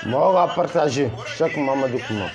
Moi, on va partager chaque Mamadou Kouma.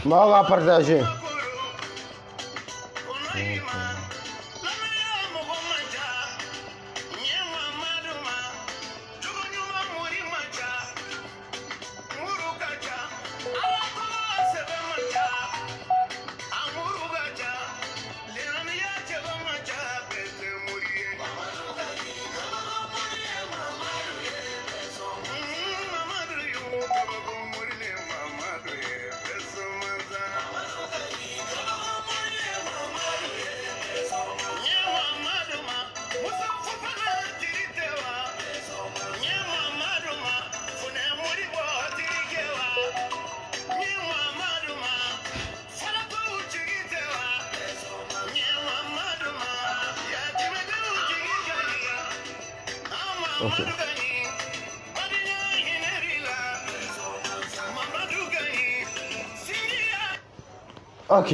Moi, on va partager. Okay. Ok,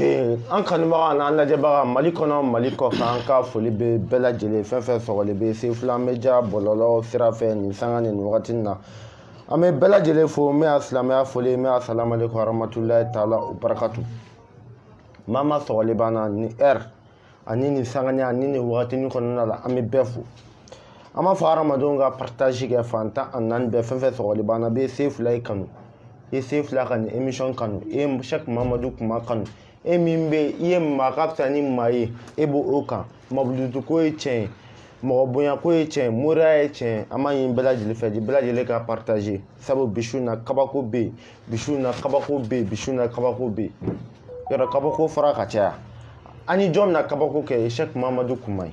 an kanubaga n'an lajɛbaga Mali kɔnɔ Mali kɔkan an ka foli bɛ bɛɛ lajɛlen fɛn fɛn sɔgɔlen bɛ Sefula Media bɔlɔlɔ sira fɛ nin sanga nin wagati na an bɛ bɛɛ lajɛlen fo n bɛ a silamɛya foli n bɛ a salamu aleykum warahmatulahi taala wa barakatu maa ma sɔgɔlen b'an na ni heure ani nin sangani ani nin wagatinin kɔnɔna la an bɛ bɛɛ fo an b'a fɔ hadamadenw ka partage kɛ fantan ani naani bɛɛ fɛn fɛn sɔgɔlen b'an na bɛ Sefula i kanu i Sefula ka nin émission kanu i ye chaque Mamadou Kouma kanu e min bɛ i ye maa ka fisa ni maa ye e b'o o kan mabudutu ko ye tiɲɛ ye mɔgɔ bonya ko ye tiɲɛ ye moriya ye tiɲɛ ye an b'a ɲini bɛɛ lajɛlen fɛ bɛɛ lajɛlen ka partage sabu bisu na kabako bɛ yen bisu na kabako bɛ yen bisu na kabako bɛ yen yɔrɔ kabako fara ka caya an ye jɔn min na kabako kɛ Cheikh Mamadou Kouma ye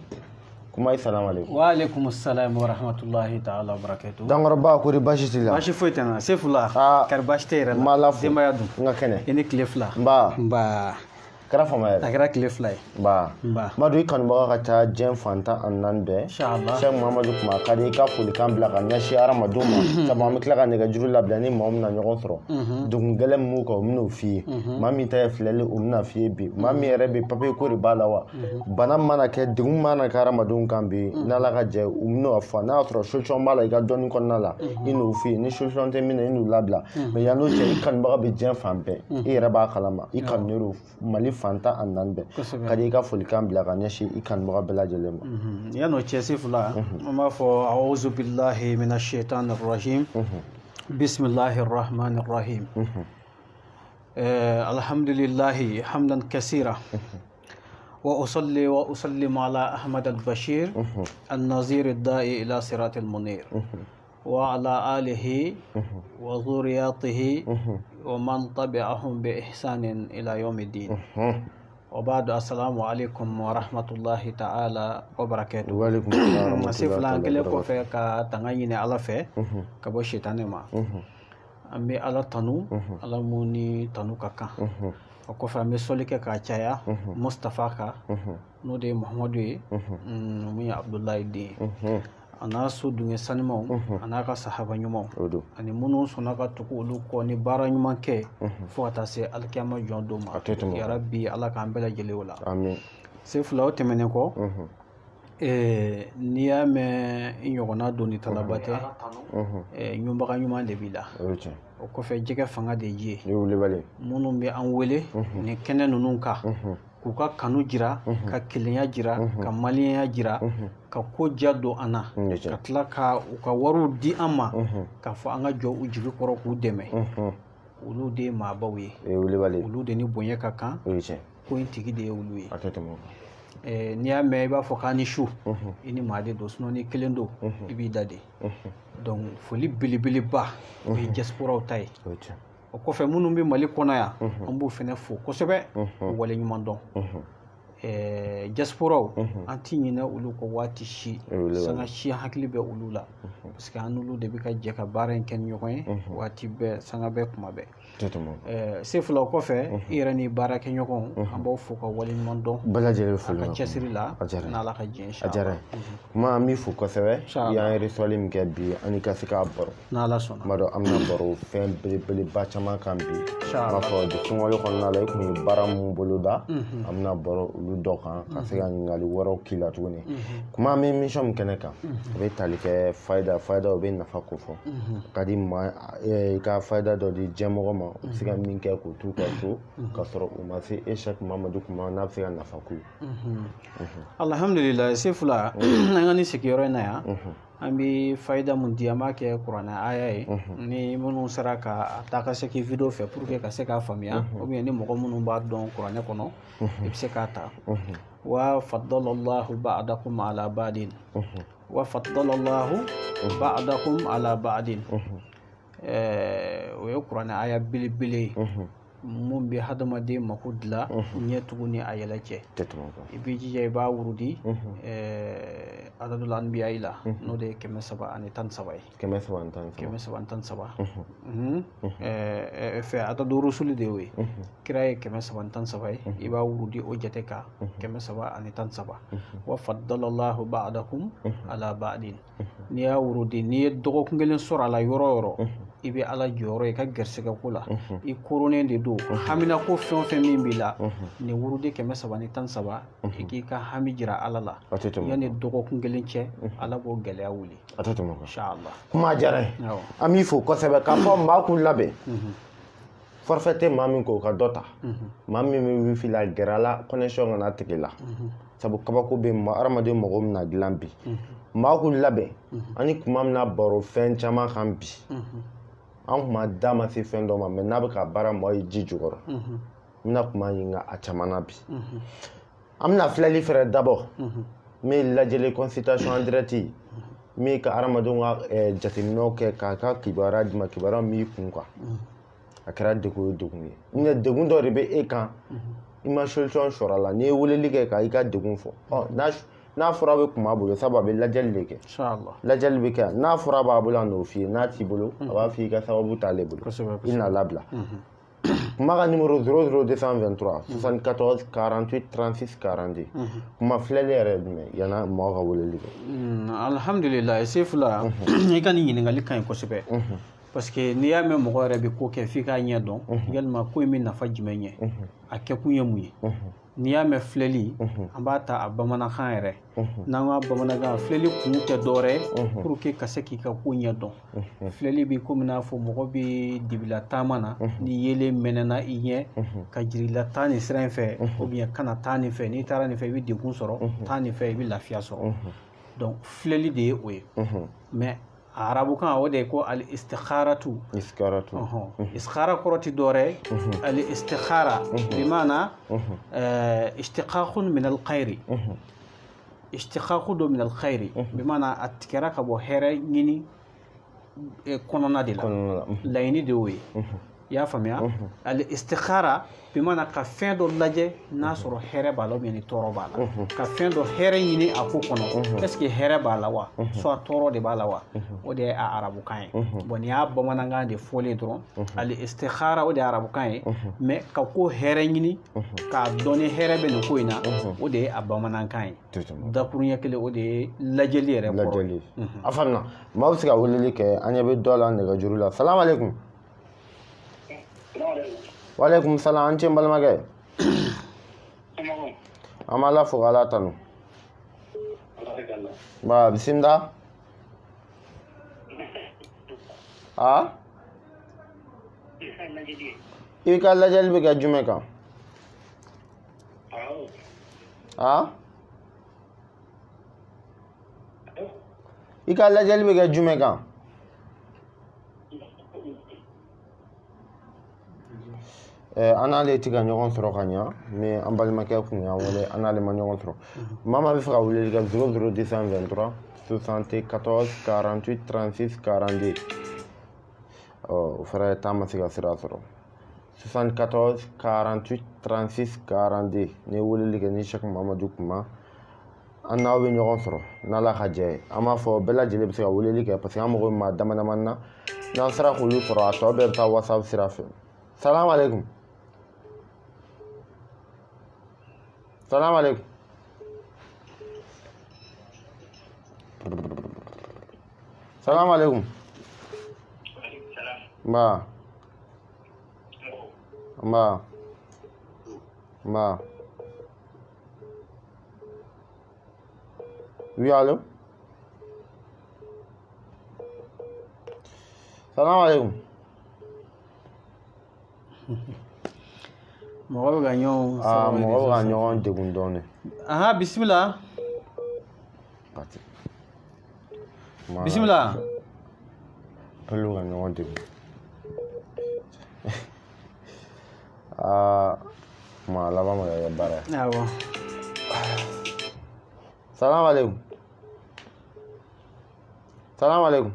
Kouma ye salamu aleykum. Wa aleykum salam wa rahmatulahi ta'ala wa barakatuh. Dankɔrɔba kori baasi t'i la. Baasi foyi tɛ n na Sefula kari baasi tɛ yɛrɛ la. n b'a la fo denbaya dun. n ka kɛnɛ. I ni tile fila. Nba. kɛra fama yɛrɛ. A kɛra tile fila ye. Nba. Madu i kanubaga ka ca diɲɛ fantan ani naani bɛɛ. Inshallah. Cheikh Mamadou Kouma a ka di i ka folikan bila ka ɲɛsin hadamadenw ma sabu an bɛ tila ka nɛgɛjuru labila ni maa min na ɲɔgɔn sɔrɔ degun gɛlɛn min b'u kan o bɛn'o f'i ye maa min ta ye filɛli o bɛna f'i ye bi maa min yɛrɛ bɛ papiye ko de b'a la wa bana mana kɛ degun mana kɛ hadamadenw kan bi n'Ala ka jɛ u bɛn'o fɔ n'a y'a sɔrɔ solution b'a la i ka dɔnni kɔnɔna la i n'o f'i ye ni solution tɛ min na i n'u labila mais yan n'o cɛ i kanubaga bɛ diɲɛ fan bɛɛ i yɛrɛ b'a kalama i kanunen don Mali fantan ani naani bɛɛ ka di i ka folikan bila ka ɲɛsin i kanubaga bɛɛ lajɛlen ma. Yan'o cɛ Sefula an b'a fɔ a'uzu billahi minash shaitanir rajim bismillahir rahmanir rahim alhamdulillahi hamdan kaseera wa usalli wa usallimu ala Ahmad al-Bashir an-nazir ad-da'i ila siratil munir wa ala alihi wa dhurriyyatihi wa man tabi'ahum bi ihsanin ila yawmiddin. وبعد السلام عليكم ورحمة الله تعالى وبركاته. وعليكم السلام. Sefula an kɛlen kɔfɛ ka tanga ɲini Ala fɛ ka bɔ sitani ma an bɛ ala tanu ala mun ni tanu ka kan o kɔfɛ an bɛ sɔli kɛ k'a caya Mustafa kan n'o de ye Muhamadu ye mun ye Abdulahi den ye a n'a so dunge sanimaw a n'a ka sahaba ɲumanw ani minnu sɔnna ka tugu olu kɔ ni baara ɲuman kɛ fo ka taa se alikiyama jɔn don ma yarabi ala k'an bɛɛ lajɛlen o la se fila o tɛmɛnen kɔ n'i y'a mɛn i ɲɔgɔnna don ni talaba tɛ ɲubaga ɲuman de b'i la o kɔfɛ jɛgɛ fanga de ye minnu bɛ an wele ni kɛnɛ ninnu kan k'u ka kanu jira ka kelenya jira ka maliyenya jira ka ko diya don an na ka tila ka u ka wariw di an ma k'a fɔ an ka jɔ u jigi kɔrɔ k'u dɛmɛ olu de ye maabaw ye olu de ni bonya ka kan ko in tigi de ye olu ye n'i y'a mɛn i b'a fɔ k'a ni su i ni maa de don sinon ni kelen don i b'i da de donc foli belebeleba o ye diasporaw ta ye o kɔfɛ minnu bɛ Mali kɔnɔ yan an b'u fɛnɛ fo kosɛbɛ wale ɲuman dɔn diasporaw an ti ɲinɛ olu kɔ waati si sanga si hakili bɛ olu la parce que an n'olu de bɛ ka jɛ ka baara in kɛ ni ɲɔgɔn ye waati bɛɛ sanga bɛɛ kuma bɛɛ se fila o kɔfɛ i yɛrɛ ni baara kɛ ɲɔgɔn an b'aw fo ka wale ɲuman dɔn bɛɛ lajɛlen fo a ka cɛsiri la n'Ala ka jɛ inshallah kuma an b'i fo kosɛbɛ i y'an reçoit min kɛ bi ani ka se k'a baro n'Ala sɔnna kuma dɔ an bɛna baro fɛn belebeleba caman kan bi n b'a fɔ sunkalo kɔnɔna la i kun ye baara mun boloda an bɛna baro olu dɔ kan ka se ka ɲininkali wɛrɛw k'i la tuguni kuma an bɛ émission min kɛnɛ kan a bɛ tali kɛ fayida o bɛ nafa ko fɔ ka di maa i ka fayida dɔ di diɲɛmɔgɔ ma u bɛ se ka min kɛ k'u t'u ka so ka sɔrɔ u ma se Cheikh Mamadu kuma n'a bɛ se ka nafa k'u ye alhamdulillah se fila an ka ni sigiyɔrɔ in na yan an bɛ fayida mun di an b'a kɛ kuranɛ aya ye ni minnu sera ka ta ka se k'i video fɛ pour que ka se k'a faamuya ou bien ni mɔgɔ minnu b'a dɔn kuranɛ kɔnɔ i bɛ se k'a ta wa faddalallahu ba'dakum ala ba'din wa faddalallahu ba'dakum ala ba'din o ye kuranɛ aya belebele ye mun bɛ hadamaden mako dilan ɲɛ tuguni a yɛlɛ cɛ i b'i jija i b'a wurudi adadul anbiya la n'o de ye 313 ye 313 fɛ adadu rusuli de y'o ye kira ye 313 ye i b'a wurudi o jate kan 313 wa faddalallahu ba'dakum ala ba'din n'i y'a wurudi n'i ye dɔgɔkun kelen sɔrɔ a la yɔrɔ o yɔrɔ i bɛ ala jɔyɔrɔ ye ka gɛrɛsɛgɛ ko la i koronen de don hamina ko fɛn o fɛn min b'i la nin wurudi 313 i k'i ka hami jira ala la yanni dɔgɔkun kelen cɛ ala b'o gɛlɛya wuli inshallah kuma diyara ye an b'i fo kosɛbɛ k'a fɔ maa k'u labɛn forfait tɛ maa min ko ka dɔ ta maa min bɛ wifi la gɛrɛ a la connexion kana tigɛ la sabu kabako bɛ hadamaden mɔgɔ min na dilan bi maa k'u labɛn ani kuma min na baro fɛn caman kan bi an kuma da ma se fɛn dɔ ma mais n'a bɛ ka baara mɔgɔ ye ji jukɔrɔ n bɛna kuma ɲininka a caman na bi an bɛna filɛli fɛrɛ dabɔ min ye lajɛli consultation en direct min ka hadamadenw ka jateminɛw kɛ k'a ka kibaruya d'i ma kibaruya min b'i kun kan a kɛra degun ye degun ye ni degun dɔ de bɛ e kan i ma solution sɔrɔ a la n'i ye weleli kɛ ka i ka degun fɔ n'a fɔra bɛ kuma bolo sabu a bɛ lajɛli de kɛ lajɛli bɛ kɛ n'a fɔra b'a bolo a n'o f'i ye n'a t'i bolo a b'a f'i ka sababu t'ale bolo i n'a labila kuma ka numéro 00223 74 48 36 42 kuma filɛli yɛrɛ ye jumɛn yana mɔgɔ ka weleli kɛ alhamdulillah se fila i ka nin ɲininkali ka ɲi kosɛbɛ parce que n'i y'a mɛn mɔgɔ yɛrɛ bɛ ko kɛ f'i k'a ɲɛ dɔn yalima ko in bɛ nafa jumɛn ɲɛ a kɛkun ye mun ye n'i y'a mɛn filɛli an b'a ta a bamanankan yɛrɛ n'an ka bamanankan filɛli kun tɛ dɔwɛrɛ ye pour que ka se k'i ka ko ɲɛ dɔn filɛli bɛ komi n'a fɔ mɔgɔ bɛ dibila taama na ni yelen mɛnɛna i ɲɛ ka jirila taa nin sira in fɛ ou bien kana taa nin fɛ n'i taara nin fɛ i bɛ degun sɔrɔ taa nin fɛ i bɛ lafiya sɔrɔ donc filɛli de ye o ye mais arabukan o de ko al istikharatu istikhara kɔrɔ ti dɔwɛrɛ al istikhara bimana ishtiqaqun min al khairi ishtiqaqu do min al khairi bimana a tigɛra ka bɔ hɛrɛ ɲini kɔnɔna de la laɲini de y'o ye y'a faamuya al istikhara bi mana ka fɛn dɔ lajɛ n'a sɔrɔ hɛrɛ b'a la ou bien ni tɔɔrɔ b'a la ka fɛn dɔ hɛrɛ ɲini a ko kɔnɔ est ce que hɛrɛ b'a la wa soit tɔɔrɔ de b'a la wa o de ye a arabukan ye bon ni y'a bamanankan de fɔlen dɔrɔn al istikhara o de ye arabukan ye mais ka ko hɛrɛ ɲini k'a dɔn ni hɛrɛ bɛ nin ko in na o de ye a bamanankan ye dakuruɲɛ kelen o de ye lajɛli yɛrɛ kɔrɔ a faamuna maa bɛ se ka weleli kɛ an ɲɛ bɛ dɔ la nɛgɛjuru la salamu aleykum waleykum salam an ce n balimakɛ an b'a la fo k'ala tanu ba bisimila a i ka lajɛli bɛ kɛ jumɛn kan a i ka lajɛli bɛ kɛ jumɛn kan an n'ale tɛ ka ɲɔgɔn sɔrɔ ka ɲa mais an balimakɛ kun y'an wele an n'ale ma ɲɔgɔn sɔrɔ maa maa bɛ fɛ ka weleli kɛ 00 223 74 48 36 42 o fɛrɛ taa ma se ka sira sɔrɔ 74 48 36 42 ni weleli kɛ ni Sheikh Mamadu Kuma an n'aw bɛ ɲɔgɔn sɔrɔ n'Ala ka jɛ ye an b'a fɔ bɛɛ lajɛlen bɛ se ka weleli kɛ parce que an mago bɛ maa dama damani na n'an sera k'olu sɔrɔ a tɔ bɛɛ bɛ taa WhatsApp sira fɛ salamu aleykum salamu aleykum salamu aleykum nba nba nba oui allo salamu aleykum mɔgɔ bɛ ka ɲɔgɔn mɔgɔ bɛ ka ɲɔgɔn degun dɔɔnin bisimila bisimila olu ka ɲɔgɔn degun kuma laban ma kɛ baara ye awɔ salamu aleykum salamu aleykum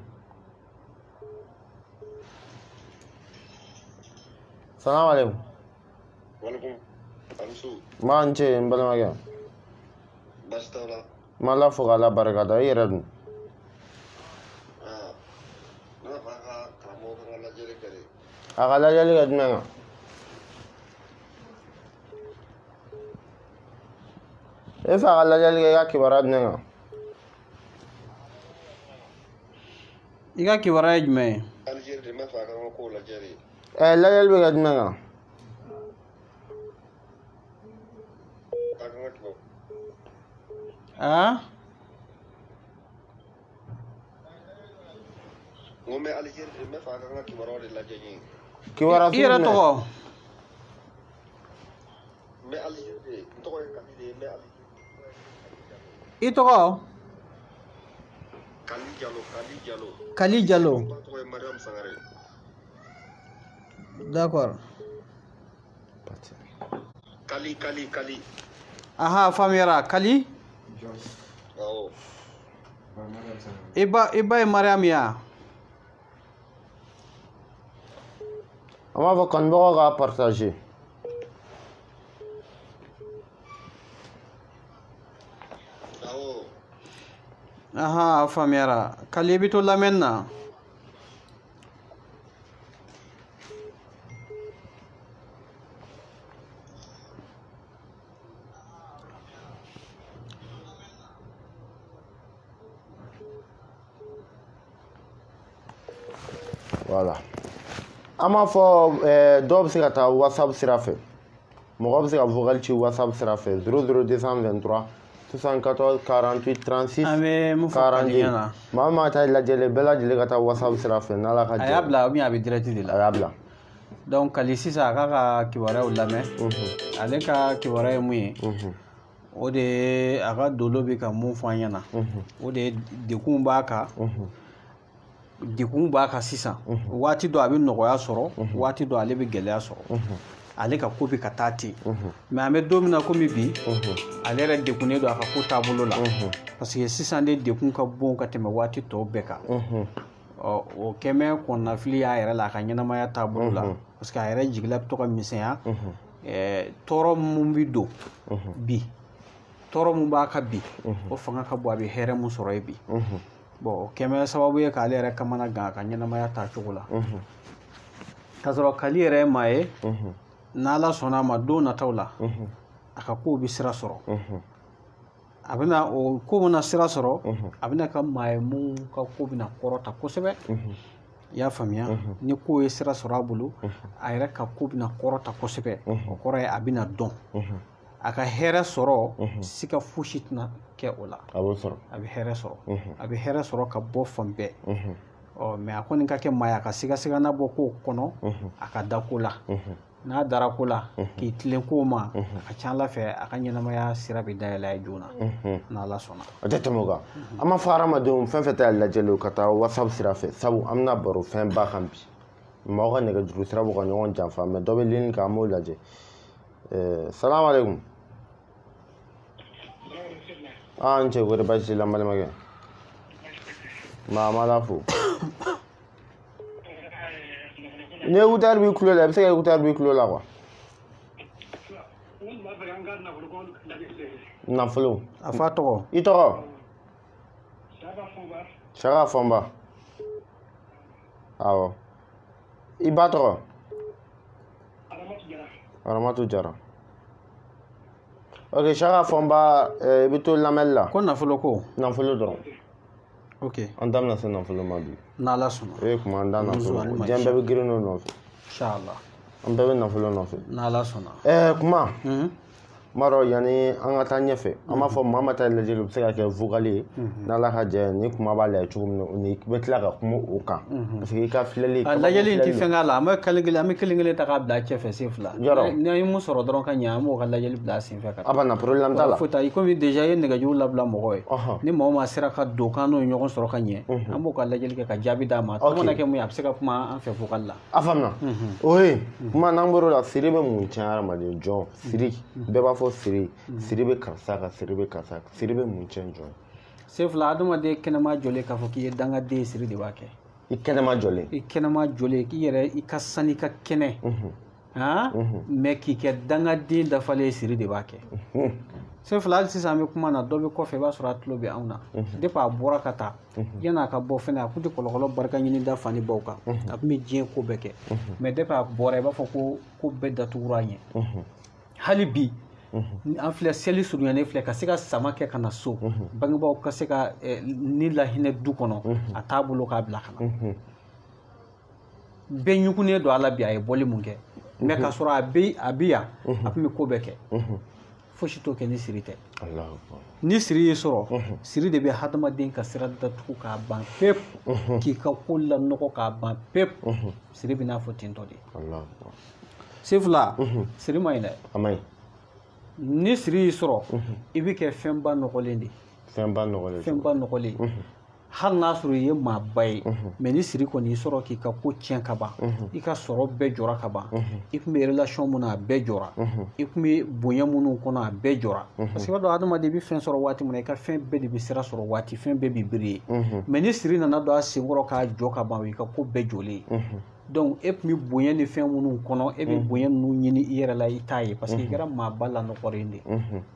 salamu aleykum Waalaikum Amsu. maa n ce n balimakɛ Baasi t'aw la. n b'Ala fo k'Ala barikada i yɛrɛ dun Ne b'a fɛ an ka karamɔgɔ ka lajɛli kɛ de. a ka lajɛli kɛ jumɛn kan e fɛ a ka lajɛli kɛ i ka kibaruya jumɛn kan i ka kibaruya ye jumɛn ye Aligérie de n b'a fɛ a ka kow lajɛ de. lajɛli bɛ kɛ jumɛn kan A kan ka tubabu. N ko n bɛ Aligérie de n b'a fɛ a kan ka kibaruyaw de lajɛ n ye. kibaruya i yɛrɛ tɔgɔ N bɛ Aligérie de n tɔgɔ ye Kali de ye n bɛ Aligérie. i tɔgɔ Kali Jalo Kali Jalo. Kali Jalo N ba tɔgɔ ye Mariam Sangare. d'accord Kali. aha faamuyara Kali Awɔ. i ba ye Mariam ya an b'a fɔ kanubagaw k'a partager Awɔ. aha faamuyara Kali i bɛ to lamɛnni na voilà an b'a fɔ dɔw bɛ se ka taa WhatsApp sira fɛ mɔgɔ bɛ se ka vocal ci WhatsApp sira fɛ 00223 74 48 36 an bɛ mun fɔ Kali 42 ɲɛna maa min ma taa lajɛli bɛɛ lajɛlen ka taa WhatsApp sira fɛ n'Ala ka a jɛ y'a bila ou bien a bɛ direct de a la y'a bila donc Kali sisan a k'a ka kibaruyaw lamɛn ale ka kibaruya ye mun ye o de ye a ka dolo bɛ ka mun fɔ an ɲɛna o de ye dekun b'a kan dekun b'a kan sisan waati dɔ a bɛ nɔgɔya sɔrɔ waati dɔ ale bɛ gɛlɛya sɔrɔ ale ka ko bɛ ka taa ten mais an bɛ don min na komi bi ale yɛrɛ dekunnen don a ka ko taabolo la parce que sisan de dekun ka bon ka tɛmɛ waati tɔw bɛɛ kan o kɛmɛ kɔnɔnafili y'a yɛrɛ la a ka ɲɛnamaya taabolo la parce que a yɛrɛ jigila bɛ to ka misɛnya tɔɔrɔ mun bi don bi tɔɔrɔ mun b'a ka bi o fanga ka bon a bɛ hɛrɛ mun sɔrɔ ye bi bon o kɛmɛ sababu ye k'ale yɛrɛ kamana gan a ka ɲɛnamaya ta cogo la k'a sɔrɔ Kali yɛrɛ ye maa ye n'Ala sɔnna a ma don nataw la a ka kow bɛ sira sɔrɔ a bɛna o ko mana sira sɔrɔ a bɛna ka maa ye mun ka ko bɛna kɔrɔta kosɛbɛ i y'a faamuya ni ko ye sira sɔrɔ a bolo a yɛrɛ ka ko bɛna kɔrɔta kosɛbɛ o kɔrɔ ye a bɛna dɔn a ka hɛrɛ sɔrɔ siga fosi tɛna kɛ o la a bɛ hɛrɛ sɔrɔ a bɛ hɛrɛ sɔrɔ ka bɔ fan bɛɛ mɛ a kɔni ka kɛ maa ye a ka sigasigana bɔ kow kɔnɔ a ka da ko la n'a dara ko la k'i tilen ko ma a ka ca Ala fɛ a ka ɲɛnamaya sira bɛ dayɛlɛ a ye joona n'Ala sɔnna o tɛ tɛmɛ o kan an ma fɔ hadamadenw fɛn fɛn ta lajɛli ka taa WhatsApp sira fɛ sabu an bɛna baro fɛn ba kan bi mɔgɔw ka nɛgɛjuru sira b'u ka ɲɔgɔn janfa mɛ dɔ bɛ ligne kan an b'o lajɛ salamu aleykum n cɛ kɔri baasi t'i la n balimakɛ an b'Ala fo ni écouteur b'i tulo la i bɛ se ka écouteur b'i tulo la quoi nafolo a fa tɔgɔ i tɔgɔ Saka Fɔnba awɔ i ba tɔgɔ Aramatu Jara ok Saka Fɔnba i bɛ to lamɛnni la ko nafolo ko nafolo dɔrɔn ok an da bɛna se nafolo ma bi n'Ala sɔnna o ye kuma an da nafolo diɲɛ bɛɛ bɛ girin o nɔfɛ inshallah an bɛɛ bɛ nafolo nɔfɛ n'Ala sɔnna kuma n b'a dɔn yanni an ka taa ɲɛfɛ an b'a fɔ maa ma taa lajɛli u bɛ se ka kɛ vocal ye n'Ala ka jɛ ni kuma b'a lajɛ cogo min na ni bɛ tila ka kuma o kan parce que i ka filɛli lajɛli in tɛ fɛn k'a la an bɛ kelen kelen ta k'a bila cɛfɛ sen fila ni an ye mun sɔrɔ dɔrɔn ka ɲɛ an b'o ka lajɛli bila sen fɛ ka taa a banna problème t'a la foyi t'a komi déjà i ye nɛgɛjuru labila mɔgɔ ye ni mɔgɔ ma sera ka don k'an n'o ye ɲɔgɔn sɔrɔ ka ɲɛ an b'o ka lajɛli kɛ ka jaabi d'a ma tɔ mana kɛ mun ye a bɛ se ka kuma an fɛ vocal la a faamuna o ye kuma n'an bɔr'o la siri bɛ mun tiɲɛ hadamaden jɔn siri bɛɛ b'a fɔ siri siri bɛ karisa kan siri bɛ karisa kan siri bɛ mun tiɲɛ jɔn sen fila adamaden kɛnɛma jɔlen k'a fɔ k'i ye dangaden siri de b'a kɛ i kɛnɛma jɔlen i kɛnɛma jɔlen k'i yɛrɛ i ka sani ka kɛnɛ mɛ k'i kɛ dangaden dafalen siri de b'a kɛ sen fila hali sisan an bɛ kuma na dɔ bɛ kɔfɛ i b'a sɔrɔ a tulo bɛ anw na depuis a bɔra ka taa yan'a ka bɔ fɛnɛ a kun tɛ kɔlɔkɔlɔ barika ɲini da fani baw kan a kun bɛ diɲɛ ko bɛɛ kɛ mɛ depuis a bɔra i b'a fɔ ko bɛɛ datugura a ɲɛ hali bi an filɛ seli surunyalen filɛ ka se ka sama kɛ ka na so bangebaaw ka se ka ni lahinɛ du kɔnɔ a t'a bolo k'a bila ka na bɛɛ ɲugunnen don a la bi a ye bɔli mun kɛ mɛ k'a sɔrɔ a bɛ yan a tun bɛ ko bɛɛ kɛ fosi t'o kɛ ni siri tɛ ni siri y'i sɔrɔ siri de bɛ hadamaden ka sira datugu k'a ban pewu k'i ka ko lanɔgɔ k'a ban pewu siri bɛ n'a fɔ tentɔ de sen fila siri ma ɲi dɛ ni siri y'i sɔrɔ i bɛ kɛ fɛnba nɔgɔlen de fɛnba nɔgɔlen hali n'a sɔrɔ i ye maaba ye mɛ ni siri kɔni y'i sɔrɔ k'i ka ko tiɲɛ ka ban i ka sɔrɔ bɛɛ jɔra ka ban i tun bɛ relation mun na a bɛɛ jɔra i tun bɛ bonya minnu kɔnɔ a bɛɛ jɔra parce que i b'a dɔn adamaden i bɛ fɛn sɔrɔ waati min na i ka fɛn bɛɛ de bɛ sira sɔrɔ waati fɛn bɛɛ b'i biri ye mɛ ni siri nana don a senkɔrɔ k'a jɔ ka ban o y'i ka ko bɛɛ jɔlen ye donc e tun bɛ bonya ni fɛn minnu kɔnɔ e bɛ bonya ninnu ɲini i yɛrɛ la i t'a ye parce que i kɛra maaba lanɔgɔlen de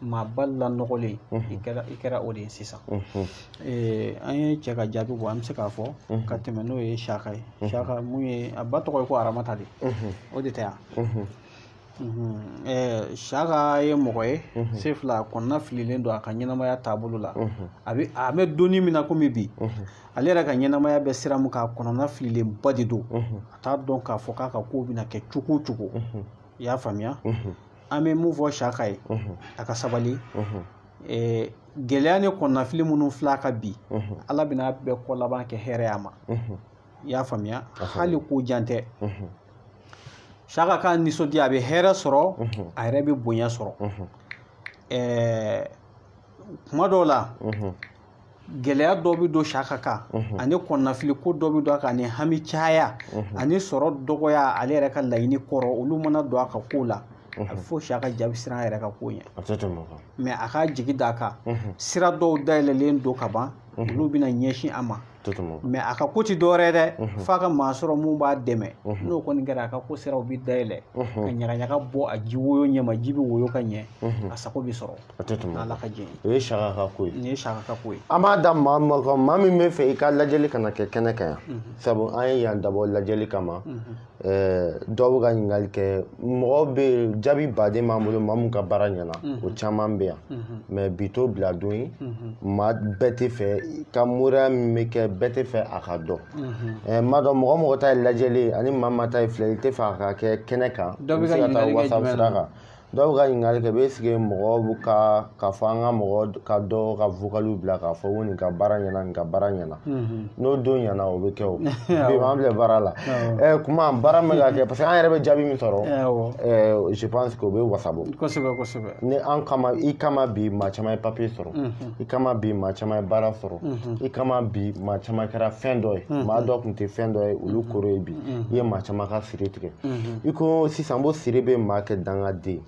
maaba lanɔgɔlen i kɛra o de ye sisan an ye cɛ ka jaabi bɔ an bɛ se k'a fɔ ka tɛmɛ n'o ye Saka ye Saka mun ye a ba tɔgɔ ye ko Aramata de o de tɛ yan Saka ye mɔgɔ ye sen fila kɔnɔna fililen don a ka ɲɛnamaya taabolo la a bɛ donni min na komi bi ale yɛrɛ ka ɲɛnamaya bɛ sira min k'a kɔnɔna fililenba de don a t'a dɔn k'a fɔ k'a ka kow bɛna kɛ cogo o cogo i y'a faamuya an bɛ mun fɔ Saka ye a ka sabali gɛlɛya ni kɔnɔnafili minnu filɛ ka bi Ala bɛna bɛɛ kɔ laban kɛ hɛrɛya ma i y'a faamuya hali ko jan tɛ Saka ka nisɔndiya a bɛ hɛrɛ sɔrɔ a yɛrɛ bɛ bonya sɔrɔ kuma dɔw la gɛlɛya dɔ bɛ don Saka kan ani kɔnɔnafili ko dɔ bɛ don a kan ani hami caya ani sɔrɔ dɔgɔya ale yɛrɛ ka laɲini kɔrɔ olu mana don a ka ko la a bɛ fɔ Saka jaabi siran a yɛrɛ ka ko ɲɛ mɛ a ka jigi d'a kan sira dɔw dayɛlɛlen don ka ban olu bɛna ɲɛsin a ma mais a ka ko ti dɔwɛrɛ dɛ f'a ka maa sɔrɔ mun b'a dɛmɛ n'o kɔni kɛra a ka ko siraw bi dayɛlɛ ka ɲagaɲaga bɔ a ji woyo ɲɛma ji bi woyo ka ɲɛ a sago bi sɔrɔ n'Ala ka jɛn o ye saka ka ko ye nin ye saka ka ko ye an b'a da maa min bɛ fɛ i ka lajɛli kana kɛ kɛnɛ kan yan sabu an ye yan dabɔ lajɛli kama dɔw bɛ ka ɲininkali kɛ mɔgɔ bɛ jaabi baden b'an bolo maa min ka baara ɲɛna o caman bɛ yan mais bi t'o bila don ye maa bɛɛ tɛ fɛ ka moriya min bɛ kɛ bɛɛ tɛ fɛ a ka dɔn m'a dɔn mɔgɔ mɔgɔ ta ye lajɛli ani maa ta ye filɛ i tɛ fɛ a ka kɛ kɛnɛ kan i bɛ se ka taa WhatsApp sira kan dɔw bɛ ka ɲininkali kɛ bɛ sigi mɔgɔw ka fɔ an ka mɔgɔ ka dɔ ka vocaliw bila k'a fɔ ko nin ka baara ɲɛna nin ka baara ɲɛna n'o don ɲɛna o bɛ kɛ o bi an filɛ baara la kuma baara min ka kɛ parce que an yɛrɛ bɛ jaabi min sɔrɔ je pense que o bɛ wasa bɔ kosɛbɛ ni an kama i kama bi maa caman ye papier sɔrɔ i kama bi maa caman ye baara sɔrɔ i kama bi maa caman kɛra fɛn dɔ ye maa dɔ tun tɛ fɛn dɔ ye olu koro ye bi i ye maa caman ka siri tigɛ i ko sisan ko siri bɛ maa kɛ dangaden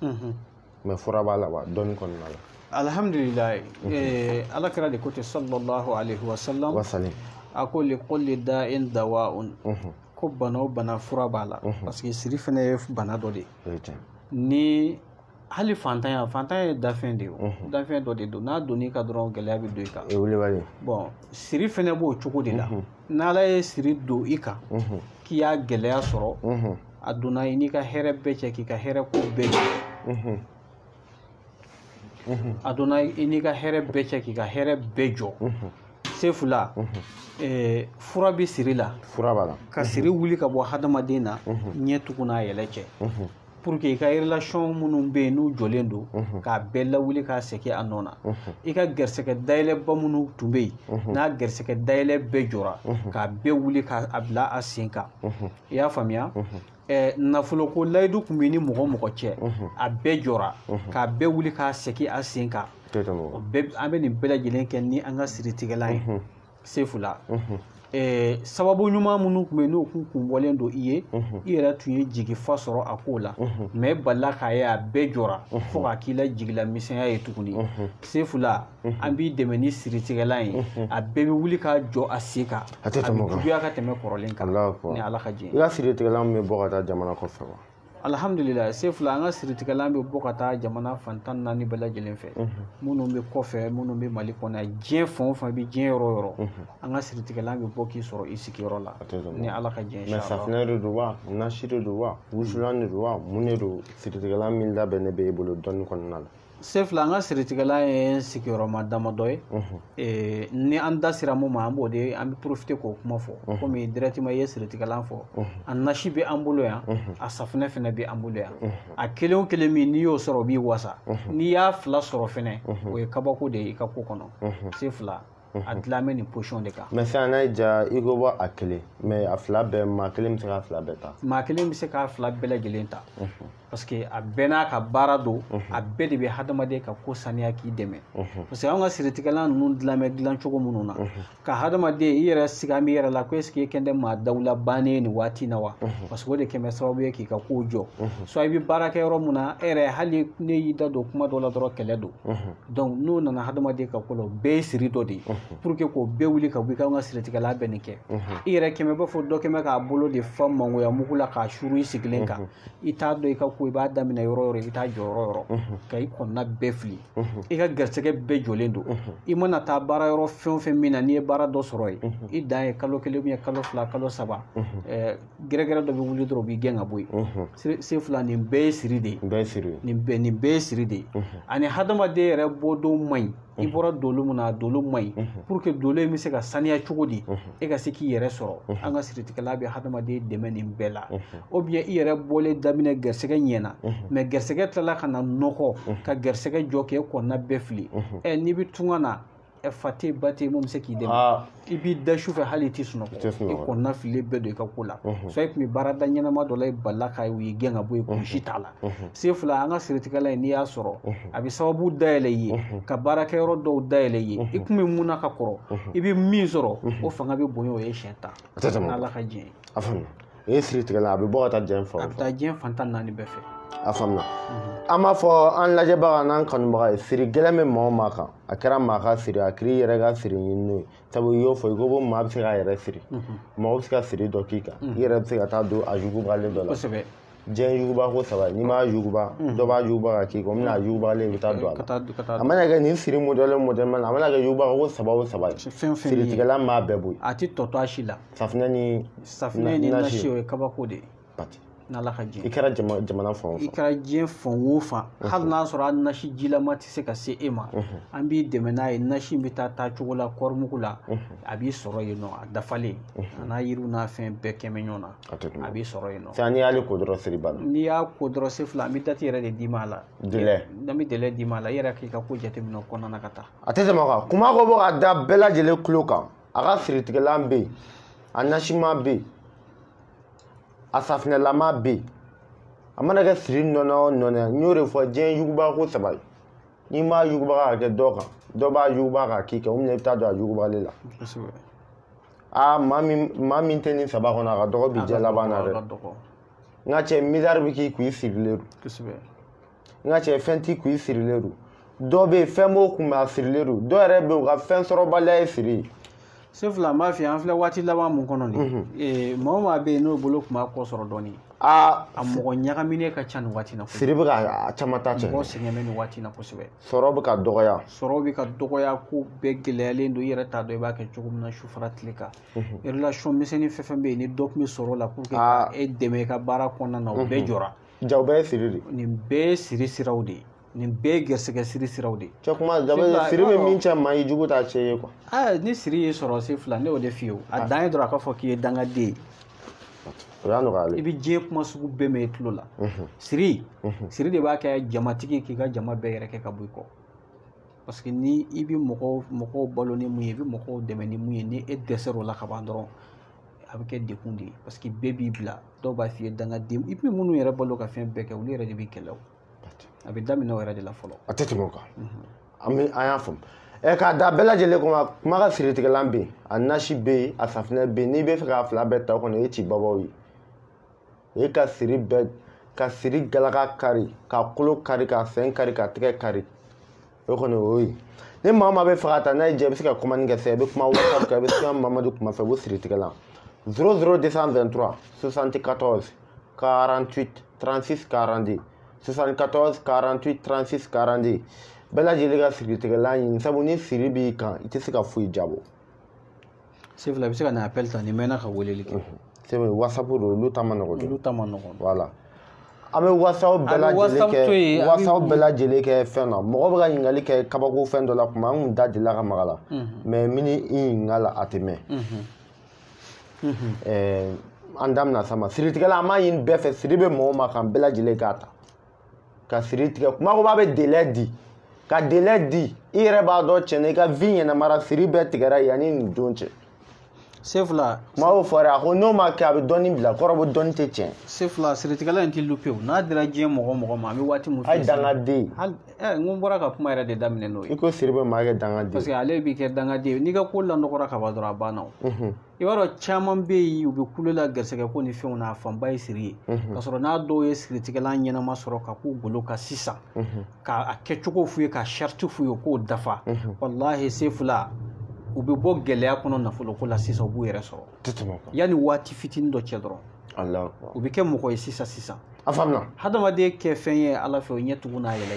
mais fura b'a la wa dɔɔni kɔnɔna la alhamdulillah ala kɛra de ko ten sallallahu alaihi wasallam a ko li kulli da'in dawa'un ko bana o bana fura b'a la parce que siri fana ye bana dɔ de ni hali fantanya ye dafɛn de ye dafɛn dɔ de don n'a donn'i ka dɔrɔn gɛlɛya bɛ don i kan bon siri fana b'o cogo de la n'Ala ye siri don i kan k'i y'a gɛlɛya sɔrɔ a donna i n'i ka hɛrɛ bɛɛ cɛ k'i ka hɛrɛ ko bɛɛ jɔ a donna i n'i ka hɛrɛ bɛɛ cɛ k'i ka hɛrɛ bɛɛ jɔ sefula fura bɛ siri la ka siri wuli ka bɔ hadamaden na ɲɛ tugun n'a yɛlɛ cɛ pour que i ka relation minnu bɛ yen n'u jɔlen don k'a bɛɛ lawuli k'a segin a nɔ na i ka gɛrisɛgɛ dayɛlɛba minnu tun bɛ yen n'a gɛrisɛgɛ dayɛlɛ bɛɛ jɔra k'a bɛɛ wuli k'a bila a sen kan i y'a faamuya nafolo ko layidu tun bɛ ni mɔgɔ mɔgɔ cɛ a bɛɛ jɔra k'a bɛɛ wuli k'a segin a sen kan an bɛ nin bɛɛ lajɛlen kɛ ni an ka siritigɛlan ye sefula sababu ɲuman minnu tun bɛ yen n'o kun bɔlen don i ye i yɛrɛ tun ye jigifa sɔrɔ a ko la mais balila k'a ye a bɛɛ jɔra fo k'a k'i la jigila misɛnya ye tuguni sefula an b'i dɛmɛ ni siritigɛlan ye a bɛɛ bɛ wuli k'a jɔ a sen kan a bɛ juguya ka tɛmɛ kɔrɔlen kan ni Ala ka jɛn ye. I ka siritigɛlan bɛ bɔ ka taa jamana kɔfɛ wa? alhamdulillah sefula an ka siritigɛlan bɛ bɔ ka taa jamana fantan naani bɛɛ lajɛlen fɛ minnu bɛ kɔfɛ minnu bɛ Mali kɔnɔ diɲɛ fɛn o fɛn bɛ diɲɛ yɔrɔ o yɔrɔ an ka siritigɛlan bɛ bɔ k'i sɔrɔ i sigiyɔrɔ la ni Ala ka jɛn ye. mais safinɛ de don wa nasi de don wa wusulan de don wa mun de don siritigɛlan min labɛnnen bɛ e bolo dɔɔni kɔnɔna la? sefula an ka siritigɛlan ye sigiyɔrɔma damadɔ ye ni an da sera mun ma an b'o de an bɛ profiter k'o kuma fɔ komi directement i ye siritigɛlan fɔ a nasi bɛ an bolo yan a safinɛ fana bɛ an bolo yan a kelen o kelen min n'i y'o sɔrɔ o b'i wasa n'i y'a fila sɔrɔ fana o ye kabako de ye i ka ko kɔnɔ sefula a dilan bɛ nin position de kan. mais sisan n'a y'i diya i ko bɔ a kelen mais a fila bɛɛ maa kelen bɛ se k'a fila bɛɛ ta? maa kelen bɛ se k'a fila bɛɛ lajɛlen ta parce que a bɛɛ n'a ka baara don a bɛɛ de bɛ hadamaden ka ko saniya k'i dɛmɛ parce que an ka siritigɛlan ninnu dilan bɛ dilan cogo minnu na ka hadamaden i yɛrɛ sigi an bɛ yɛrɛ la ko est ce que i kɛn tɛ maa dawula bannen ye nin waati in na wa parce que o de kɛn bɛ sababu ye k'i ka kow jɔ soit i bɛ baara kɛ yɔrɔ min na e yɛrɛ hali ne y'i da don kuma dɔ la dɔrɔn kɛlɛ don donc n'o nana hadamaden ka ko la o bɛɛ ye siri dɔ de ye pour que k'o bɛɛ wuli ka bɔ i ka an ka siritigɛlan bɛ nin kɛ i yɛrɛ kɛmɛ b'a fɔ dɔ kɛmɛ k'a bolo de fa mangoya mugu la k'a suru i sigilen kan i t'a dɔn i ka ko i b'a daminɛ yɔrɔ yɔrɔ i bɛ taa jɔ yɔrɔ yɔrɔ ka i kɔnɔna bɛɛ fili i ka garisɛgɛ bɛɛ jɔlen don i mana taa baara yɔrɔ fɛn o fɛn min na n'i ye baara dɔ sɔrɔ yen i dan ye kalo kelen ou kalo fila kalo saba gɛrɛgɛrɛ dɔ bɛ wuli dɔrɔn o b'i gɛn ka bɔ yen sefula nin bɛɛ ye siri de ye nin bɛɛ ye siri de ye ani hadamaden yɛrɛ bɔdon man ɲi i bɔra dolo min na a dolo man ɲi pour que dolo in bɛ se ka saniya cogo di e ka se k'i yɛrɛ sɔrɔ an ka siritigɛla bɛ hadamaden dɛmɛ nin bɛɛ la ou bien i yɛrɛ bɔlen daminɛ garisɛgɛ ɲɛna mais garisɛgɛ tilala ka na nɔgɔ ka garisɛgɛ jɔ k'e kɔnɔna bɛɛ fili n'i bɛ tunga na fa tɛ ba tɛ mun bɛ se k'i dɛmɛ i b'i da su fɛ hali i tɛ sunɔgɔ i kɔnɔna fili bɛɛ don i ka ko la soit i tun bɛ baarada ɲɛnama dɔ la i balila ka u y'i gɛn ka bɔ yen kulusi t'a la sefula an ka siritigɛla in n'i y'a sɔrɔ a bɛ sababu dayɛlɛ i ye ka baarakɛyɔrɔ dɔw dayɛlɛ i ye i tun bɛ mun na ka kɔrɔ i bɛ min sɔrɔ o fanga bɛ bonya o ye siɲɛ 10 n'Ala ka jɛn ye. a faamuya o ye siritigɛlan a bɛ bɔ ka taa diɲɛ fan o fan? A bɛ taa diɲɛ fantan naani bɛɛ fɛ. a faamuna an b'a fɔ an lajɛbaga n'an kanubaga ye siri gɛlɛn bɛ maa o maa kan a kɛra maa ka siri a kɛra i yɛrɛ ka siri ɲini n'o ye sabu i y'o fɔ i ko ko maa bɛ se k'a yɛrɛ siri mɔgɔ bɛ se ka siri dɔ k'i kan i yɛrɛ bɛ se ka taa don a yugubalen dɔ la diɲɛ yuguba ko saba n'i m'a yuguba dɔ b'a yuguba ka k'i kan o bɛna a yugubalen i bɛ taa don a la a mana kɛ nin siri modèle o modèle mana a mana kɛ yuguba ko saba o saba ye siritigɛla m'a bɛɛ bo yen a tɛ tɔ to a si la safunɛ ni nasi o ye kabako de ye n'ala ka jɛ i kɛra jamana fan o fan i kɛra diɲɛ fan o fan hali n'a sɔrɔ a nasi jilama tɛ se ka se e ma an b'i dɛmɛ n'a ye nasi in bɛ taa cogo la kɔɔrimugu la a b'i sɔrɔ yen nɔ a dafalen a n'a yiriw n'a fɛn bɛɛ kɛmɛ ɲɔgɔn na a b'i sɔrɔ yen nɔ sisan n'i y'ale ko dɔrɔn siri banna n'i y'a ko dɔrɔn se fila an bɛ dati yɛrɛ de d'i ma a la délai n'an bɛ délai d'i ma a la i yɛrɛ k'i ka ko jateminɛ o kɔnɔna na ka taa a tɛ tɛmɛ o kan kuma ko bɔ ka da bɛɛ lajɛlen tulo kan a ka siritigɛlan bɛ yen a nasiman bɛ yen a safinɛlama bɛ yen a mana kɛ siri nɔnɔ o nɔnɔ n y'o de fɔ diɲɛ yuguba ko saba ye n'i m'a yuguba ka kɛ dɔ kan dɔ b'a yuguba ka k'i kan o minɛ i bɛ taa don a yugubalen la maa min tɛ nin saba kɔnɔ a ka dɔgɔ bi jɛ laban na dɛ n ka cɛ miliyari bɛ k'i kun i sirilen don n ka cɛ fɛn t'i kun i sirilen don dɔ bɛ yen fɛn b'o kun a sirilen don dɔ yɛrɛ bɛ yen u ka fɛn sɔrɔbaliya ye siri ye sefula n b'a f'i ye an filɛ waati laban mun kɔnɔ nin maa o maa bɛ yen n'o bolo tun b'a kɔ sɔrɔ dɔɔnin a mɔgɔ ɲagaminen ka ca nin waati in na siri bɛ ka a caman ta cɛ mɔgɔ sɛgɛn bɛ nin waati in na kosɛbɛ sɔrɔ bɛ ka dɔgɔya sɔrɔ bɛ ka dɔgɔya ko bɛɛ gɛlɛyalen don i yɛrɛ t'a dɔn i b'a kɛ cogo min na su fara tile kan relation misɛnnin fɛn fɛn bɛ yen ni dɔ tun bɛ sɔrɔ o la pour que ka e dɛmɛ i ka baara kɔnɔna na o bɛɛ jɔra ja o bɛɛ ye siri de nin bɛɛ ye siri siraw de ye nin bɛɛ ye gɛrɛsɛgɛ siri siraw de ye cɛ kuma jabe siri bɛ min cɛ maa i jugu t'a cɛ ye quoi ni siri ye sɔrɔ se fila ne y'o de f'i ye a dan ye dɔrɔn a ka fɔ k'i ye dangaden ye o y'a nɔgɔyalen i bɛ diɲɛ kuma sugu bɛɛ mɛn i tulo la siri de b'a kɛ jamatigi k'i ka jama bɛɛ yɛrɛ kɛ ka bɔ i kɔ parce que ni i bɛ mɔgɔw balo ni mun ye i bɛ mɔgɔw dɛmɛ ni mun ye ni e dɛsɛr'o la ka ban dɔrɔn a bɛ kɛ dekun de ye parce que bɛɛ b'i bila dɔw b'a f'i ye dangaden i bɛ minnu yɛrɛ balo ka fɛn bɛɛ kɛ olu yɛrɛ de bɛ kɛlɛ o a bɛ daminɛ o yɛrɛ de la fɔlɔ a tɛ tɛmɛ o kan an y'a faamu k'a da bɛɛ lajɛlen kɔnɔ kuma ka siritigɛlan bɛ yen a nasi bɛ yen a safinɛ bɛ yen n'i bɛ fɛ k'a fila bɛɛ ta o kɔnɔ o ye ci babaw ye o ye ka siri galaka kari ka kolo kari ka sen kari ka tɛgɛ kari o kɔni o ye ni maa o maa bɛ fɛ ka taa n'a ye jɛ i bɛ se ka commande kɛ sisan i bɛ kuma whatsapp kan i bɛ se ka mamadu kuma fɛ o siritigɛlan 00223 74 48 36 42 74 48 36 42 bɛɛ lajɛlen ka siritigɛlan ɲini sabu ni siri b'i kan i tɛ se ka foyi jabɔ sefila i bɛ se ka na appel ta nin mɛnna ka weleli kɛ sɛbɛn whatsapp don olu ta ma nɔgɔn olu ta ma nɔgɔn voilà an bɛ whatsapp bɛɛ lajɛlen kɛ fɛn na mɔgɔ bɛ ka ɲininkali kɛ kabako fɛn dɔ la kuma an kun da delila ka maga la mais min i ɲininka la a tɛ mɛn an daminɛ sa ma siritigɛla an b'a ɲini bɛɛ fɛ siri bɛ mɔgɔ ma kan bɛɛ lajɛlen k'a ta ka siri tigɛ kuma ko b'a bɛ délai di ka délai di i yɛrɛ b'a dɔn tiɲɛna i ka vie ɲɛnamara siri bɛɛ tigɛra yanni nin don cɛ sefila kuma o fɔra a ko n'o ma kɛ a bɛ dɔɔni bila kɔrɔ bɛ dɔɔni tɛ tiɲɛ sefila siritigɛla in tɛ loupé o n'a dira diɲɛ mɔgɔ ma an bɛ waati min fɔ a ye dangaden n ko n bɔra ka kuma yɛrɛ de daminɛ n'o ye i ko siri bɛ maa kɛ dangaden parce que ale b'i kɛ dangaden ye n'i ka ko lanɔgɔra ka ban dɔrɔn a banna o i b'a dɔn caman bɛ yen u bɛ kulo la garisɛgɛ ko ni fɛnw na a fanba ye siri ye ka sɔrɔ n'a dɔw ye siritigɛla ɲɛnama sɔrɔ ka k'u golo kan sisan k'a kɛcogo f'u ye ka charte f'u ye k'o dafa walahi sefila u bɛ bɔ gɛlɛya kɔnɔ nafolo ko la sisan u b'u yɛrɛ sɔrɔ yanni waati fitinin dɔ cɛ dɔrɔn u bɛ kɛ mɔgɔ ye sisan a faamuna hadamaden kɛ fɛn ye ala fɛ o ɲɛ tugun n'a yɛlɛ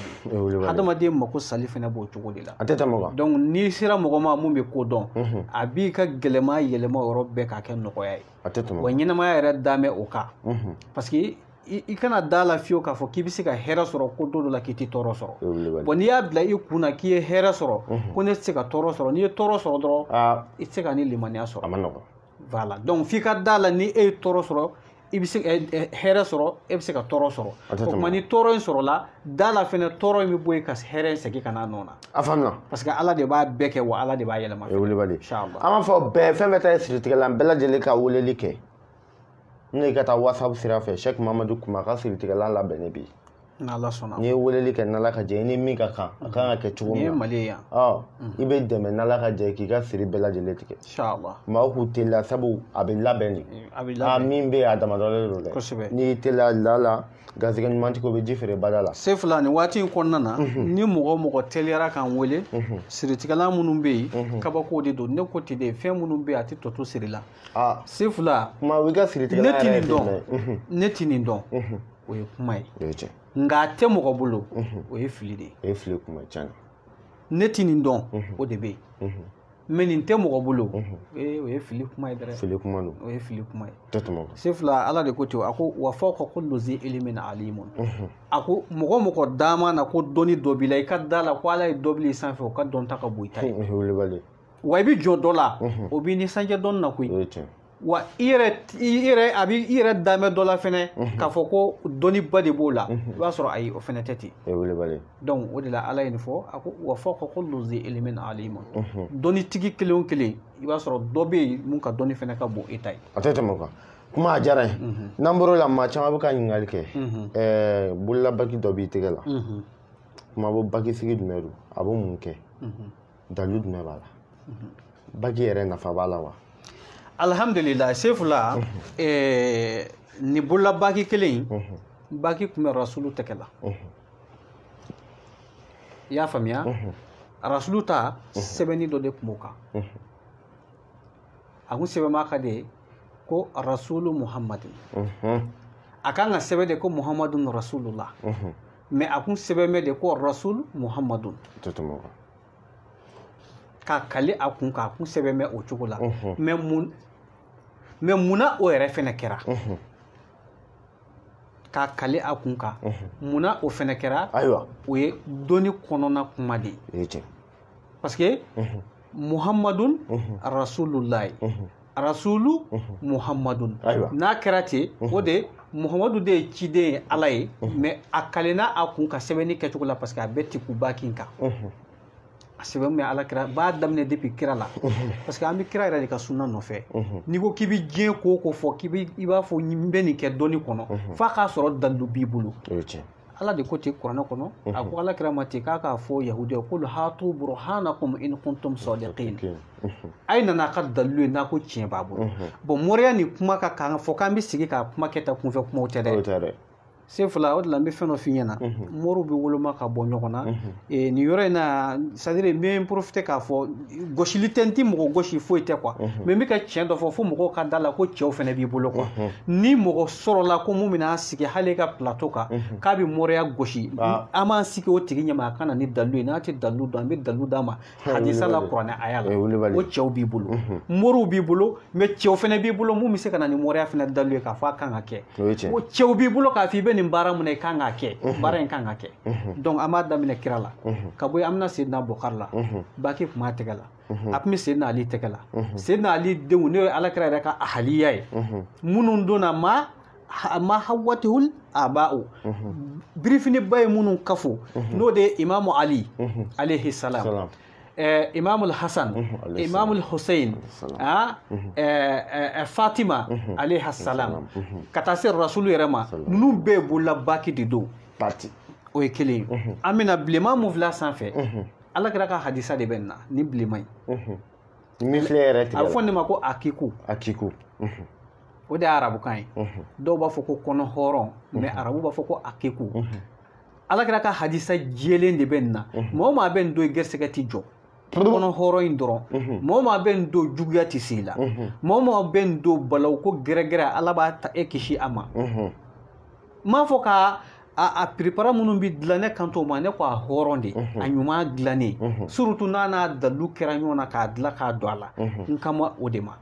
de hadamaden mako sali fɛnɛ b'o cogo de la a tɛ tɛmɛ o kan donc n'i sera mɔgɔ ma mun bɛ ko dɔn a b'i ka gɛlɛma yɛlɛma yɔrɔ bɛɛ k'a kɛ nɔgɔya ye a tɛ tɛmɛ wa ɲɛnamaya yɛrɛ dan bɛ o kan parce que i kana da la fiyewu k'a fɔ k'i bɛ se ka hɛrɛ sɔrɔ ko don dɔ la k'i tɛ tɔɔrɔ sɔrɔ bon n'i y'a bila i kun na k'i ye hɛrɛ sɔrɔ ko ne tɛ se ka tɔɔrɔ sɔrɔ n'i ye tɔɔrɔ sɔrɔ dɔrɔn i tɛ se ka ni limaniya sɔrɔ a ma nɔgɔn voilà donc f'i ka da la ni e ye tɔɔrɔ sɔrɔ i bɛ se hɛrɛ sɔrɔ e bɛ se ka tɔɔrɔ sɔrɔ o tuma ni tɔɔrɔ in sɔrɔla da la fɛnɛ tɔɔrɔ in bɛ bɔ yen ka hɛrɛ in segin ka n'a nɔ na a faamuna parce que ala de b'a bɛɛ kɛ wa ala de b'a yɛlɛma o ye welebali inchallah an b'a fɔ bɛɛ fɛn fɛn ta ye siritigɛlan bɛɛ lajɛlen ka weleli kɛ n'o i ka taa whatsapp sira fɛ Sheikh Mamadu Kuma ka siritigɛlan labɛnnen bɛ yen n'Ala sɔnna n'i ye weleli kɛ n'Ala ka jɛ i ni min ka kan a kan ka kɛ cogo nin ye min na Mali ye yan i bɛ dɛmɛ n'Ala ka jɛ k'i ka siri bɛɛ lajɛlen tigɛ inshallah maaw k'u teliya sabu a bɛ labɛn de a bɛ labɛn min bɛ yen a damadɔlen don dɛ kosɛbɛ n'i teliya la garisɛgɛ ɲumantigi o bɛ ji feere bada la Sefula nin waati in kɔnɔna na ni mɔgɔ mɔgɔ teliyara k'an wele siritigɛla minnu bɛ yen kabako de don ne ko ten de fɛn minnu bɛ yen a tɛ tɔ to siri la Sefula kuma o bɛ ka siritigɛla ne tɛ yɛrɛ nin dɔn ne tɛ nin dɔn o ye kuma ye o ye tiɲɛ nka a tɛ mɔgɔ bolo o ye fili de ye o ye fili kuma tiɲɛ ne tɛ nin dɔn o de bɛ yen mais nin tɛ mɔgɔ bolo o ye fili kuma ye dɛrɛ fili kuma don o ye fili kuma ye tɛ tɛmɛ o kan Sefula Ala de ko ten a ko wa fawqa kulli zi ilmin alimun a ko mɔgɔ mɔgɔ dama na ko dɔnni dɔ b'i la i ka da la ko Ala ye dɔ bili i sanfɛ o ka dɔn ta ka bon i ta ye wa i bɛ jɔ dɔ la o b'i nisɔndiya dɔnni na koyi o ye tiɲɛ wa i yɛrɛ damɛ dɔ la fɛnɛ k'a fɔ ko dɔnniba de b'o la i b'a sɔrɔ ayi o fɛnɛ tɛ ten donc o de la Ala ye nin fɔ a ko wa fawqa kulli zi ilmin alimun dɔnnitigi kelen o kelen i b'a sɔrɔ dɔ bɛ yen mun ka dɔnni fɛnɛ ka bon e ta ye a tɛ tɛmɛ o kan kuma a diyara n ye n'an bɔr'o la maa caman bɛ ka ɲininkali kɛ bololabaki dɔ b'i tɛgɛ la kuma bɔ baki sigi jumɛn don a bɛ mun kɛ dalu jumɛn b'a la baki yɛrɛ nafa b'a la wa alhamdulillah Sefula ni bololabaki kelen baki tun bɛ rasulu tɛgɛ la i y'a faamuya rasulu ta sɛbɛnni dɔ de tun b'o kan a kun sɛbɛnma ka de ko rasulu muhammadin a kan ka sɛbɛn de ko muhammadun rasulullah mais a kun sɛbɛnmɛ de ko rasul muhammadun ka kali a kun k'a kun sɛbɛnmɛ o cogo la mais munna o yɛrɛ fɛnɛ kɛra k'a kali a kun kan munna o fɛnɛ kɛra ayiwa o ye dɔnni kɔnɔna kuma de ye parce que muhammadun rasulullah rasulu muhammadun n'a kɛra ten o de muhammadu de ye ciden ye Ala ye mais a kalenna a kun ka sɛbɛnni kɛcogo la parce que a bɛ tiku baki kan a sɛbɛn min Ala kira b'a daminɛ depuis kira la parce que an bɛ kira yɛrɛ de ka sunna nɔfɛ n'i ko k'i bɛ diɲɛ ko o ko fɔ i b'a fɔ n bɛ nin kɛ dɔnni kɔnɔ f'a k'a sɔrɔ dalilu b'i bolo Ala de ko ten kuranɛ kɔnɔ a ko Ala kira ma ten k'a k'a fɔ yahudiya k'olu hatu burhanakum in kuntum sadiqin a ye nana a ka dalilu ye n'a ko tiɲɛ b'a bolo bon mɔriya nin kuma ka kan fɔ k'an bɛ sigi k'a kuma kɛ ta kunfɛ kumaw tɛ dɛ Sefula o de la n bɛ fɛn dɔ f'i ɲɛna mɔriw bɛ woloma ka bɔ ɲɔgɔn na nin yɔrɔ in na c'est à dire n bɛ profiter k'a fɔ gosili tɛ n ti mɔgɔ gosi foyi tɛ quoi mais n bɛ ka tiɲɛ dɔ fɔ fo mɔgɔw ka da la ko cɛw fɛnɛ b'i bolo quoi ni mɔgɔ sɔrɔla ko mun bɛna sigi hali ka plateau kan k'a bɛ mɔriya gosi an b'an sigi o tigi ɲɛma a ka na ni dalilu ye n'a tɛ dalilu dɔn an bɛ dalilu d'a ma hadisa la kuranɛ aya la o cɛw b'i bolo mɔriw b'i bolo mais cɛw fɛnɛ b'i bolo mun bɛ se ka na ni mɔriya fɛnɛ dalilu ye k'a fɔ a kan ka kɛ cɛw b'i bolo k'a fɔ i bɛ nin baara mun na i kan ka kɛ baara in kan ka kɛ donc an b'a daminɛ kira la ka bɔ yen an bɛna Seydina Bukari la baki tun b'a tɛgɛ la a tun bɛ Seydina Ali tɛgɛ la Seydina Ali denw n'o ye Alakira yɛrɛ ka ahaliya ye minnu donna ma hawatihul aba'u birifiniba ye minnu kafo n'o de ye Imamu Ali alayhi salam Imamul Hasan Imamul Hussein Fatima alayhi salam ka taa se rasulu yɛrɛ ma ninnu bɛɛ bolola baki de don o ye kelen ye an bɛna bilenman mun filɛ sanfɛ Alakira ka hadisa de bɛ nin na ni bilenman ye min filɛ yɛrɛ tigɛ la a bɛ fɔ nin ma ko akiku o de ye arabukan ye dɔw b'a fɔ ko kɔnɔ hɔrɔn mais arabu b'a fɔ ko akiku Alakira ka hadisa jɛlen de bɛ nin na mɔgɔ o maa bɛ nin don gɛrɛsɛgɛ tɛ jɔ kɔnɔ hɔrɔn in dɔrɔn mɔgɔ o maa bɛ nin don juguya tɛ se i la mɔgɔ o maa bɛ nin don balawu ko gɛrɛgɛrɛ Ala b'a ta e kisi a ma n m'a fɔ ka a prépara minnu bɛ dilan ne kan t'o ma ne ko a hɔrɔn de a ɲuman dilannen surtout n'a n'a dalilu kɛra ɲɔgɔn na k'a dilan k'a don a la n kama o de ma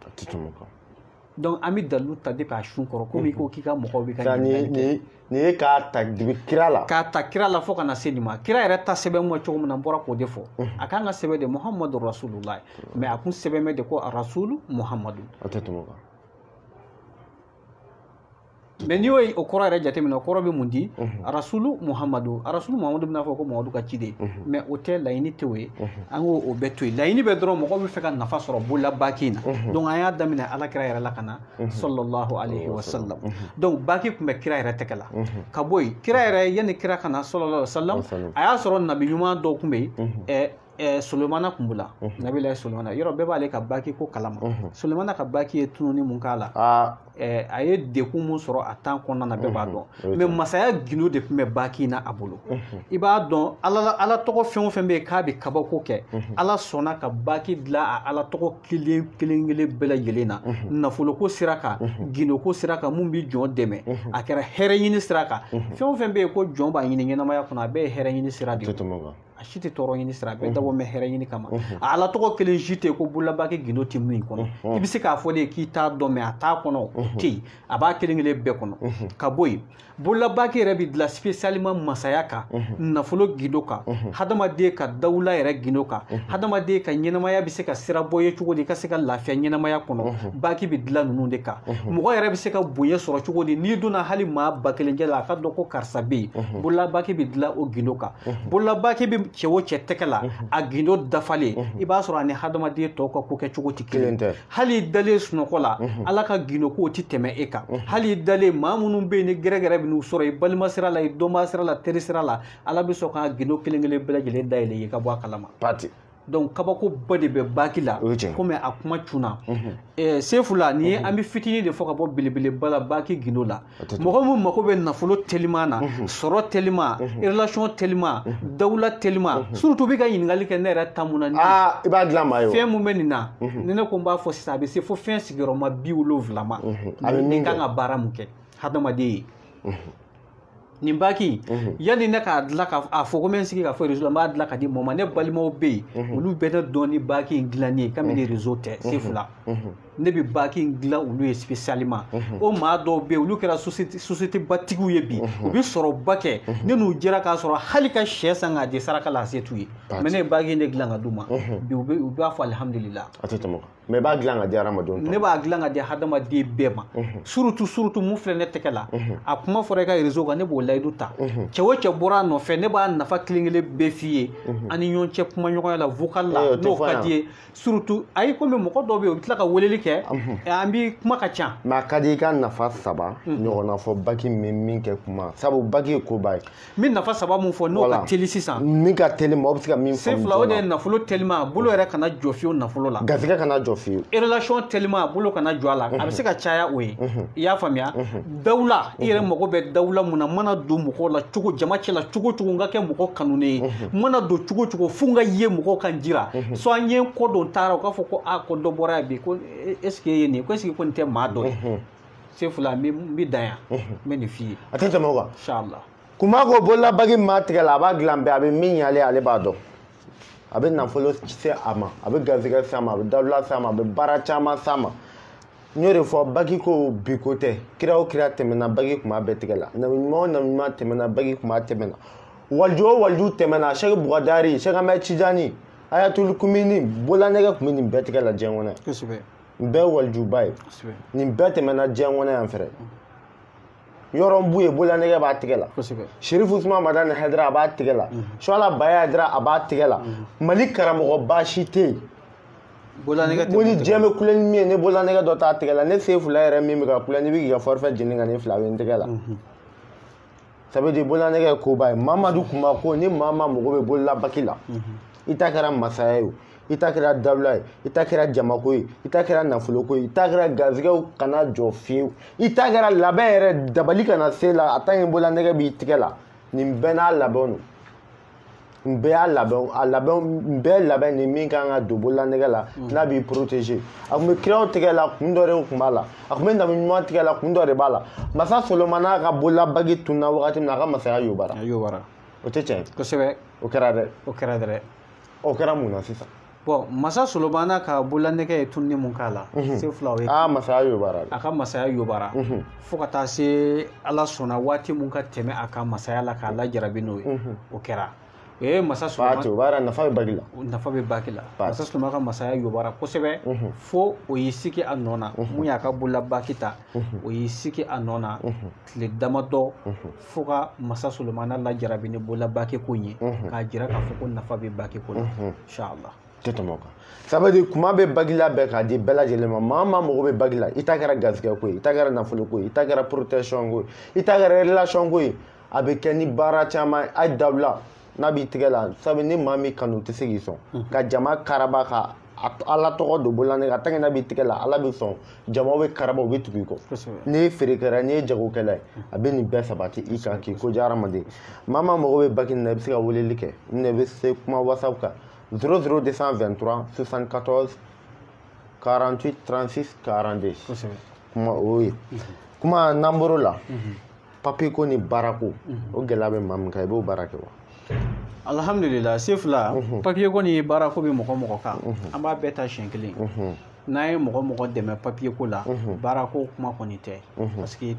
donc an bɛ dalilu ta depuis a sun kɔrɔ komi i ko k'i ka mɔgɔw bɛ ka ɲininkali kɛ nin ye k'a ta debi kira la k'a ta kira la fo ka na se nin ma kira yɛrɛ ta sɛbɛn ma cogo min na n bɔra k'o de fɔ a kan ka sɛbɛn de Muhammadu rasulullah mais a kun sɛbɛn bɛ de ko rasulu Muhammadu a tɛ tɛmɛ o kan mais ni y'o o kɔrɔ yɛrɛ jateminɛ o kɔrɔ bɛ mun di rasulu muhamadu bɛna fɔ ko mamadu ka ci de mais o tɛ laɲini tɛ o ye an k'o o bɛɛ to yen laɲini bɛ dɔrɔn mɔgɔ bɛ fɛ ka nafa sɔrɔ bolola baki in na donc an y'a daminɛ alakira yɛrɛ la ka na sallallahu alayhi wa sallam donc baki tun bɛ kira yɛrɛ tɛgɛ la ka bɔ yen kira yɛrɛ yanni kira ka na sallallahu alayhi wa sallam a y'a sɔrɔ nabi ɲuman dɔw tun bɛ yen Sulemana kun b'u la Nabilahi Sulemana yɔrɔ bɛɛ b'ale ka baki ko kalama Sulemana ka baki ye tununi mun k'a la a ye dekun mun sɔrɔ a temps kɔnɔna na bɛɛ b'a dɔn mais masaya gindo de tun bɛ baki in na a bolo i b'a dɔn ala tɔgɔ fɛn o fɛn bɛ yen k'a bɛ kabako kɛ ala sɔnna ka baki dilan a ala tɔgɔ kelen kelen bɛɛ lajɛlen na nafoloko sira kan gindoko sira kan mun bɛ jɔn dɛmɛ a kɛra hɛrɛ ɲini sira kan fɛn o fɛn bɛ yen ko jɔn b'a ɲini ɲɛnamaya kɔnɔ a bɛɛ ye hɛrɛ ɲini sira de ye a si tɛ tɔɔrɔ ɲini sira bɛɛ dabɔ mɛ hɛrɛ ɲini kama a ala tɔgɔ kelen si tɛ ko bololabaki gindo tɛ min kɔnɔ i bɛ se k'a fɔ de k'i t'a dɔn mɛ a t'a kɔnɔ tɛ yen a b'a kelen kelen bɛɛ kɔnɔ ka bɔ yen bololabaki yɛrɛ bɛ dilan spécialement masaya kan nafolo gindo kan hadamaden ka dawula yɛrɛ gindo kan hadamaden ka ɲɛnamaya bɛ se ka sira bɔ ye cogo di i ka se ka lafiya ɲɛnamaya kɔnɔ baki bɛ dilan ninnu de kan mɔgɔ yɛrɛ bɛ se ka bonya sɔrɔ cogo di n'i donna hali maa ba kelen jɛ la a ka dɔn ko karisa bɛ yen bololabaki bɛ dilan o gindo kan bololabaki bɛ cɛ o cɛ tɛgɛ la a gindo dafalen i b'a sɔrɔ a ni hadamaden tɔw ka ko kɛ cogo tɛ kelen hali i dalen sunɔgɔ la ala ka gindo kow tɛ tɛmɛ e kan hali i dalen maa minnu bɛ yen ni gɛrɛgɛrɛ bɛ n'u sɔrɔ i balima sira la i dɔnbaa sira la teri sira la ala bɛ sɔn ka gindo kelen kelen bɛɛ lajɛlen dayɛlɛ i ka bɔ a kalama donc kabako ba de bɛ baki la komi a kuma cunna sefu la ni an bɛ fitinin de fɔ ka bɔ belebeleba la baki gindo la mɔgɔ min mako bɛ nafolo teliman na sɔrɔ teliman relation teliman dawula teliman surtout bɛ ka ɲininkali kɛ ne yɛrɛ ta mun na i b'a dilan maa ye fɛn mun bɛ nin na ni ne ko n b'a fɔ sisan a bɛ se fo fɛn sigiyɔrɔma 70 ma ni kan ka baara mun kɛ hadamaden ye nin baki yani ne k'a dilan k'a fɔ ko n bɛ n sigi ka fɔ réseau la n b'a dilan ka di mɔgɔ ma ne balimaw bɛ yen olu bɛɛ ne dɔn ni baki in dilanni ye kabini réseau tɛ sefu la ne bɛ baki in dilan olu ye spécialement o maa dɔw bɛ yen olu kɛra société batigiw ye bi u bɛ sɔrɔba kɛ ne n'u jɛra k'a sɔrɔ hali ka sɛ san k'a di saraka la a se t'u ye mais ne ye baki in de dilan ka d'u ma bi u b'a fɔ alhamdulillah mais i b'a dilan ka di hadamadenw ne b'a dilan ka di hadamaden bɛɛ ma surtout mun filɛ ne tɛgɛ la a kuma fɔra i ka réseau kan ne b'o layidu ta cɛ o cɛ bɔra a nɔfɛ ne b'a nafa kelen kelen bɛɛ f'i ye ani ɲɔgɔn cɛ kuma ɲɔgɔnya la vocal la n'o ka di ye surtout ayi komi mɔgɔ dɔw bɛ yen u bɛ tila ka weleli kɛ an bi kuma ka ca mais a ka di i ka nafa 3 ɲɔgɔnna fɔ baki min kɛ kuma sabu baki ye koba ye min nafa 3 mun fɔ n'o ka teli sisan min ka teli mɔgɔ bɛ se ka min faamu c'est fila o de ye nafolo telima bolo yɛrɛ kana jɔ fiyewu nafolo la garisɛgɛ kana jɔ fiyewu relation telima bolo kana jɔ a la a bɛ se ka caya o ye i y'a faamuya dawula i yɛrɛ mago bɛ dawula mun na mana don mɔgɔw la cogo jama cɛ la cogo n ka kɛ mɔgɔ kanunen ye mana don cogo fo n ka ye mɔgɔw kan jira so an ye ko don taara u k'a fɔ ko ko dɔ bɔra yan bi ko est ce que ye nin ko est ce que ko nin tɛ maa dɔ ye sefu la n bɛ dan yan n bɛ nin f'i ye a tɛ tɛmɛ o kan inshallah kuma ko bololabaki maa tigɛ la a b'a dilan bɛɛ a bɛ min ɲɛ ale b'a dɔn a bɛ nafolo se a ma a bɛ garisɛgɛ s'a ma a bɛ dawula s'a ma a bɛ baara caman s'a ma n y'o de fɔ baki ko bi ko tɛ kira o kira tɛmɛna baki kun b'a bɛɛ tigɛ la nabi ɲuman o nabi ɲuman tɛmɛna baki kun b'a tɛmɛna waliju o waliju tɛmɛna Sɛki Bukadari Sɛki Ahmed Tijani Ayatul Kumini bolanɛgɛ kun bɛ nin bɛɛ tigɛ la diɲɛ kɔnɔ kosɛbɛ nin bɛɛ ye walijuba ye nin bɛɛ tɛmɛna diɲɛ kɔnɔ yan fɛrɛ yɔrɔnbu ye bolanɛgɛ b'a tigɛ la Sherifu Usman Madani Haidara a b'a tigɛ la Suala Baya Haidara a b'a tigɛ la Mali karamɔgɔ baasi tɛ yen ko ni diɲɛ bɛ kulɛ ni min ye ne bolanɛgɛ dɔ t'a tigɛ la ne Sefu la yɛrɛ min bɛ ka kulɛ n'i bɛ k'i ka forfait jeni ka ne fila bɛ n tigɛ la ça veut dire bolanɛgɛ ye koba ye Mamadu kun b'a ko ni maa ma mago bɛ bololabaki la i ta kɛra masaya ye o i ta kɛra dawula ye i ta kɛra jamako ye i ta kɛra nafoloko ye i ta kɛra garisɛgɛw kana jɔ fiyewu i ta kɛra labɛn yɛrɛ dabali kana se la a tant que bolanɛgɛ b'i tigɛ la nin bɛɛ n'a labɛnw don nin bɛɛ y'a labɛn nin bɛɛ labɛn ni min kan ka don bolanɛgɛ la n'a b'i protéger a tun bɛ kiraw tigɛ la kun dɔ de tun b'a la a tun bɛ nabi ɲuman tigɛ la kun dɔ de b'a la masa Solomana n'a ka bololabaki tunna wagati min na a ka masaya yobara o tɛ tiɲɛ ye kosɛbɛ o kɛra dɛ o kɛra mun na sisan bon masa Solomana ka bolanɛgɛ ye tunni mun k'a la se fila o ye masaya yobara a ka masaya yobara fo ka taa se ala sɔnna waati mun ka tɛmɛ a ka masaya la k'a lajarabi n'o ye o kɛra masa Sulaiman Fatu bara nafa be bagila nafa bɛ baki la masa Sulaiman ka masaya yobara kosɛbɛ fo o y'i sigi a nɔ na mun y'a ka bolola baki ta o y'i sigi a nɔ na tile damadɔ fo ka masa Sulaiman lajarabi ni bolola baki ko in ye k'a jira k'a fɔ ko nafa bɛ baki ko la inshallah tɛ tɛmɛ o kan ça veut dire kuma bɛ bagila bɛɛ k'a di bɛɛ lajɛlen ma maa maa mago bɛ bagila i ta kɛra garisɛgɛ ko ye i ta kɛra nafolo ko ye i ta kɛra protection ko ye i ta kɛra relation ko ye a bɛ kɛ ni baara caman a dabila n'a b'i tigɛ la sabu ni maa min kanu tɛ se k'i sɔn ka jama karaba ka ala tɔgɔ don bolola ne ka tant que n'a b'i tigɛ la ala bɛ sɔn jama bɛ karaba u bɛ tugu i kɔ n'i ye feerekɛla n'i ye jagokɛla ye a bɛ nin bɛɛ sabati i kan k'i ko diya hadamaden maa maa mago bɛ baki nin na i bɛ se ka weleli kɛ nin de bɛ se kuma whatsapp kan 00223 74 48 36 42 kuma o ye kuma namboro la papier ko ni baara ko o gɛlɛya bɛ maa min kan i b'o baara kɛ wa alhamdulillah sefla papier ko ni baara ko bɛ mɔgɔ mɔgɔ kan an b'a bɛɛ ta siɲɛ kelen n'an ye mɔgɔ mɔgɔ dɛmɛ papier ko la baara ko kuma kɔni tɛ parce que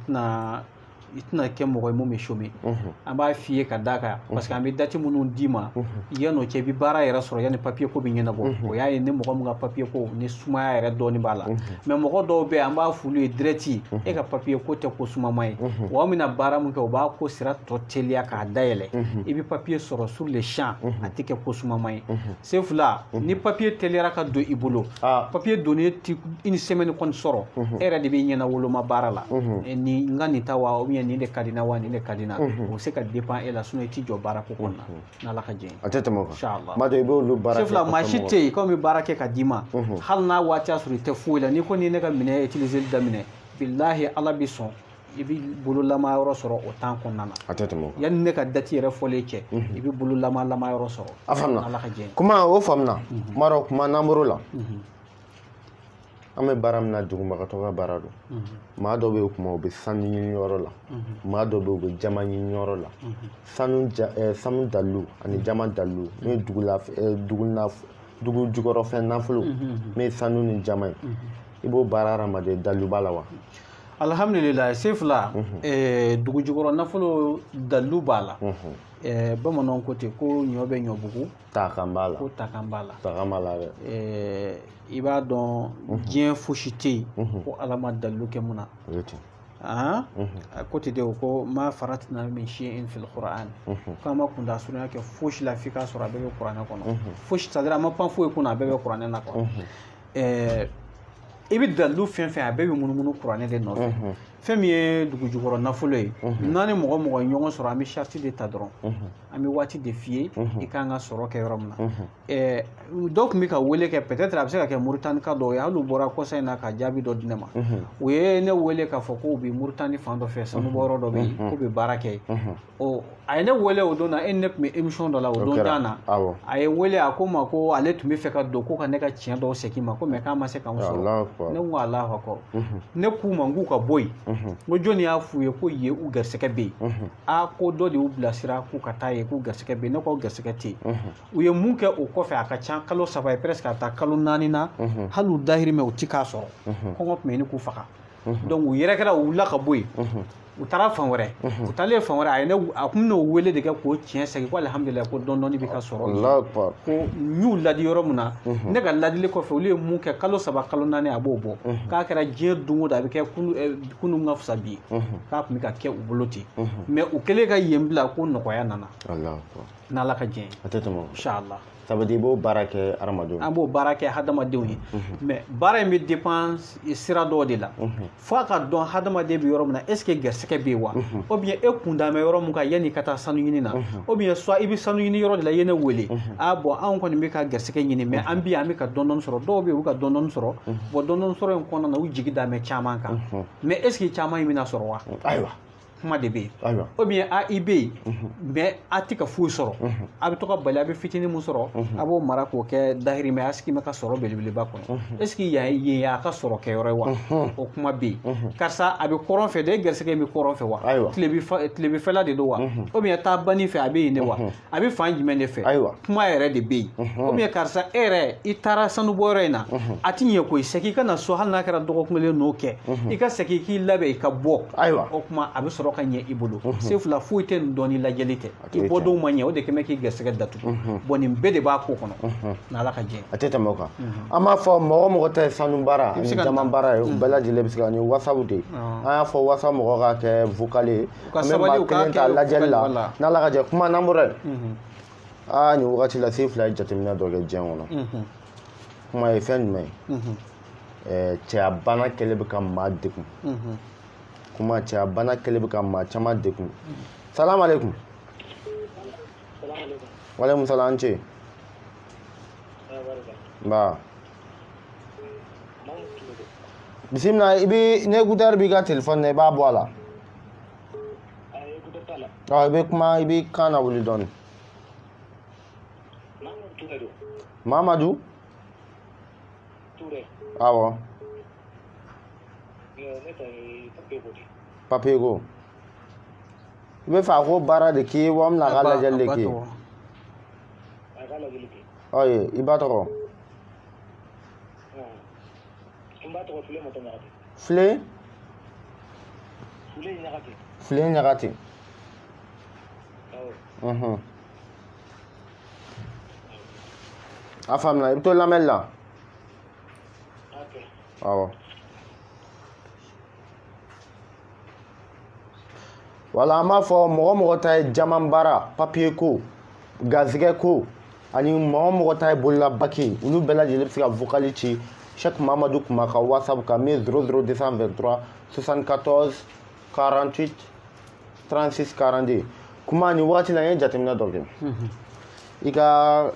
i tɛna kɛ mɔgɔ ye mun bɛ chômer an b'a f'i ye ka d'a kan parce que an bɛ date minnu d'i ma yan'o cɛ i bɛ baara yɛrɛ sɔrɔ yanni papier ko bɛ ɲɛnabɔ o y'a ye ni mɔgɔ min ka papier ko ni sumaya yɛrɛ dɔɔni b'a la mais mɔgɔ dɔw bɛ yen an b'a f'olu ye direct e ka papier ko tɛ ko sumama ye wa an bɛna baara min kɛ o b'a ko sira tɔ teliya k'a dayɛlɛ i bɛ papier sɔrɔ sur le champ a tɛ kɛ ko sumama ye sefula ni papier teliyara ka don i bolo papier donni ti une semaine kɔni sɔrɔ e yɛrɛ de bɛ ɲɛna woloma baara la ni n ka nin ta wa nin de ka di na wa nin de ka di na o se ka dépend e la sinon i ti jɔ baara ko kɔnɔ na n'ala ka jɛn a tɛ tɛmɛ o kan inshallah maa dɔ i b'olu baara kɛ sefula maa si tɛ yen komi baara kɛ ka d'i ma hali n'a waati y'a sɔrɔ i tɛ foyi la n'i ko ni ne ka minɛ utiliser daminɛ bilahi ala bɛ sɔn i bɛ bololama yɔrɔ sɔrɔ o temps kɔnɔna na a tɛ tɛmɛ o kan yanni ne ka date yɛrɛ fɔlen cɛ i bɛ bololama yɔrɔ sɔrɔ a faamuna n'ala ka jɛn kuma o faamuna maa dɔ kuma namboro la an bɛ baara min na dugumagatɔ ka baara don maa dɔ bɛ yen kuma u bɛ sanu ɲini yɔrɔ la maa dɔ bɛ yen u bɛ jama ɲini yɔrɔ la sanu dalilu ani jama dalilu n'o ye dugu jukɔrɔfɛn nafolo min ye sanu ni jama ye i b'o baara hadamaden dalilu b'a la wa alhamdulillah sefula dugu jukɔrɔ nafolo dalilu b'a la bamananw ko ten ko ɲɔ bɛ ɲɔbugu takan b'a la ko takan b'a la takan b'a la dɛ i b'a dɔn diɲɛ fosi tɛ yen ko ala ma dalilu kɛ mun na ko ten de o ko ma faratina min shay'in fil Qur'an k'an ma kunda surunya kɛ fosi la f'i k'a sɔrɔ a bɛɛ bɛ kuranɛ kɔnɔ fosi c'est-à-dire a ma pan foyi kunna a bɛɛ bɛ kuranɛ na quoi i bɛ dalilu fɛn fɛn a bɛɛ bɛ munumunu kuranɛ de nɔfɛ fɛn min ye dugu jukɔrɔ nafolo ye n'an ni mɔgɔ mɔgɔ ye ɲɔgɔn sɔrɔ an bɛ charte de ta dɔrɔn an bɛ waati de f'i ye i kan ka sɔrɔ kɛ yɔrɔ min na dɔw tun bɛ ka wele kɛ peut-être a bɛ se ka kɛ Muritani ka dɔw ye hali u bɔra kɔsa in na ka jaabi dɔ di ne ma u ye ne wele k'a fɔ ko u bɛ Muritani fan dɔ fɛ sanubɔyɔrɔ dɔ bɛ yen k'u bɛ baara kɛ yen a ye ne wele o don na e ni ne tun bɛ émission dɔ la o don tan na a ye wele a ko n ma ko ale tun bɛ fɛ ka don ko ka ne ka tiɲɛ dɔw segin ma ko mais k'a ma se k'an sɔrɔ ne ko Alahu akbar ne k'u ma n k'u ka bɔ yen n ko jɔnni y'a f'u ye ko yen u garisɛgɛ bɛ yen ko dɔ de y'u bilasira k'u ka taa yen k'u garisɛgɛ bɛ yen ne ko garisɛgɛ tɛ yen u ye mun kɛ o kɔfɛ a ka ca kalo 3 ye presque a taa kalo 4 na hali u dahirimɛ u ti k'a sɔrɔ kɔngɔ tun bɛ ɲini k'u faga donc u yɛrɛkɛra u wulila ka bɔ yen u taara fan wɛrɛ u taalen fan wɛrɛ a kun n'o wele de kɛ k'o tiɲɛ segin ko alhamdulilayi ko dɔɔni bɛ ka sɔrɔ ko n y'u ladi yɔrɔ min na ne ka ladili kɔfɛ olu ye mun kɛ kalo 3 kalo 4 a b'o bɔ k'a kɛra diɲɛ don o don a bɛ kɛ kunun ka fisa bi k'a tun bɛ ka kɛ u bolo ten mais u kɛlen ka yen bila ko nɔgɔya nana n'ala ka jɛn a tɛ tɛmɛ inshallah ça veut dire i b'o baara kɛ hadamadenw an b'o baara kɛ hadamadenw ye mais baara in bɛ dépend sira dɔw de la fo a ka dɔn hadamaden bɛ yɔrɔ min na est ce que garisɛgɛ bɛ yen wa ou bien e kun d'a mɛn yɔrɔ min kan yanni i ka taa sanu ɲini na ou bien soit i bɛ sanu ɲini yɔrɔ de la i ye ne wele bon anw kɔni bɛ ka garisɛgɛ ɲini mais an bɛ yan an bɛ ka dɔɔni sɔrɔ dɔw bɛ yen u bɛ ka dɔɔni sɔrɔ bon dɔɔni sɔrɔ in kɔnɔna na u jigi d'a mɛn caman kan mais est ce que caman in bɛna sɔrɔ wa ayiwa kuma de bɛ yen ou bien i bɛ yen mais a tɛ ka foyi sɔrɔ a bɛ to ka bali a bɛ fitinin min sɔrɔ a b'o mara k'o kɛ dahirimɛ a sigi mɛ ka sɔrɔ belebeleba kɔnɔ est ce que yen y'a ka sɔrɔ kɛyɔrɔ ye wa o kuma bɛ yen karisa a bɛ kɔrɔn fɛ de garisɛgɛ bɛ kɔrɔn fɛ wa tilebifɛla de don wa ou bien taa banni fɛ a bɛ yen de wa a bɛ fan jumɛn de fɛ kuma yɛrɛ de bɛ yen ou bien karisa e yɛrɛ i taara sanubɔyɔrɔ in na a tɛ ɲɛ koyi segin i ka na so hali n'a kɛra dɔgɔkun kelen n'o kɛ i ka segin k'i labɛn i ka bɔ o kuma a bɛ sɔrɔ sɔrɔ ka ɲɛ i bolo se fila foyi tɛ nin dɔn ni lajɛli tɛ i bɔdenw ma ɲɛ o de kɛmɛ k'i gɛsɛgɛ datugu bon nin bɛɛ de b'a ko kɔnɔ n'Ala ka jɛ a tɛ tɛmɛ o kan an b'a fɔ mɔgɔ o mɔgɔ ta ye sanu baara ani jama baara ye u bɛɛ lajɛlen bɛ se ka ni WhatsApp de an y'a fɔ WhatsApp mɔgɔ ka kɛ vocal ye an bɛ maa kelen ta lajɛli la n'Ala ka jɛ kuma n'an bɔra yen nin wagati la se fila ye jateminɛ dɔ kɛ diɲɛ kɔnɔ kuma ye fɛn jumɛn ye cɛya bana kɛlen bɛ ka maa degun kuma cɛya bana kɛlen bɛ ka maa caman degun salamu aleykum waleykum salam an ce nba bisimila i bɛ ni écouteur b'i ka téléphone na i b'a bɔ a la i bɛ kuma i bɛ kan na wuli dɔɔni Mamadou awɔ papier ko i bɛ fɛ a ko baara de k'i ye wa n bɛna a ka lajɛli de k'i ye i ba tɔgɔ File Ɲagate a faamuna i bɛ to lamɛnni la awɔ wala an b'a fɔ mɔgɔ mɔgɔ ta ye jaman baara papier ko gazigɛ ko ani mɔgɔ mɔgɔ ta ye bolola baki olu bɛɛ lajɛlen bɛ se ka vocal ci Cheikh Mamadou kuma ka WhatsApp ka min 00223 74 48 36 42 kuma ni wagati la n ye jateminɛ dɔ kɛ i ka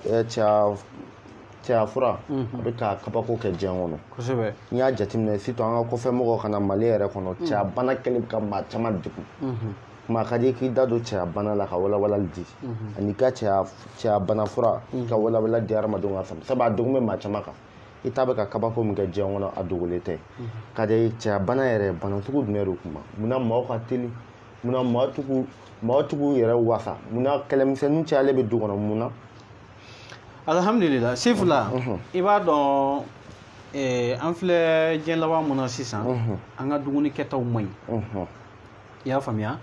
cɛya fura a bɛ ka kabako kɛ diɲɛ kɔnɔ kosɛbɛ n y'a jateminɛ surtout an ka kɔfɛmɔgɔw kana Mali yɛrɛ kɔnɔ cɛya bana kɛlen bɛ ka maa caman degun kuma ka di k'i da don cɛya bana la ka walawalali di ani ka cɛya bana fura ka walawalali di hadamadenw ka faamu sabu a degun bɛ maa caman kan i t'a bɛ ka kabako min kɛ diɲɛ kɔnɔ a dogolen tɛ ka di cɛya bana yɛrɛ bana sugu jumɛn de kuma munna maaw ka teli munna maaw tigiw yɛrɛ wasa munna kɛlɛmisɛnninw cayalen bɛ du kɔnɔ munna alhamdulillah sifula i b'a dɔn an filɛ diɲɛ laban mun na sisan an ka dumuni kɛtaw man ɲi i y'a faamuya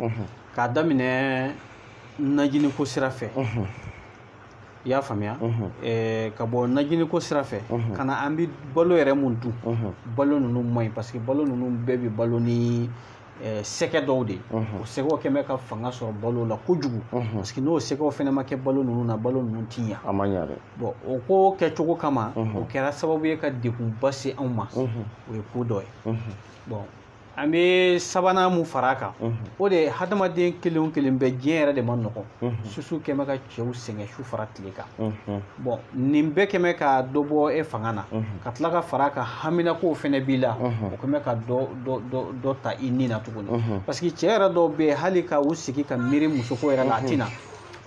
k'a daminɛ najini ko sira fɛ i y'a faamuya ka bɔ najini ko sira fɛ ka na an bɛ balo yɛrɛ mun dun balo ninnu man ɲi parce que balo ninnu bɛɛ bɛ balo ni sɛgɛ dɔw de o sɛgɛw kɛmɛ ka fanga sɔrɔ balo la kojugu parce que n'o sɛgɛw fɛnɛ ma kɛ balo ninnu na balo ninnu ti ɲa a ma ɲa dɛ bon o ko kɛcogo kama o kɛra sababu ye ka degunba se anw ma o ye ko dɔ ye bon an bɛ sabanan mun fara a kan o de hadamaden kelen o kelen bɛɛ diɲɛ yɛrɛ de ma nɔgɔn susu kɛmɛ ka cɛw sɛgɛn su fara tile kan bon nin bɛɛ kɛmɛ ka dɔ bɔ e fanga na ka tila ka fara a kan haminakow fɛnɛ b'i la o kɛmɛ ka dɔ ta i ni na tuguni parce que cɛ yɛrɛ dɔw bɛ hali ka u sigi ka miiri musoko yɛrɛ la a tɛna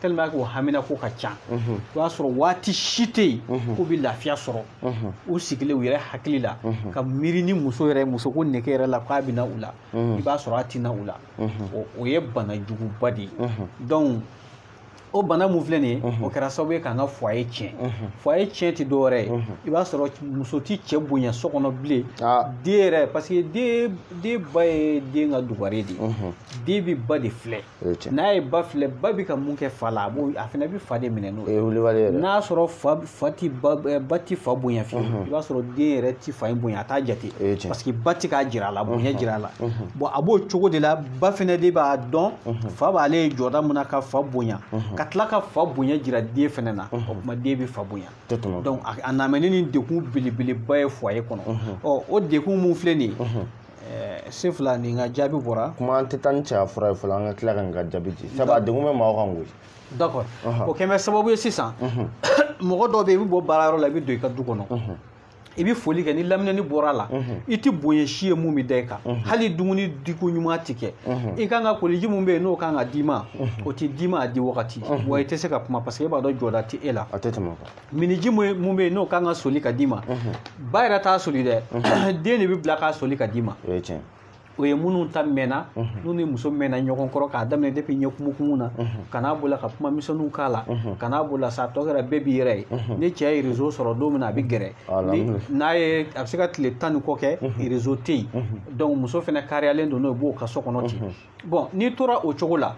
tellement que o haminako ka ca o y'a sɔrɔ waati si tɛ yen k'u bɛ lafiya sɔrɔ u sigilen u yɛrɛ hakili la ka miiri ni muso yɛrɛ musoko nege yɛrɛ la k'a bɛ na u la i b'a sɔrɔ a tɛ na u la o ye bana juguba de ye donc o bana mun filɛ nin ye o kɛra sababu ye k'an ka foyer tiɲɛ foyer tiɲɛ tɛ dɔwɛrɛ ye i b'a sɔrɔ muso tɛ cɛ bonya so kɔnɔ bilen den yɛrɛ parce que den ba ye den ka dugare de ye den bɛ ba de filɛ n'a ye ba filɛ ba bɛ ka mun kɛ fa la a fana bɛ fa de minɛ n'o ye n'a sɔrɔ ba tɛ fa bonya fiyewu i b'a sɔrɔ den yɛrɛ tɛ fa in bonya a t'a jate parce que ba tɛ k'a jira a la bonya jira a la bon a b'o cogo de la ba fana de b'a dɔn fa b'ale jɔda mun na ka fa bonya ka tila ka fa bonya jira den fɛnɛ na o kuma den bɛ fa bonya donc a namɛni ni dekun belebeleba ye foyer kɔnɔ o dekun mun filɛ nin ye sefula nin ka jaabi bɔra kuma an tɛ taa ni cɛya fura ye fɔlɔ an ka tila ka nin ka jaabi di sabu a dekun bɛ maaw kan koyi d'accord o kɛmɛ sababu ye sisan mɔgɔ dɔw bɛ yen i bɛ bɔ baarayɔrɔ la i bɛ don i ka du kɔnɔ i bɛ foli kɛ ni laminɛni bɔra la i tɛ bonya si ye mun bɛ da i kan hali dumuni diko ɲuman tɛ kɛ i kan ka koliji mun bɛ yen n'o kan ka d'i ma o tɛ d'i ma a di wagati wa i tɛ se ka kuma parce que e b'a dɔn jɔda tɛ e la a tɛ tɛmɛ o kan miniji mun bɛ yen n'o kan ka soli ka d'i ma ba yɛrɛ t'a soli dɛ den de bɛ bila k'a soli ka d'i ma o ye minnu ta mɛnna n'u ni muso mɛnna ɲɔgɔn kɔrɔ k'a daminɛ depuis ɲɛ kumukumu na kan'a b'o la ka kuma misɛnninw k'a la kan'a b'o la sa tɔ kɛra bɛɛ b'i yɛrɛ ye ni cɛ ye réseau sɔrɔ don min na a bɛ gɛrɛ n'a ye a bɛ se ka tile 10 ni kɔ kɛ réseau tɛ yen donc muso fɛnɛ kariyalen don n'o ye b'o ka so kɔnɔ ten bon n'i tora o cogo la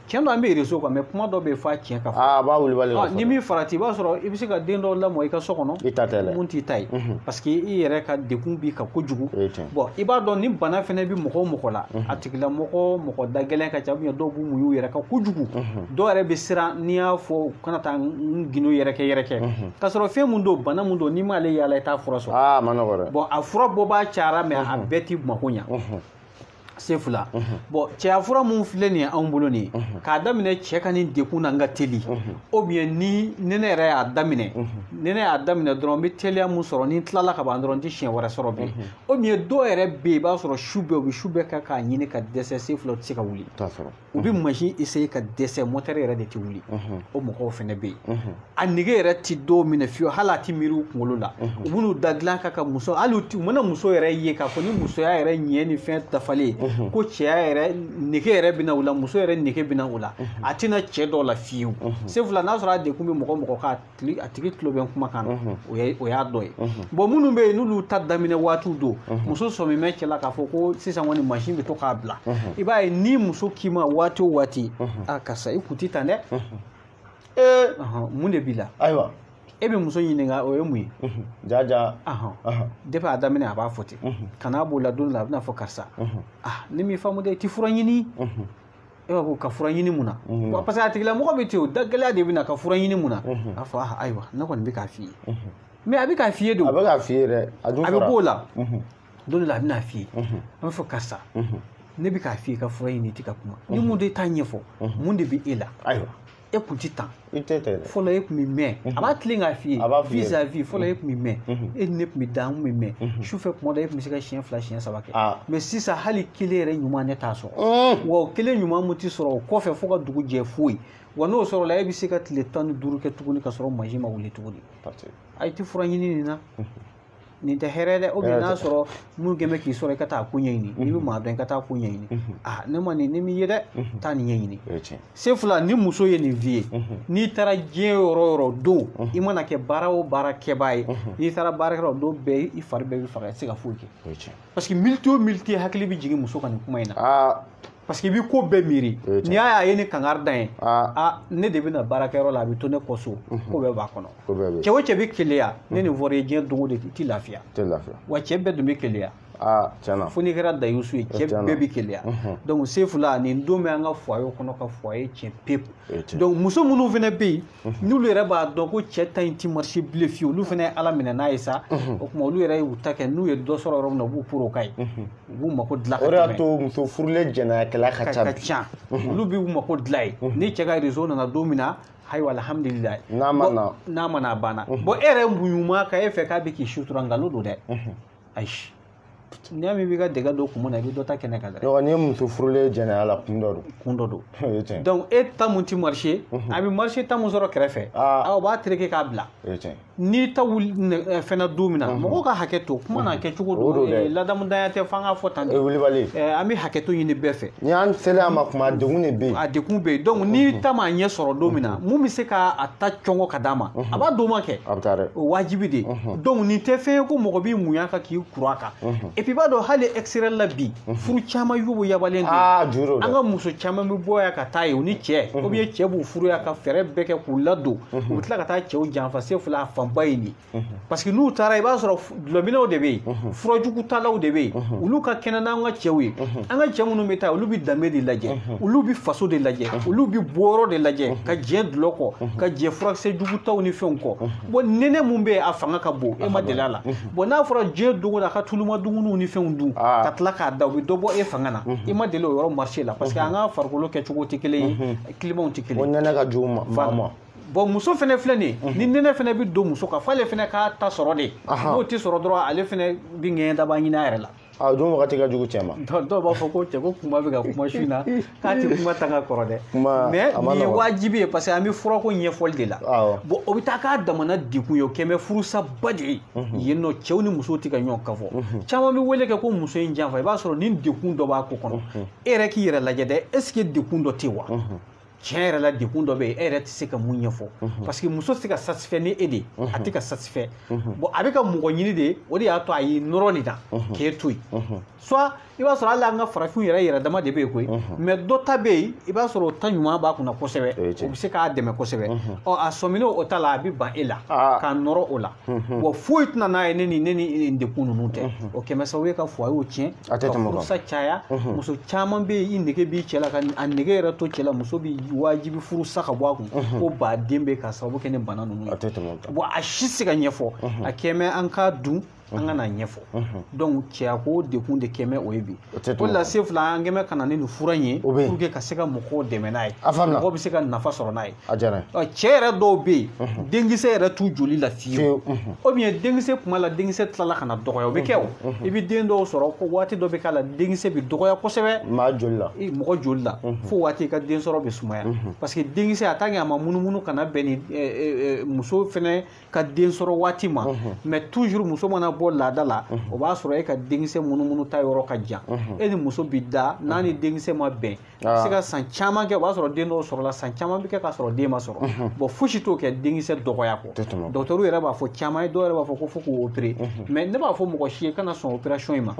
tiɲɛ don an bɛ réseau kan mais kuma dɔ bɛ yen f'a tiɲɛ ka fɔ a b'a wulibali ni min farati i b'a sɔrɔ i bɛ se ka den dɔw lamɔ i ka so kɔnɔ i ta tɛ dɛ mun t'i ta ye parce que i yɛrɛ ka degun b'i kan kojugu bon i b'a dɔn ni bana fɛnɛ bɛ mɔgɔ o mɔgɔ la a tigilamɔgɔ da gɛlɛn ka ca ou bien dɔw b'u muɲu u yɛrɛ kan kojugu dɔw yɛrɛ bɛ siran n'i y'a fɔ u kana taa n gindo yɛrɛkɛ k'a sɔrɔ fɛn mun don bana mun don n'i m'ale yaala i t'a fura sɔrɔ a ma nɔgɔ dɛ bon a fura bɔbaa cayara mais a bɛɛ t'i mako ɲa se fila bon cɛya fura mun filɛ nin ye anw bolo nin ye k'a daminɛ cɛ ka nin dekun na n ka teli ou bien ni nɛnɛ yɛrɛ y'a daminɛ nɛnɛ y'a daminɛ dɔrɔn n bɛ teliya mun sɔrɔ ni n tilala ka ban dɔrɔn n tɛ siɲɛ wɛrɛ sɔrɔ bilen ou bien dɔw yɛrɛ bɛ yen i b'a sɔrɔ su bɛɛ u bɛ su bɛɛ kɛ k'a ɲini ka dɛsɛ se fila u tɛ se ka wuli u bɛ machine essayer ka dɛsɛ moteur yɛrɛ de tɛ wuli o mɔgɔw fɛnɛ bɛ yen a nege yɛrɛ tɛ dɔw minɛ fiyewu hali a tɛ miiri u kunkolo la u bɛn'u da dilan ka muso hali u mana muso yɛrɛ ye k'a fɔ ni musoya yɛrɛ ɲɛ ni fɛn dafalen ko cɛya yɛrɛ nege yɛrɛ bɛna u la muso yɛrɛ nege bɛna u la a tɛna cɛ dɔw la fiyewu se fila n'a sɔrɔ a dekun bɛ mɔgɔ mɔgɔ kan a tigi tulo bɛ kumakan na o y'a dɔ ye bon minnu bɛ yen n'olu ta daminɛ waatiw don muso sɔmimɛ cɛ la k'a fɔ ko sisan kɔni machine bɛ to k'a bila i b'a ye ni muso k'i ma waati o waati a karisa i kun tɛ tan dɛ mun de b'i la ayiwa e bɛ muso ɲininka o ye mun ye jaja depuis a daminɛ a b'a fɔ ten kan'a b'o la don la a bɛna fɔ karisa ne m'i faamu dɛ i tɛ fura ɲini e b'a fɔ ka fura ɲini mun na parce que a tigilamɔgɔ bɛ ten o da gɛlɛya de bɛ na ka fura ɲini mun na a fɔ ayiwa ne kɔni bɛ k'a f'i ye mais a bɛ k'a f'i ye de a bɛ k'a f'i ye dɛ a bɛ b'o la don dɔ la a bɛna f'i ye a bɛ fɔ karisa ne bɛ k'a f'i ye ka fura ɲini i tɛ ka kuma ni mun de t'a ɲɛfɔ mun de bɛ e la ayiwa e kun tɛ tan i tɛ tɛ dɛ fɔlɔ e kun bɛ mɛn a b'a tilen k'a f'i ye vis à vis fɔlɔ e kun bɛ mɛn e ni ne kun bɛ da an kun bɛ mɛn sufɛ kuma dɔ e kun bɛ se ka siɲɛ 2 siɲɛ 3 kɛ mais sisan hali kelen yɛrɛ ɲuman ne t'a sɔrɔ wa o kelen ɲuman mun tɛ sɔrɔ o kɔfɛ fo ka dugu jɛ foyi wa n'o sɔrɔ la e bɛ se ka tile 15 kɛ tuguni ka sɔrɔ machine ma wuli tuguni a tɛ fura ɲini nin na nin tɛ hɛrɛ dɛ ou bien n'a sɔrɔ mun gɛn bɛ k'i sɔrɔ i ka taa ko ɲɛɲini n'i bɛ maa dɔn i ka taa ko ɲɛɲini ne ma nin m'i ye dɛ taa nin ɲɛɲini se fila ni muso ye nin f'i ye n'i taara diɲɛ yɔrɔ o yɔrɔ don i mana kɛ baara o baara kɛbaa ye n'i taara baarakɛyɔrɔ don bɛɛ i fari bɛɛ bɛ faga i tɛ se ka foyi kɛ parce que minute o minute hakili bɛ jigin muso ka nin kuma in na parce que i bɛ ko bɛɛ miiri n'i y'a ye ni kangari da ye ne de bɛna baarakɛyɔrɔ la a bɛ to ne kɔ so ko bɛɛ b'a kɔnɔ cɛ o cɛ bɛ keleya ne nin fɔra ye diɲɛ don o don i tɛ lafiya wa cɛ bɛɛ dun bɛ keleya fo n'i kɛra dayusu ye cɛ bɛɛ bɛ keleya donc se fila nin don bɛ an ka foyer kɔnɔ ka foyer tiɲɛ pepu donc muso minnu fana bɛ yen n'olu yɛrɛ b'a dɔn ko cɛ ta in tɛ marché bilen fiyewu olu fana ye ala minɛ n'a ye sa o tuma olu yɛrɛ y'u ta kɛ n'u ye dɔ sɔrɔ yɔrɔ min na u b'u pour o ka ye u b'u mako dilan ka tɛmɛ o de y'a to muso furulen jɛnɛyakɛla ka ca olu b'u mako dilan ye ni cɛ ka réseau nana don min na ayiwa alhamdulilayi n'a ma na a banna bon e yɛrɛ muɲuma ka e fɛ k'a bɛ k'i sutura nkalon don dɛ ayi n'i y'a min b'i ka dɛgɛ don kun na i bɛ dɔ ta kɛnɛ kan dɛ n'i ye muso furulen jɛnɛya la kun dɔ don donc e ta mun ti marché a bɛ marché ta mun sɔrɔ kɛrɛfɛ o b'a tereke k'a bila n'i ta wuli fɛnɛ don min na mɔgɔw ka hakɛ to kuma na kɛ cogo don ladamudanya tɛ f'an k'a fɔ tan de an bɛ hakɛ to ɲini bɛɛ fɛ n'i y'an selen a ma kuma degun de bɛ yen a degun bɛ yen donc n'i ta ma ɲɛ sɔrɔ don min na mun bɛ se k'a ta cɔngɔ ka d'a ma a b'a don ma kɛ a bɛ taa dɛ o wajibi de donc nin tɛ fɛn ye ko mɔgɔ b'i muɲa kan k'i kuru a kan et puis i b'a dɔn hali extérieur la bi furu caman y'u yabalen don an ka muso caman bɛ bɔ yan ka taa yen u ni cɛ ou bien cɛ b'u furu yan ka fɛɛrɛ bɛɛ kɛ k'u ladon u bɛ tila ka taa cɛw janfa se fila a fanba ye nin parce que n'u taara i b'a sɔrɔ dulɔminɛw de bɛ yen furajugutalaw de bɛ yen olu ka kɛnɛ n'an ka cɛw ye an ka cɛ minnu bɛ taa olu bɛ danbe de lajɛ olu bɛ faso de lajɛ olu bɛ bɔyɔrɔ de lajɛ ka jɛ dulɔ kɔ ka jɛ furakisɛ jugutaw ni fɛnw kɔ bon nɛnɛ mun bɛ yen a fanga ka bon e ma deli a la bon n'a fɔra diɲɛ dogo la a ka tuluma dumuniw ni fɛnw dun ka tila k'a da u bɛ dɔ bɔ e fanga na i ma deli o yɔrɔ marché la parce que an ka farikolo kɛcogo tɛ kelen ye climat tɛ kelen o nɛnɛ ka jugu maa ma bon muso fɛnɛ filɛ nin ye ni nɛnɛ fɛnɛ bɛ don muso kan f'ale fɛnɛ k'a ta sɔrɔ de n'o tɛ sɔrɔ dɔrɔn ale fɛnɛ bɛ ŋɛɲɛ daba ɲini a yɛrɛ la a don wagati ka jugu cɛ ma dɔw b'a fɔ ko cɛ ko kuma bɛ ka kuma su in na k'a tɛ kuma ta ka kɔrɔ dɛ mais a ma nin ye nɔgɔn. wajibi ye parce que an bɛ furako ɲɛfɔli de la awɔ bon o bɛ taa k'a damana dekun ye o kɛ bɛ furusaba de ye yen nɔ cɛw ni musow tɛ ka ɲɔgɔn kan fɔ caman bɛ wele kɛ ko muso in janfa i b'a sɔrɔ nin dekun dɔ b'a ko kɔnɔ e yɛrɛ k'i yɛrɛ lajɛ dɛ est ce que dekun dɔ tɛ wa tiɲɛ yɛrɛ la dekun dɔ bɛ yen e yɛrɛ tɛ se ka mun ɲɛfɔ parce que muso tɛ se ka satisfait ni e de ye a tɛ ka satisfait bon a bɛ ka mɔgɔ ɲini de o de y'a to a y'i nɔrɔ nin na k'e to yen soit i b'a sɔrɔ hali an ka farafinw yɛrɛ dama de bɛ yen koyi mais dɔ ta bɛ yen i b'a sɔrɔ o ta ɲuman b'a kunna kosɛbɛ o bɛ se k'a dɛmɛ kosɛbɛ ɔ a sɔminen o ta la a bɛ ban e la k'a nɔrɔ o la wa foyi tɛna n'a ye ne ni dekun ninnu tɛ o kɛmɛ sababu ye ka foyer tiɲɛ ka furusa caya muso caman bɛ yen i nege b'i cɛ la ka a nege yɛrɛ to cɛ la muso bɛ wajibi furusa ka bɔ a kun ko baden bɛ ka sababu kɛ ni bana ninnu ye bon a si se ka ɲɛfɔ a kɛmɛ an k'a dun an ka na ɲɛfɔ donc cɛya ko dekun de kɛmɛ o ye bi o la se fila an kɛmɛ ka na ni nin fura in ye pour que ka se ka mɔgɔw dɛmɛ n'a ye mɔgɔw bɛ se ka nafa sɔrɔ n'a ye cɛ yɛrɛ dɔw bɛ yen denkisɛ yɛrɛ t'u joli la fiyewu ou bien denkisɛ kuma la denkisɛ tilala ka na dɔgɔya o bɛ kɛ o i bɛ den dɔw sɔrɔ ko waati dɔ bɛ k'a la denkisɛ bɛ dɔgɔya kosɛbɛ mɔgɔ joli la fo waati i ka den sɔrɔ bɛ sumaya parce que denkisɛ a tant que a ma munumunu kana bɛn ni muso fɛnɛ ka den sɔrɔ waati ma mais toujours muso mana bɔ laada la o b'a sɔrɔ e ka denkisɛ munumunu ta yɔrɔ ka jan e ni muso bi da n'a ni denkisɛ ma bɛn a bɛ se ka san caman kɛ o b'a sɔrɔ den dɔw sɔrɔla san caman bɛ kɛ k'a sɔrɔ den ma sɔrɔ bon fosi t'o kɛ denkisɛ dɔgɔya kɔ docteur yɛrɛ b'a fɔ caman ye dɔw yɛrɛ b'a fɔ ko fo k'o opérer mais ne b'a fɔ mɔgɔ si ye kana sɔn opération in ma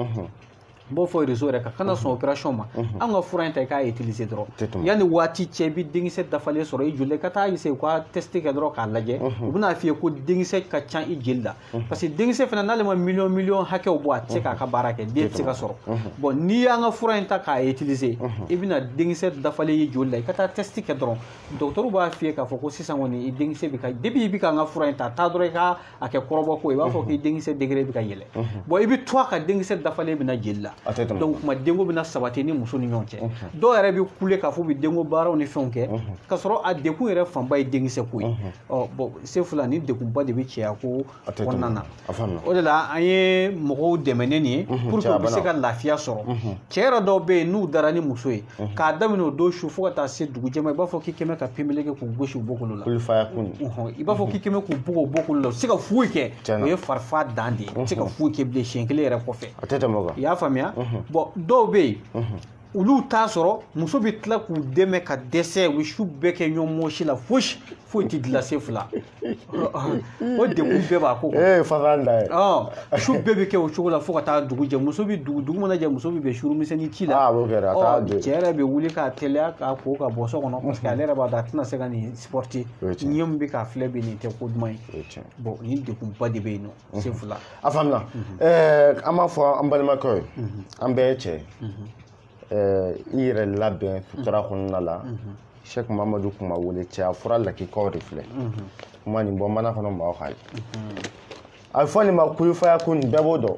n b'o fɔ réseau yɛrɛ kan kana sɔn opération ma an ka fura in ta i k'a utiliser dɔrɔn yanni waati cɛ i bɛ denkisɛ dafalen sɔrɔ i joli la i ka taa essayer ka tester kɛ dɔrɔn k'a lajɛ u bɛna f'i ye ko denkisɛ ka ca i jeli la parce que denkisɛ fana n'ale ma miliyɔn hakɛw bɔ a tɛ se k'a ka baara kɛ den tɛ se ka sɔrɔ bon n'i y'an ka fura in ta k'a utiliser i bɛna denkisɛ dafalen ye joli la i ka taa test kɛ dɔrɔn docteur b'a f'i ye k'a fɔ ko sisan kɔni i denkisɛ bɛ ka depuis i bɛ k'an ka fura in ta taa dɔrɔn i ka a kɛ kɔrɔbɔ ko i b'a fɔ k'i denkisɛ degré bɛ ka yɛlɛ bon i bɛ to a ka denkisɛ dafalen bɛna jeli la donc kuma denko bɛna sabati ni muso ni ɲɔgɔn cɛ dɔw yɛrɛ bɛ kule k'a fɔ bɛ denko baaraw ni fɛnw kɛ ka sɔrɔ a dekun yɛrɛ fanba ye denkisɛ ko ye bon sefula ni dekunba de bɛ cɛya ko kɔnɔna na o de la an ye mɔgɔw dɛmɛ ne nin ye pour que u bɛ se ka lafiya sɔrɔ cɛ yɛrɛ dɔw bɛ yen n'u dara ni muso ye k'a daminɛ o don su fo ka taa se dugu jɛma i b'a fɔ k'i kɛmɛ ka penbeleke k'u gosi u bɔkolo la i b'a fɔ k'i kɛmɛ k'u bugɔ u bɔkolo la u tɛ se ka foyi kɛ o ye farifa dan de ye u tɛ se ka foyi kɛ bilen siɲɛ kelen yɛrɛ kɔfɛ i y'a faamuya bon dɔw bɛ yen olu t'a sɔrɔ muso bɛ tila k'u dɛmɛ ka dɛsɛ u bɛ su bɛɛ kɛ ɲɔgɔn mɔsi la foyi tɛ gilase fila o dekun bɛɛ b'a ko su bɛɛ bɛ kɛ o cogo la fo ka taa dugu jɛ muso bɛ dugu mana jɛ muso bɛ bɛn surumisɛnnin ci la cɛ yɛrɛ bɛ wuli k'a teliya k'a ko ka bɔ so kɔnɔ parce que ale yɛrɛ b'a dɔn a tɛna se ka nin supporter ɲɛ min bɛ k'a filɛ bɛ nin tɛ ko duman ye bon nin dekunba de bɛ yen nɔ se fila a faamuna an b'a fɔ an balimakɛw ye an bɛɛ ye cɛ i yɛrɛ labɛn sutura kɔnɔna la Sheikh Mamadu kuma wele cɛya fura lakikaw de filɛ kuma nin bɔ mana kɔnɔ maaw ka ye a bɛ fɔ nin ma kulifaya kun bɛɛ b'o dɔn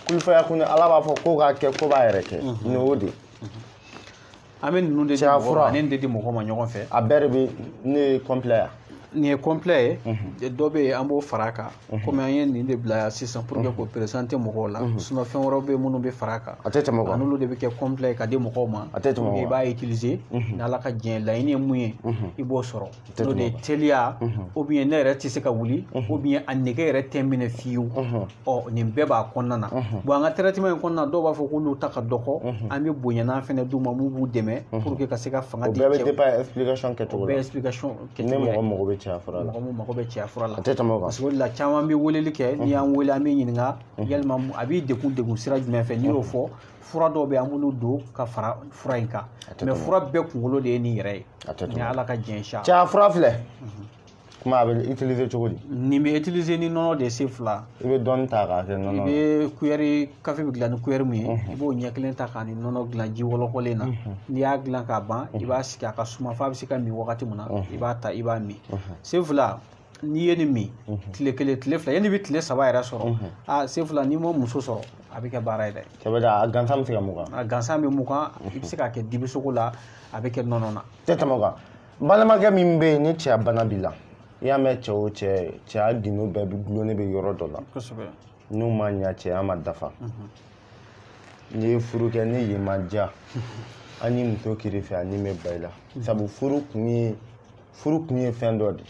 kulifaya kun ala b'a fɔ ko k'a kɛ ko b'a yɛrɛ kɛ nin y'o de an bɛ ninnu de di mɔgɔ ma ani de di mɔgɔ ma ɲɔgɔn fɛ a bɛɛ de bɛ ne ye complet yan nin ye complet ye dɔ bɛ yen an b'o fara a kan komi an ye nin de bila sisan pour que k'o présenter mɔgɔw la sinon fɛn wɛrɛw bɛ yen minnu bɛ fara a kan a tɛ tɛmɛ o kan n'olu de bɛ kɛ complet ka di mɔgɔw ma a tɛ tɛmɛ o kan i b'a utiliser ni ala ka diɲɛ laɲini ye mun ye i b'o sɔrɔ n'o de ye teliya ou bien ne yɛrɛ tɛ se ka wuli ou bien a nege yɛrɛ tɛ minɛ fiyewu ɔ nin bɛɛ b'a kɔnɔna na bon an ka traitement in kɔnɔna dɔw b'a fɔ k'olu ta ka dɔgɔ an bɛ bonyanan fɛnɛ d'u ma mun b'u dɛmɛ pour que ka se ka fanga di cɛw o bɛɛ bɛ dépend explication kɛcogo la o bɛ explication kɛcogo la ni mɔgɔ mago bɛ cɛya fura la mɔgɔ bɛ cɛya fura la a tɛ tɛmɛ o kan parce que o de la caman bɛ weleli kɛ n'i y'an wele an bɛ ɲininka yalima a b'i degun sira jumɛn fɛ n'i y'o fɔ fura dɔw bɛ yen an b'olu don ka fara fura in kan mais fura bɛɛ kunkolo de ye nin yɛrɛ ye ni ala ka diɲɛ sa cɛya fura filɛ kuma a bɛ utiliser cogo di nin bɛ utiliser ni nɔnɔ de ye se fila i bɛ dɔɔni ta k'a kɛ nɔnɔ i bɛ kuyɛri kafe bɛ dilan ni kuyɛri min ye i b'o ɲɛ kelen ta k'a ni nɔnɔ dilan ji wɔlɔkɔlen na n'i y'a dilan k'a ban i b'a sigi a ka suma f'a bɛ se ka min wagati min na i b'a ta i b'a min se fila n'i ye nin min tile kelen tile fila yanni i bɛ tile saba yɛrɛ sɔrɔ se fila n'i ma muso sɔrɔ a bɛ kɛ baara ye dɛ sɛbɛ a gansan bɛ se ka mun kan a gansan bɛ mun kan i bɛ se k'a kɛ dibisogo la a bɛ kɛ nɔnɔ na tɛ tɛmɛ o kan balimakɛ min bɛ yen ni cɛya bana b'i la i y'a mɛn cɛ o cɛ cɛya gindo bɛɛ bɛ gulonne bɛ yɔrɔ dɔ la n'u ma ɲa cɛya ma dafa n'i ye furu kɛ ni yen ma diya an ni muso kɛrɛfɛ ani bɛ ba i la sabu furu kun ye fɛn dɔ de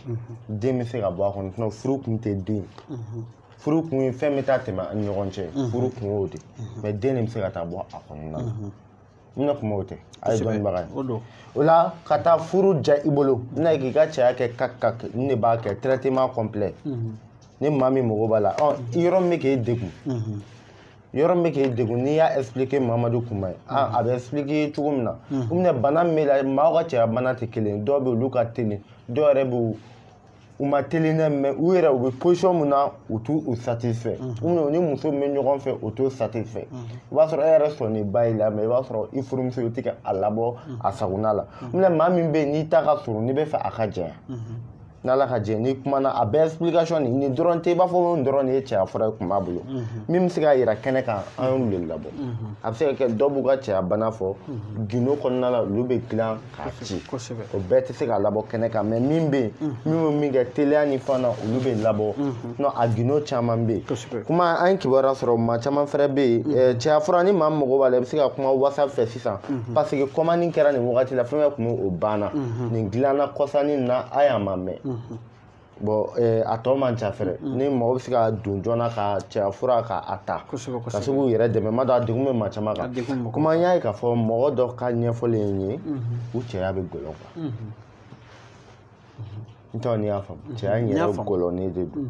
den bɛ se ka bɔ a kɔnɔ sinon furu kun tɛ den furu kun ye fɛn bɛ taa tɛmɛ an ni ɲɔgɔn cɛ furu kun y'o de mais den de bɛ se ka taa bɔ a kɔnɔna la n bɛna kuma o tɛ a ye dɔnnibaga ye o la ka taa furu ja i bolo n'a ye k'i ka cɛya kɛ kaki ne de b'a kɛ traitement complet ni maa min mago b'a la yɔrɔ min bɛ k'e degun yɔrɔ min bɛ k'e degun n'i y'a expliquer Mamadu Kunba ye a bɛ expliquer cogo min na u minɛ bana min bɛ la maaw ka cɛya bana tɛ kelen dɔw bɛ olu ka teli dɔw yɛrɛ bɛ u ma teli dɛ mais u yɛrɛ u bɛ position min na u t'u satisfait u ni muso min bɛ ɲɔgɔn fɛ u t'o satisfait i b'a sɔrɔ e yɛrɛ sɔnni ba ye la mais i b'a sɔrɔ i furumuso i tɛ ka a labɔ a sagona la minɛ maa min bɛ yen n'i ta ka surun n'i bɛ fɛ a ka jɛya n'ala ka jɛ ni kumana a bɛɛ explication ni dɔrɔn tɛ i b'a fɔ ko dɔrɔn de ye cɛya fura kun b'a bolo min bɛ se ka yira kɛnɛ kan an y'olu de labɔ a bɛ se ka kɛ dɔw b'u ka cɛya bana fɔ gindo kɔnɔna la olu bɛ dilan k'a ci o bɛɛ tɛ se ka labɔ kɛnɛ kan mais min bɛ yen min bɛ min kɛ teliya ni fɛn na olu bɛ labɔ non a gindo caman bɛ yen kuma an ye kibaruya sɔrɔ maa caman fɛnɛ bɛ yen cɛya fura ni maa mago b'a la i bɛ se ka kuma WhatsApp fɛ sisan parce que commande kɛra nin wagati la fɛn fɛn tun bɛ o banna nin dilanna kɔsani na a y'a ma mɛn bon a tɔ man ca fɛrɛ ni mɔgɔ bɛ se ka don joona ka cɛya fura k'a ta ka se k'u yɛrɛ dɛmɛ ma dɔn a degun bɛ maa caman kan kuma n y'a ye k'a fɔ mɔgɔ dɔ ka ɲɛfɔli ye n ye u cɛya bɛ gɔlɔ quoi n t'a dɔn n'i y'a faamu cɛya in yɛrɛ gɔlɔnen de don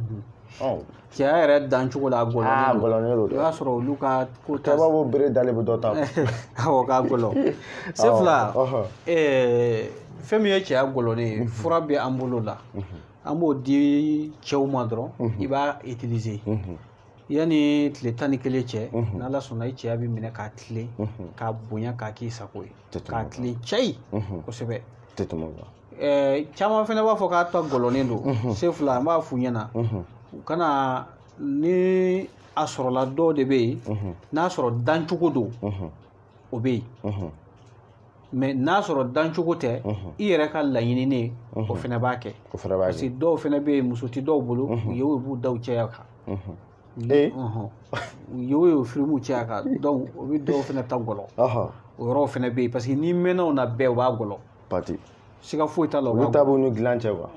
cɛya yɛrɛ dancogo la gɔlɔnen don i b'a sɔrɔ olu ka ko ta b'a fɔ bere dalen bɛ dɔ ta awɔ k'a gɔlɔ Sefula fɛn min ye cɛya gɔlɔnen ye fura bɛ an bolo la an b'o di cɛw ma dɔrɔn i b'a utiliser yanni tile 11 cɛ n'Ala sɔnna i cɛya bɛ minɛ k'a tilen k'a bonya k'a k'i sago ye k'a tilen cɛyi kosɛbɛ caman fana b'a fɔ k'a ta gɔlɔnen don Sefula an b'a f'u ɲɛna u kana ni a sɔrɔla dɔw de bɛ yen n'a sɔrɔ dancogo don o bɛ yen mais n'a sɔrɔ dancogo tɛ i yɛrɛ ka laɲininen o fana b'a kɛ parce que dɔw fana bɛ yen muso tɛ dɔw bolo u ye o b'u daw cɛya kan u ye o firimu cɛya kan donc o bɛ dɔw fana ta gɔlɔ o yɔrɔ fana bɛ yen parce que n'i mɛnna o na bɛɛ o b'a gɔlɔ siga foyi t'a la olu ta b'u ni dilan cɛ quoi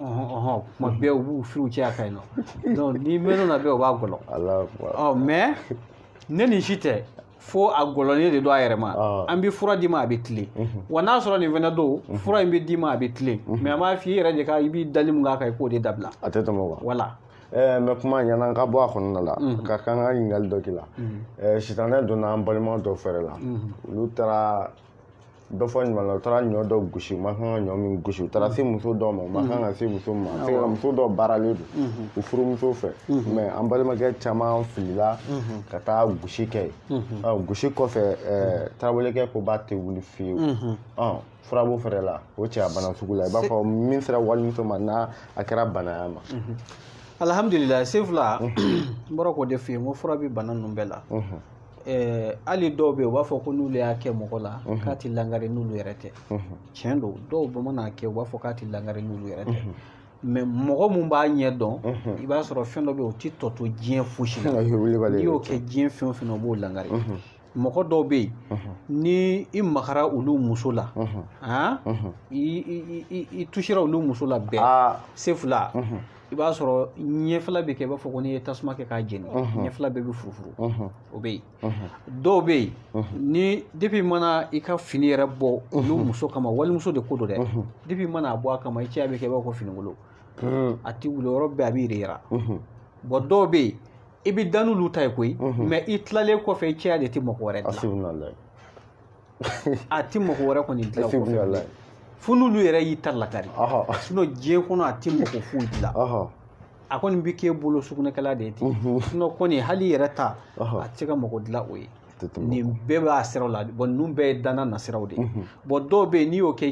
kuma bɛɛ u b'u firiw cɛya kan yen nɔ donc n'i mɛnna o na bɛɛ o b'a gɔlɔ mais ne ni si tɛ fo a gɔlɔnen de don a yɛrɛ ma an bɛ fura d'i ma a bɛ tilen wa n'a sɔrɔ nin fana don fura in bɛ d'i ma a bɛ tilen mais an b'a f'i yɛrɛ de ka i b'i dali mun k'a kan i k'o de dabila a tɛ tɛmɛ quoi voilà mais kuma ɲɛna ka bɔ a kɔnɔna la ka kan ka ɲininkali dɔ k'i la sitanɛ donna an balima dɔ fɛrɛ la olu taara dɔ fɔ ɲuman la u taara ɲɔ dɔ gosi u ma kan ka ɲɔ min gosi u taara se muso dɔw ma u ma kan ka se muso ma se ka muso dɔw baaralen don u furumuso fɛ mais an balimakɛ caman filila ka taa gosi kɛ yen gosi kɔfɛ tarawelekɛ ko b'a tɛ wuli fiyewu furabo fɛrɛ la o cɛya bana sugu la i b'a fɔ min sera walimuso ma n'a a kɛra banaya ma alhamdulillah Sefula n bɔra k'o de f'i ye n ko fura bɛ bana ninnu bɛɛ la hali dɔw bɛ yen u b'a fɔ ko n'olu y'a kɛ mɔgɔ la k'a tɛ langare n'olu yɛrɛ tɛ tiɲɛ don dɔw bamanan kɛ u b'a fɔ k'a tɛ langare n'olu yɛrɛ tɛ mais mɔgɔ mun b'a ɲɛ dɔn i b'a sɔrɔ fɛn dɔ bɛ yen o tɛ tɔ to diɲɛ fosi la n'i y'o kɛ diɲɛ fɛn o fɛn o b'o langare mɔgɔ dɔw bɛ yen ni i magara olu muso la i tusira olu muso la bɛɛ Sefula i b'a sɔrɔ ɲɛfɛla bɛ kɛ i b'a fɔ ko n'i ye tasuma kɛ k'a jeni ɲɛfɛla bɛɛ bɛ furufuru o bɛ yen dɔw bɛ yen ni depuis mana i ka fini yɛrɛ bɔ olu muso kama walimuso de ko don dɛ depuis mana a bɔ a kama i cɛya bɛ kɛ i b'a fɔ ko finikolo a tɛ wuli yɔrɔ bɛɛ a bɛ yɛrɛ bon dɔw bɛ yen i bɛ da n'olu ta ye koyi mais i tilalen kɔfɛ i cɛya de tɛ mɔgɔ wɛrɛ dilan a tɛ mɔgɔ wɛrɛ kɔni dilan kɔfɛ fo n'olu yɛrɛ y'i ta lakari sinon diɲɛ kɔnɔ a tɛ mɔgɔ foyi dilan a kɔni bɛ k'e bolo sugunɛkɛla de ye ten sinon kɔni hali yɛrɛ ta a tɛ se ka mɔgɔ dilan o ye nin bɛɛ b'a siraw la bon ninnu bɛɛ ye danna nasiraw de ye bon dɔw bɛ yen n'i y'o kɛ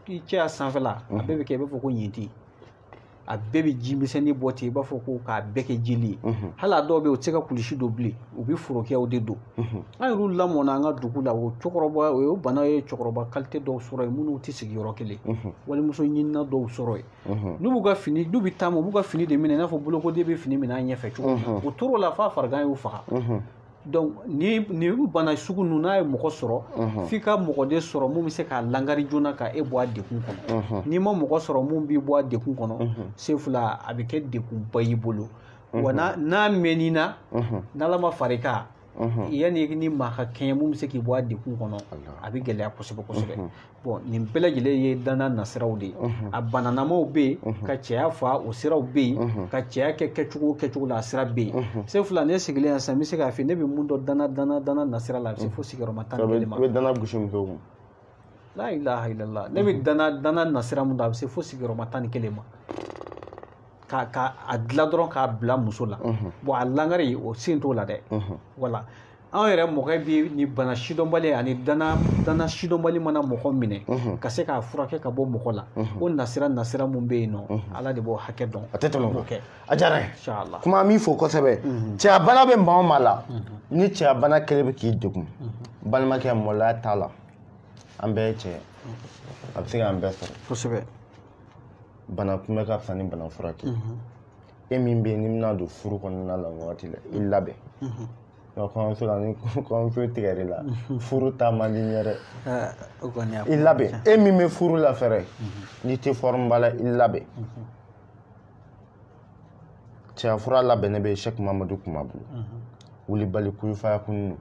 i cɛya sanfɛla a bɛɛ bɛ kɛ i b'a fɔ ko ɲinti a bɛɛ bɛ ji misɛnnin bɔ ten i b'a fɔ ko k'a bɛɛ kɛ jeli ye hali a dɔw bɛ yen u tɛ se ka kulusi don bilen u bɛ forokɛw de don an y'olu lamɔna an ka dugu la o cɛkɔrɔba o ye bana ye cɛkɔrɔba qualité dɔw sɔrɔ yen minnu tɛ sigi yɔrɔ kelen walimuso ɲinina dɔw sɔrɔ yen n'u b'u ka fini n'u bɛ taama u b'u ka fini de minɛ i n'a fɔ bolokoden bɛ fini minɛ an ɲɛfɛ cogo min o tor'o la f'a farigan y'u faga donc ni bana sugu ninnu n'a ye mɔgɔ sɔrɔ f'i ka mɔgɔ de sɔrɔ mun bɛ se k'a langari joona ka e bɔ a dekun kɔnɔ n'i ma mɔgɔ sɔrɔ mun b'i bɔ a dekun kɔnɔ sefula a bɛ kɛ dekunba y'i bolo wa n'a mɛnni na n'Ala ma far'i kan yani ni maa ka kɛɲɛ mun bɛ se k'i bɔ a dekun kɔnɔ a bɛ gɛlɛya kosɛbɛ kosɛbɛ bon nin bɛɛ lajɛlen ye danna nasiraw de ye a bananamaw bɛ yen ka cɛya fa o siraw bɛ yen ka cɛya kɛ kɛcogo la a sira bɛ yen sefula ne sigilen yan sisan n bɛ se k'a fɔ ne bɛ mun dɔn danna nasira la a bɛ se fo sigiyɔrɔma 11 ma. I bɛ danna gosi musow kun. La ilaha illallah ne bɛ danna nasira mun dɔn a bɛ se fo sigiyɔrɔma 11 ma. Ka a dilan dɔrɔn k'a bila muso la bon a langari o sen t'o la dɛ wala anw yɛrɛ mɔgɔ bɛ ni bana sidɔnbali ani danna sidɔnbali mana mɔgɔ minɛ ka se k'a furakɛ ka bɔ mɔgɔ la o nasira mun bɛ yen nɔ Ala de b'o hakɛ dɔn a tɛ tɛmɛ o kan a diyara n ye inshallah kuma min fɔ kosɛbɛ cɛya bana bɛ maa o maa la ni cɛya bana kɛlen bɛ k'i degun balimakɛ maloya t'a la an bɛɛ ye cɛ ye a bɛ se k'an bɛɛ sɔrɔ kosɛbɛ bana kunbɛ ka fisa ni bana furakɛ e min bɛ yen n'i bɛna don furu kɔnɔna la wagati la i labɛn nka kɔɲɔmuso la ni kɔɲɔmuso tigɛr'i la furu taa man di ɲɛ dɛ i labɛn e min bɛ furu la fɛrɛ n'i tɛ forme ba la i labɛn cɛya fura labɛnnen bɛ Sheikh Mamadu Kumabolo wulibali kuyifaya kunnu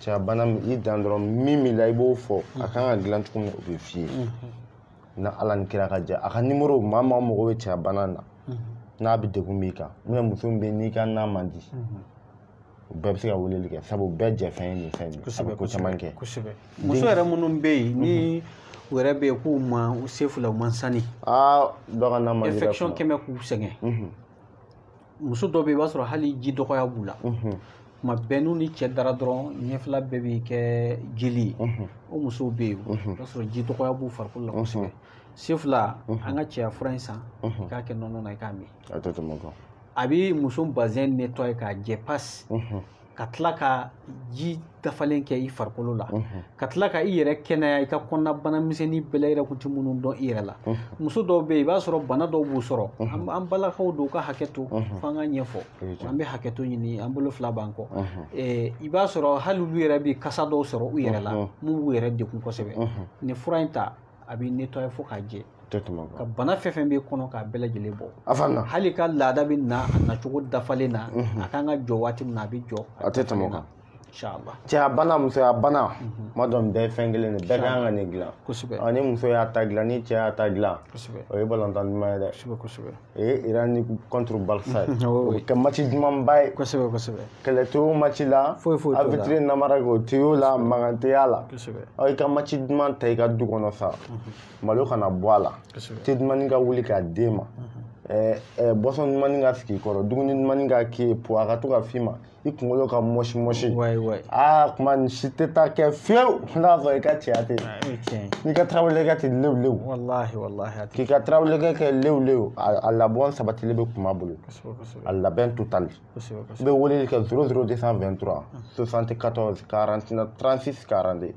cɛya bana i dan dɔrɔn min b'i la i b'o fɔ a kan ka dilan cogo min na o bɛ f'i ye na Ala ni kira ka jɛ a ka numéro maa mago bɛ cɛya bana na n'a bɛ degun b'i kan muso min bɛ n'i ka na man di u bɛɛ bɛ se ka weleli kɛ sabu bɛɛ jɛfɛn ye nin fɛn ye a bɛ ko caman kɛ muso yɛrɛ minnu bɛ yen ni u yɛrɛ bɛ yen k'u ma u se fila u man sani dɔ ka na man di infection kɛmɛ k'u sɛgɛn muso dɔ bɛ yen i b'a sɔrɔ hali ji dɔgɔya b'u la kuma bɛɛ n'u ni cɛ dara dɔrɔn ɲɛfila bɛɛ bɛ kɛ jeli ye o musow bɛ yen i b'a sɔrɔ ji dɔgɔya b'u farikolo la kosɛbɛ sefula an ka cɛya fura in san i k'a kɛ nɔnɔ na i k'a min a bɛ muso bazɛn nettoyer k'a jɛ pasi ka tila ka ji dafalen kɛ i farikolo la ka tila ka i yɛrɛ kɛnɛya i ka kɔnɔna bana misɛnnin bɛɛ la i yɛrɛ kun tɛ minnu dɔn i yɛrɛ la muso dɔw bɛ yen i b'a sɔrɔ bana dɔw b'u sɔrɔ an balakaw don u ka hakɛ to f'an ka ɲɛfɔ an bɛ hakɛ to ɲini an bolo fila b'an kɔ i b'a sɔrɔ hali olu yɛrɛ bɛ kasa dɔw sɔrɔ u yɛrɛ la mun b'u yɛrɛ degun kosɛbɛ nin fura in ta a bɛ nettoyer fo k'a jɛ ka bana fɛn fɛn bɛ kɔnɔ k'a bɛɛ lajɛlen bɔ hali ka laada bɛ na a nacogo dafalen na a kan ka jɔ waati min na a bɛ jɔ a tɛ tɛmɛ o kan inshallah cɛya bana musoya bana ma dɔn bɛɛ fɛn kelen de bɛɛ kan ka nin dilan kosɛbɛ ni muso y'a ta dilan ni cɛ y'a ta dilan o ye balontan ɲuman ye dɛ kosɛbɛ o ye Iran ni contre Barça ye o bɛ kɛ match ɲumanba ye kosɛbɛ kɛlɛ tɛ o match la arbitre namara kɛ o tɛ o la mankan tɛ y'a la i ka match ɲuman ta i ka du kɔnɔ sa malo kana bɔ a la te ɲuman ka wuli k'a d'e ma boisson ɲuman ka sigi i kɔrɔ dumuni ɲuman ka k'i ye po a ka to ka f'i ma i kunkolo ka mɔsi kuma nin si tɛ taa kɛ fiyewu n'a sɔrɔ i ka cɛya tɛ n'i ka tarawelekɛ tɛ lewu k'i ka tarawelekɛ kɛ lewu a labɔn sabatilen bɛ kuma bolo a labɛn total i bɛ weleli kɛ 00223 74 49 36 42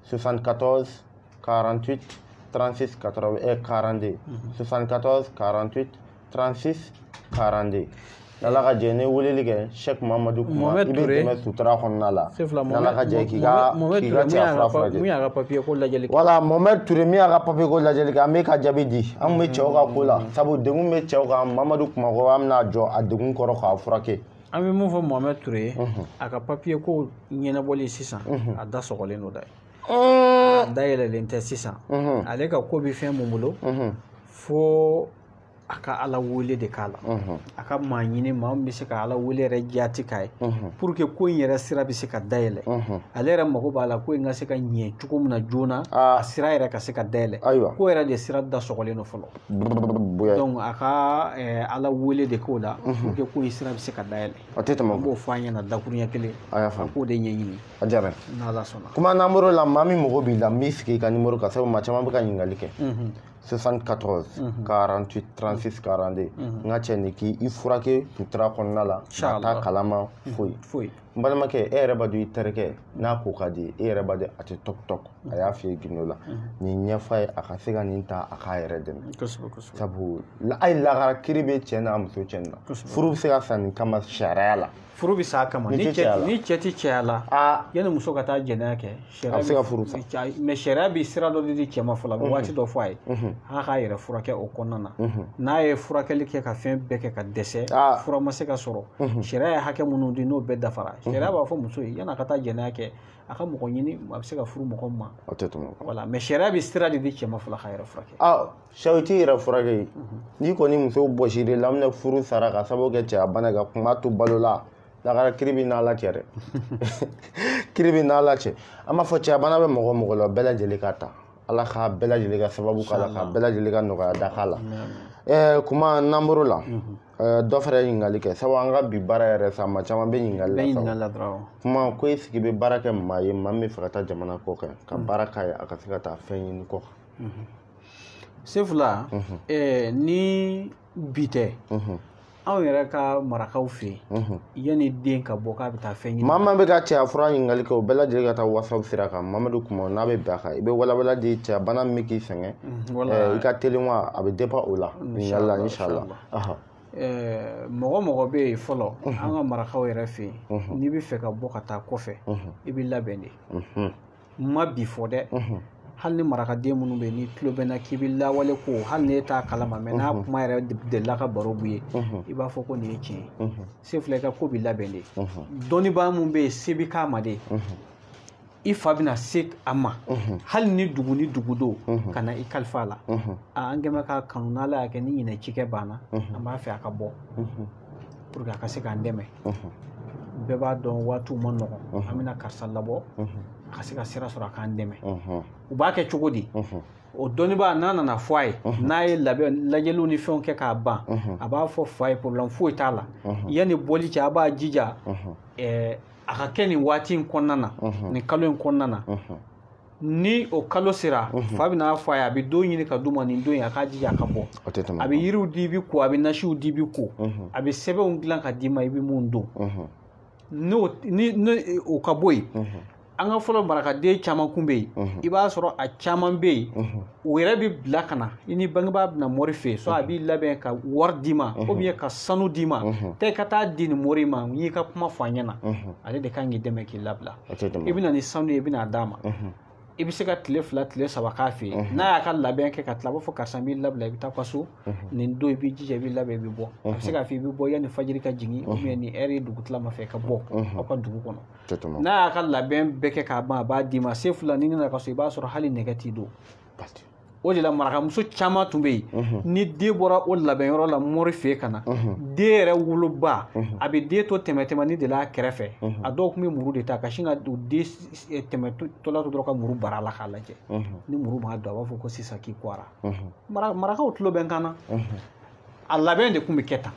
74 48 36 42 74 48 36 42 Ala ka jɛ ne weleli kɛ Sheikh Mamadu Kuma i bɛ dɛmɛ sutura kɔnɔna la Ala ka jɛ k'i ka cɛya fura furakɛ wala Mohamed Ture min y'a ka papier ko lajɛli kɛ an bɛ ka jaabi di an tun bɛ cɛw ka ko la sabu degun bɛ cɛw kan Mamadu Kuma ko an bɛna jɔ a degun kɔrɔ k'a furakɛ an bɛ mun fɔ Mohamed Ture ye a ka papier ko ɲɛnabɔli sisan a da sɔgɔlen don dɛ a da yɛlɛlen tɛ sisan ale ka ko bɛ fɛn mun bolo fo a ka Ala wele de k'a la a ka maa ɲini maa min bɛ se ka Ala wele yɛrɛ jaati k'a ye pour que ko in yɛrɛ sira bɛ se ka dayɛlɛ ale yɛrɛ mago b'a la ko in ka se ka ɲɛ cogo min na joona a sira yɛrɛ ka se ka dayɛlɛ ko yɛrɛ de sira da sɔgɔlen don fɔlɔ donc a ka Ala wele de k'o la pour que ko in sira bɛ se ka dayɛlɛ an b'o fɔ an ɲɛna dakuruɲɛ kelen a k'o de ɲɛɲini a diyara n'Ala sɔnna kuma numéro la maa min mago b'i la n b'i sigi i ka numéro kan sabu maa caman bɛ ka ɲininkali kɛ 74 48 36 42 n ka cɛ ni k'i furakɛ sutura kɔnɔna la ka taa kalama foyi n balimakɛ e yɛrɛ b'a dɔn i terikɛ n'a ko ka di e yɛrɛ b'a dɔn a tɛ tɔk a y'a f'i ye gindo la nin ɲɛfɔ ye a ka se ka nin ta a k'a yɛrɛ dɛmɛ sabu hali lakara kiri bɛ cɛ n'a muso cɛ na furu bɛ se ka sa nin kama sariya la furu bɛ sa kama ni cɛ tɛ cɛya la yanni muso ka taa jɛnɛya kɛ a bɛ se ka furu sa mais sariya bɛ sira dɔ di cɛ ma fɔlɔ a bɛ waati dɔ fɔ a ye a k'a yɛrɛ furakɛ o kɔnɔna na n'a ye furakɛli kɛ ka fɛn bɛɛ kɛ ka dɛsɛ fura ma se ka sɔrɔ sariya ye hakɛ minnu di n'o bɛɛ dafara sariya b'a fɔ muso ye yanni a ka taa jɛnɛya kɛ a ka mɔgɔ ɲini a bɛ se ka furu mɔgɔ ma voilà mais sariya bɛ sira de di cɛ ma fɔlɔ ka yɛrɛ furakɛ sɛw t'i yɛrɛ furakɛ n'i kɔni muso bɔsiri la an bɛ furu sara ka sababu kɛ cɛya bana ka kuma to balo la lakara kiri bɛ n'ala cɛ dɛ kiri bɛ n'ala cɛ an b'a fɔ cɛya bana bɛ mɔgɔ mɔgɔ la bɛɛ lajɛlen ka ta ala ka bɛɛ lajɛlen ka sababu k'a la ka bɛɛ lajɛlen ka nɔgɔya da k'a la kuma n'an bɔr'o la dɔ fɛnɛ ye ɲininkali kɛ sabu an ka bi baara yɛrɛ sa maa caman bɛ ɲininkali la kuma ko e sigi bɛ baara kɛ maa ye maa min bɛ fɛ ka taa jamana kɔ kan ka baara k'a ye a ka se ka taa fɛn ɲini kɔ kan Sefula ni bi tɛ anw yɛrɛ ka marakaw fɛ yen yanni den ka bɔ k'a bɛ taa fɛn ɲini maa min bɛ ka cɛya fura ɲininkali kɛ o bɛɛ lajɛlen ka taa wasaw sira kan Mamadu Kuma n'a bɛ bɛn a kan i bɛ walawala di cɛya bana min bɛ k'i sɛgɛn i ka teli wa a bɛ dépend o la ɲininkali la inshallah mɔgɔ bɛ yen fɔlɔ an ka marakaw yɛrɛ fɛ yen n'i bɛ fɛ ka bɔ ka taa kɔfɛ i bɛ labɛn de ma bi fɔ dɛ hali ni marakaden minnu bɛ ni tulo bɛ na k'i bɛ lawale ko hali ni e t'a kalama mais n'a kuma yɛrɛ delila ka baro b'u ye i b'a fɔ ko nin ye tiɲɛ ye Sefula i ka ko bɛ labɛn de dɔnnibaa min bɛ yen se bɛ k'a ma de i fa bɛna se a ma hali ni dugu don ka na i kalifa a la an kɛmɛ ka kanu n'Ala y'a kɛ ni ɲinɛ cikɛ banna an b'a fɛ a ka bɔ pour que a ka se k'an dɛmɛ bɛɛ b'a dɔn waatiw ma nɔgɔn an bɛna karisa labɔ a ka se ka sira sɔrɔ a k'an dɛmɛ u b'a kɛ cogo di o dɔnnibaa n'a nana fɔ a ye n'a ye lajɛliw ni fɛnw kɛ k'a ban a b'a fɔ fa ye problème foyi t'a la yanni bɔli cɛ a b'a jija a ka kɛ nin waati in kɔnɔna na nin kalo in kɔnɔna na ni o kalo sera fa bɛna fɔ a ye a bɛ don ɲini ka d'u ma nin don in a k'a jija a ka bɔ a bɛ yiriw di i bɛ ko a bɛ nasiw di i bɛ ko a bɛ sɛbɛnw dilan ka d'i ma i bɛ mun don ni o ka bɔ yen an ka fɔlɔ marakaden caman kun bɛ yen i b'a sɔrɔ a caman bɛ yen o yɛrɛ bɛ bila ka na i ni bangebaa bɛna mɔri fɛ yen so a b'i labɛn ka wari d'i ma ou bien ka sanu d'i ma taa i ka taa di nin mɔri ma n y'i ka kuma fɔ a ɲɛna ale de kan k'i dɛmɛ k'i labila i bɛna ni sanu ye i bɛna d'a ma i bɛ se ka tile 2 tile 3 k'a fɛ yen n'a y'a ka labɛn kɛ ka tila a b'a fɔ karisa n b'i labila i bɛ taa ka so nin don i b'i jija i b'i labɛn i bɛ bɔ a bɛ se k'a fɔ i bɛ bɔ yanni fajiri ka jigin ou bien ni heure ye dugutila ma fɛ ka bɔ aw ka dugu kɔnɔ n'a y'a ka labɛn bɛɛ kɛ k'a ban a b'a d'i ma Sefula ni nana ka so i b'a sɔrɔ hali nɛgɛ t'i don o de la marakamuso caman tun bɛ yen ni den bɔra o labɛnyɔrɔ la mɔri fɛ yen ka na den yɛrɛ woloba a bɛ den to tɛmɛtɛmɛni de la a kɛrɛfɛ a dɔw tun bɛ muru de ta ka sin ka den tɛmɛtɔla to dɔrɔn ka muru bara la k'a lajɛ ni muru b'a don a b'a fɔ ko sisan k'i kɔra marakaw tulo bɛ n kan na a labɛn de tun bɛ kɛ tan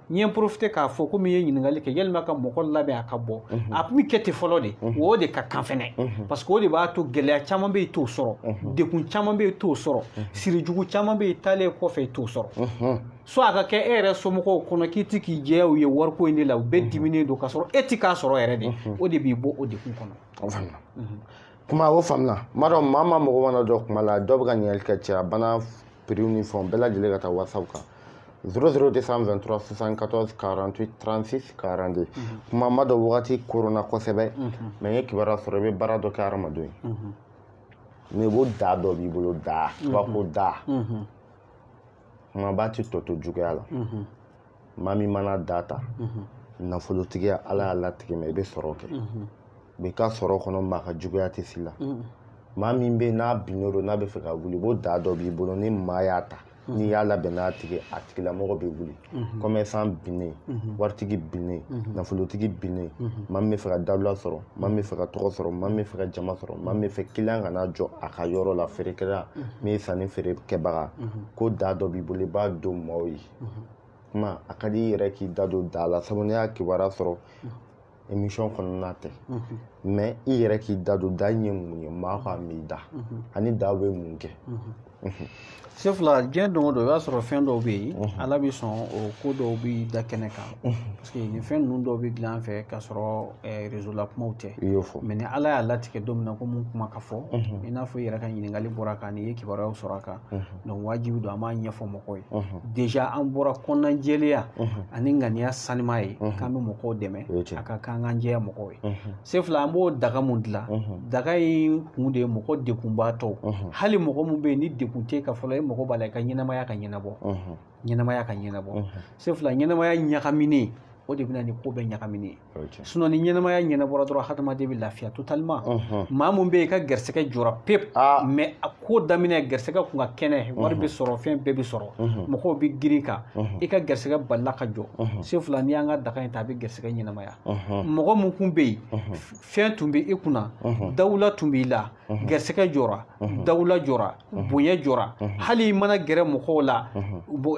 n ye profiter k'a fɔ komi i ye ɲininkali kɛ yalima ka mɔgɔ labɛn a ka bɔ a tun bɛ kɛ ten fɔlɔ de o de ka kan fɛnɛ parce que o de b'a to gɛlɛya caman bɛ yen i t'o sɔrɔ dekun caman bɛ yen i t'o sɔrɔ sirijugu caman bɛ yen i taalen kɔfɛ i t'o sɔrɔ so a ka kɛ e yɛrɛ somɔgɔw kɔnɔ k'i tɛ k'i jɛya u ye wariko in de la u bɛɛ diminen don k'a sɔrɔ e tɛ k'a sɔrɔ yɛrɛ de o de b'i bɔ o dekun kɔnɔ kuma o faamuna n b'a dɔn maa mago mana jɔ kuma la dɔw bɛ ka ɲininkali kɛ cɛya bana prix ni fɛnw bɛɛ lajɛlen ka taa whatsapp kan 00223 74 48 36 42 kuma ma dɔ wagati korona kosɛbɛ mais n ye kibaruya sɔrɔ i bɛ baara dɔ kɛ hadamadenw ye mais o da dɔ b'i bolo da b'a fɔ da kuma b'a ti tɔ to juguya la maa min mana da ta nafolotigiya ala y'a latigɛ mɛ i bɛ sɔrɔ kɛ i ka sɔrɔ kɔnɔ maa ka juguya tɛ s'i la maa min bɛ n'a binnen don n'a bɛ fɛ ka wuli o da dɔ b'i bolo ni maa y'a ta n'i y'a labɛn n'a tigi a tigilamɔgɔ bɛ wuli commerçant binnen waritigi binnen nafolotigi binnen maa min bɛ fɛ ka dabila sɔrɔ maa min bɛ fɛ ka tɔgɔ sɔrɔ maa min bɛ fɛ ka jama sɔrɔ maa min bɛ fɛ client kana jɔ a ka yɔrɔ la feerekɛla min ye sanni feere kɛbaga ko da dɔ b'i bolo i b'a don maaw ye kuma a ka di i yɛrɛ k'i da don da la sabu n'i y'a kibaruya sɔrɔ émission kɔnɔna tɛ mais i yɛrɛ k'i da don da ɲɛ mun ye maa ko a m'i da ani da bɛ mun kɛ Sefula diɲɛ don o don i b'a sɔrɔ fɛn dɔw bɛ yen Ala bɛ sɔn o ko dɔw bɛ da kɛnɛ kan parce que nin fɛn ninnu dɔw bɛ dilan an fɛ k'a sɔrɔ réseau la kumaw tɛ i y'o fɔ mais ni Ala y'a latigɛ don min na ko mun kuma ka fɔ i n'a fɔ i yɛrɛ ka ɲininkali bɔra a kan ni i ye kibaruyaw sɔrɔ a kan donc wajibi don an b'a ɲɛfɔ mɔgɔw ye déjà an bɔra kɔnɔnajɛlenya ani ŋaniya sanima ye k'an bɛ mɔgɔw dɛmɛ a ka kan an jɛya mɔgɔw ye Sefula an b'o daga mun dilan daga in kun de ye mɔgɔ degunbaatɔw hali mɔgɔ mun bɛ yen ni degun tɛ ka fɔlɔ mɔgɔ b'a la i ka ɲɛnamaya ka ɲɛnabɔ ɲɛnamaya ka ɲɛnabɔ Sefula ɲɛnamaya ɲagaminen o de bɛna ni ko bɛɛ ɲagaminen sinon ni ɲɛnamaya ɲɛnabɔra dɔrɔn hadamaden bɛ lafiya totalement maa mun bɛ yen i ka gɛrɛsɛgɛ jɔra pep mais a ko daminɛ gɛrɛsɛgɛ kun ka kɛnɛ wari bɛ sɔrɔ fɛn bɛɛ bɛ sɔrɔ mɔgɔw bɛ girin kan i ka gɛrɛsɛgɛ balila ka jɔ Sefula n'i y'an ka daga in ta a bɛ gɛrɛsɛgɛ ɲɛnamaya mɔgɔ mun kun bɛ yen fɛn tun bɛ i kunna dawula tun b'i la gɛrɛsɛgɛ jɔra dawula jɔra bonya jɔra hali i mana gɛrɛ mɔgɔw la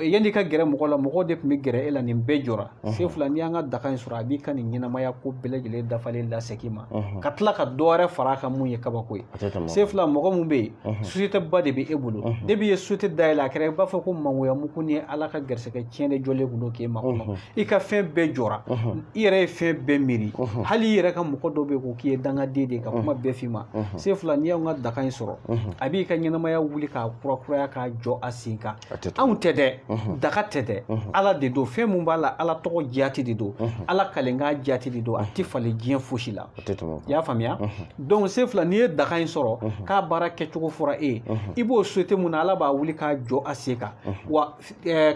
yanni i ka gɛrɛ mɔgɔw la mɔgɔw de tun bɛ gɛrɛ e la nin bɛɛ jɔra Sefula n'i y'an ka daga in sɔrɔ a b'i ka nin ɲɛnamaya ko bɛɛ lajɛlen dafalen lasegin ma ka tila ka dɔ wɛrɛ fara a kan mun ye kabako ye Sefula mɔgɔ mun bɛ yen société ba de bɛ e bolo depuis i ye société dayɛlɛ a kɛra i b'a fɔ ko mangoya mugu ni Ala ka gɛrɛsɛgɛ tiɲɛ de jɔlen kun don k'e makɔnɔ i ka fɛn bɛɛ jɔra i yɛrɛ ye fɛn bɛɛ miiri hali i yɛrɛ ka mɔgɔ dɔw bɛ yen ko k'i ye dangaden de ka kuma bɛɛ f'i ma Sefula n'i y'anw ka daga in sɔrɔ a b'i ka ɲɛnamaya wuli k'a kurakuraya k'a jɔ a sen kan anw tɛ dɛ daga tɛ dɛ Ala de don fɛn mun b'a la Ala tɔgɔ jati de don Ala kalenkan jati de don a tɛ falen diɲɛ fosi la i y'a faamuya donc Sefula n'i ye daga in sɔrɔ k'a baara kɛcogo fɔra e ye i b'o société mun na Ala b'a wuli k'a jɔ a sen kan wa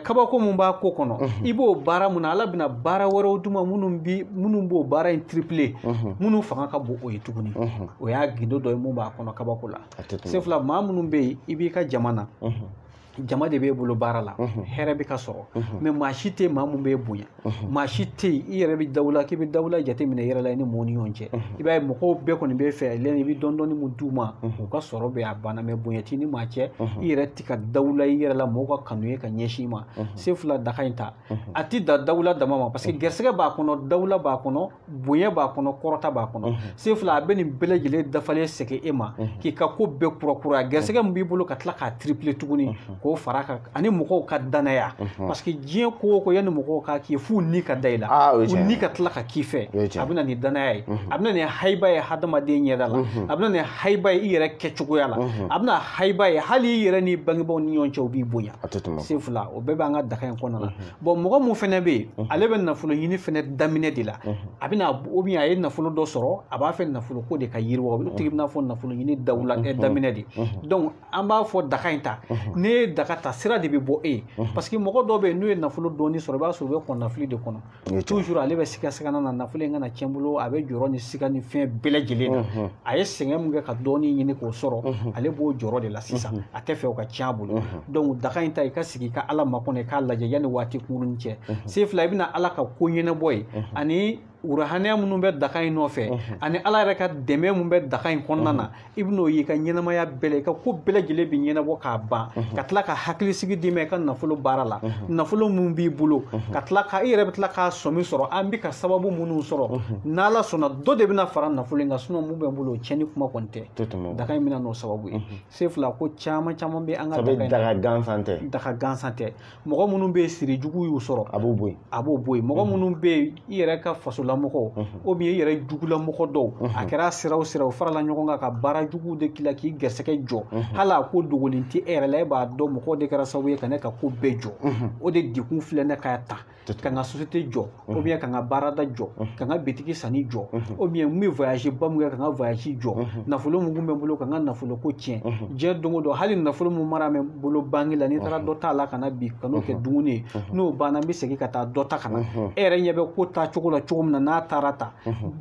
kabako mun b'a ko kɔnɔ i b'o baara mun na Ala bɛna baara wɛrɛw d'u ma minnu b'o baara in tripler minnu fanga ka bon o ye tuguni o y'a gindo dɔ ye mun b'a kɔnɔ kabako la Sefula maa minnu bɛ yen i b'i ka jama na jama de b'e bolo baara la hɛrɛ bɛ ka sɔrɔ mais maa si tɛ maa mun b'e bonya maa si tɛ yen i yɛrɛ bɛ dawula k'i bɛ dawula jateminɛ i yɛrɛ la i ni mɔgɔw ni ɲɔgɔn cɛ i b'a ye mɔgɔw bɛɛ kɔni b'e fɛ i bɛ dɔɔnin mun d'u ma u ka sɔrɔ bɛ a banna mais bonya t'i ni maa cɛ i yɛrɛ tɛ ka dawula i yɛrɛ la mɔgɔw ka kanu ye ka ɲɛsin i ma Sefula daga in ta a tɛ da dawula dama ma parce que gɛrɛsɛgɛ b'a kɔnɔ dawula b'a kɔnɔ bonya b'a kɔnɔ kɔrɔta b'a kɔnɔ Sefula a bɛ nin bɛɛ lajɛlen dafalen segin e ma k'i ka ko bɛɛ kurakuraya gɛrɛsɛgɛ min b'i bolo ka tila k'a tripler tuguni k'o fara kan ani mɔgɔw ka danaya parce que diɲɛ ko o ko yanni mɔgɔw k'a k'i ye f'u ni ka da i la u ni ka tila ka k'i fɛ a bɛna nin danaya ye a bɛna nin hayiba ye hadamaden ɲɛda la a bɛna nin hayiba ye i yɛrɛ kɛcogoya la a bɛna hayiba ye hali i yɛrɛ ni bangebaaw ni ɲɔgɔn cɛ u b'i bonya Sefula o bɛɛ b'an ka daga in kɔnɔna na bon mɔgɔ mun fɛnɛ bɛ yen ale bɛ nafolo ɲini fɛnɛ daminɛ de la a bɛna ou bien a ye nafolo dɔ sɔrɔ a b'a fɛ nafolo ko de ka yiriwa o tigi bɛna fɔ nafolo ɲini daminɛ de donc an b'a fɔ daga in ta ne ye daga ta sira de bɛ bɔ e ye parce que mɔgɔ dɔw bɛ yen n'u ye nafolo dɔɔni sɔrɔ i b'a sɔrɔ u bɛ kɔnɔnafili de kɔnɔ toujours ale bɛ siga na nafolo in kana tiɲɛ bolo a bɛ jɔrɔ ni siga ni fɛn bɛɛ lajɛlen na a ye sɛgɛn mun kɛ ka dɔɔni ɲini k'o sɔrɔ ale b'o jɔrɔ de la sisan a tɛ fɛ o ka tiɲɛ a bolo donc daga in ta i ka sigi i ka Ala makɔnɔ i k'a lajɛ yanni waati kunkurunin cɛ Sefula i bɛna Ala ka ko ɲɛnabɔ ye ani wurahanaya minnu bɛ daga in nɔfɛ ani Ala yɛrɛ ka dɛmɛ mun bɛ daga in kɔnɔna na i bɛn'o ye i ka ɲɛnamaya bɛɛ la i ka ko bɛɛ lajɛlen bɛ ɲɛnabɔ k'a ban ka tila ka hakilisigi d'i ma i ka nafolo baara la nafolo mun b'i bolo ka tila ka i yɛrɛ bɛ tila k'a sɔmi sɔrɔ an bɛ ka sababu minnu sɔrɔ n'Ala sɔnna dɔ de bɛna fara nafolo in kan sinon mun bɛ n bolo o tiɲɛni kuma kɔni tɛ daga in bɛna n'o sababu ye Sefula ko caman caman bɛ an ka daga in daga gansan tɛ daga gansan tɛ mɔgɔ minnu bɛ yen siri jugu y'u sɔrɔ a b'o bɔ yen mɔgɔ minnu bɛ yen i yɛrɛ ka fasolamɔgɔw ou bien i yɛrɛ jugulamɔgɔ dɔw a kɛra sira o sira o farala ɲɔgɔn kan ka baara jugu de k'i la k'i gɛrɛsɛgɛ jɔ hali a ko dogolen tɛ e yɛrɛ la e b'a dɔn mɔgɔw de kɛra sababu ye ka ne ka ko bɛɛ jɔ o de dekun filɛ ne k'a ta ka n ka société jɔ ou bien ka n ka baarada jɔ ka n ka bitigi sanni jɔ ou bien n bɛ voyage ba mun kɛ ka n ka voyage jɔ nafolo mun kun bɛ n bolo ka n ka nafolo ko tiɲɛ diɲɛ don o don hali nafolo mun mara bɛ n bolo banque la n'i taara dɔ t'a la ka na bi ka n'o kɛ dumuni ye n'o banna n bɛ segin ka taa dɔ ta ka na e yɛrɛ ɲɛ bɛ ko taa cogo la cogo min na n'a taara ta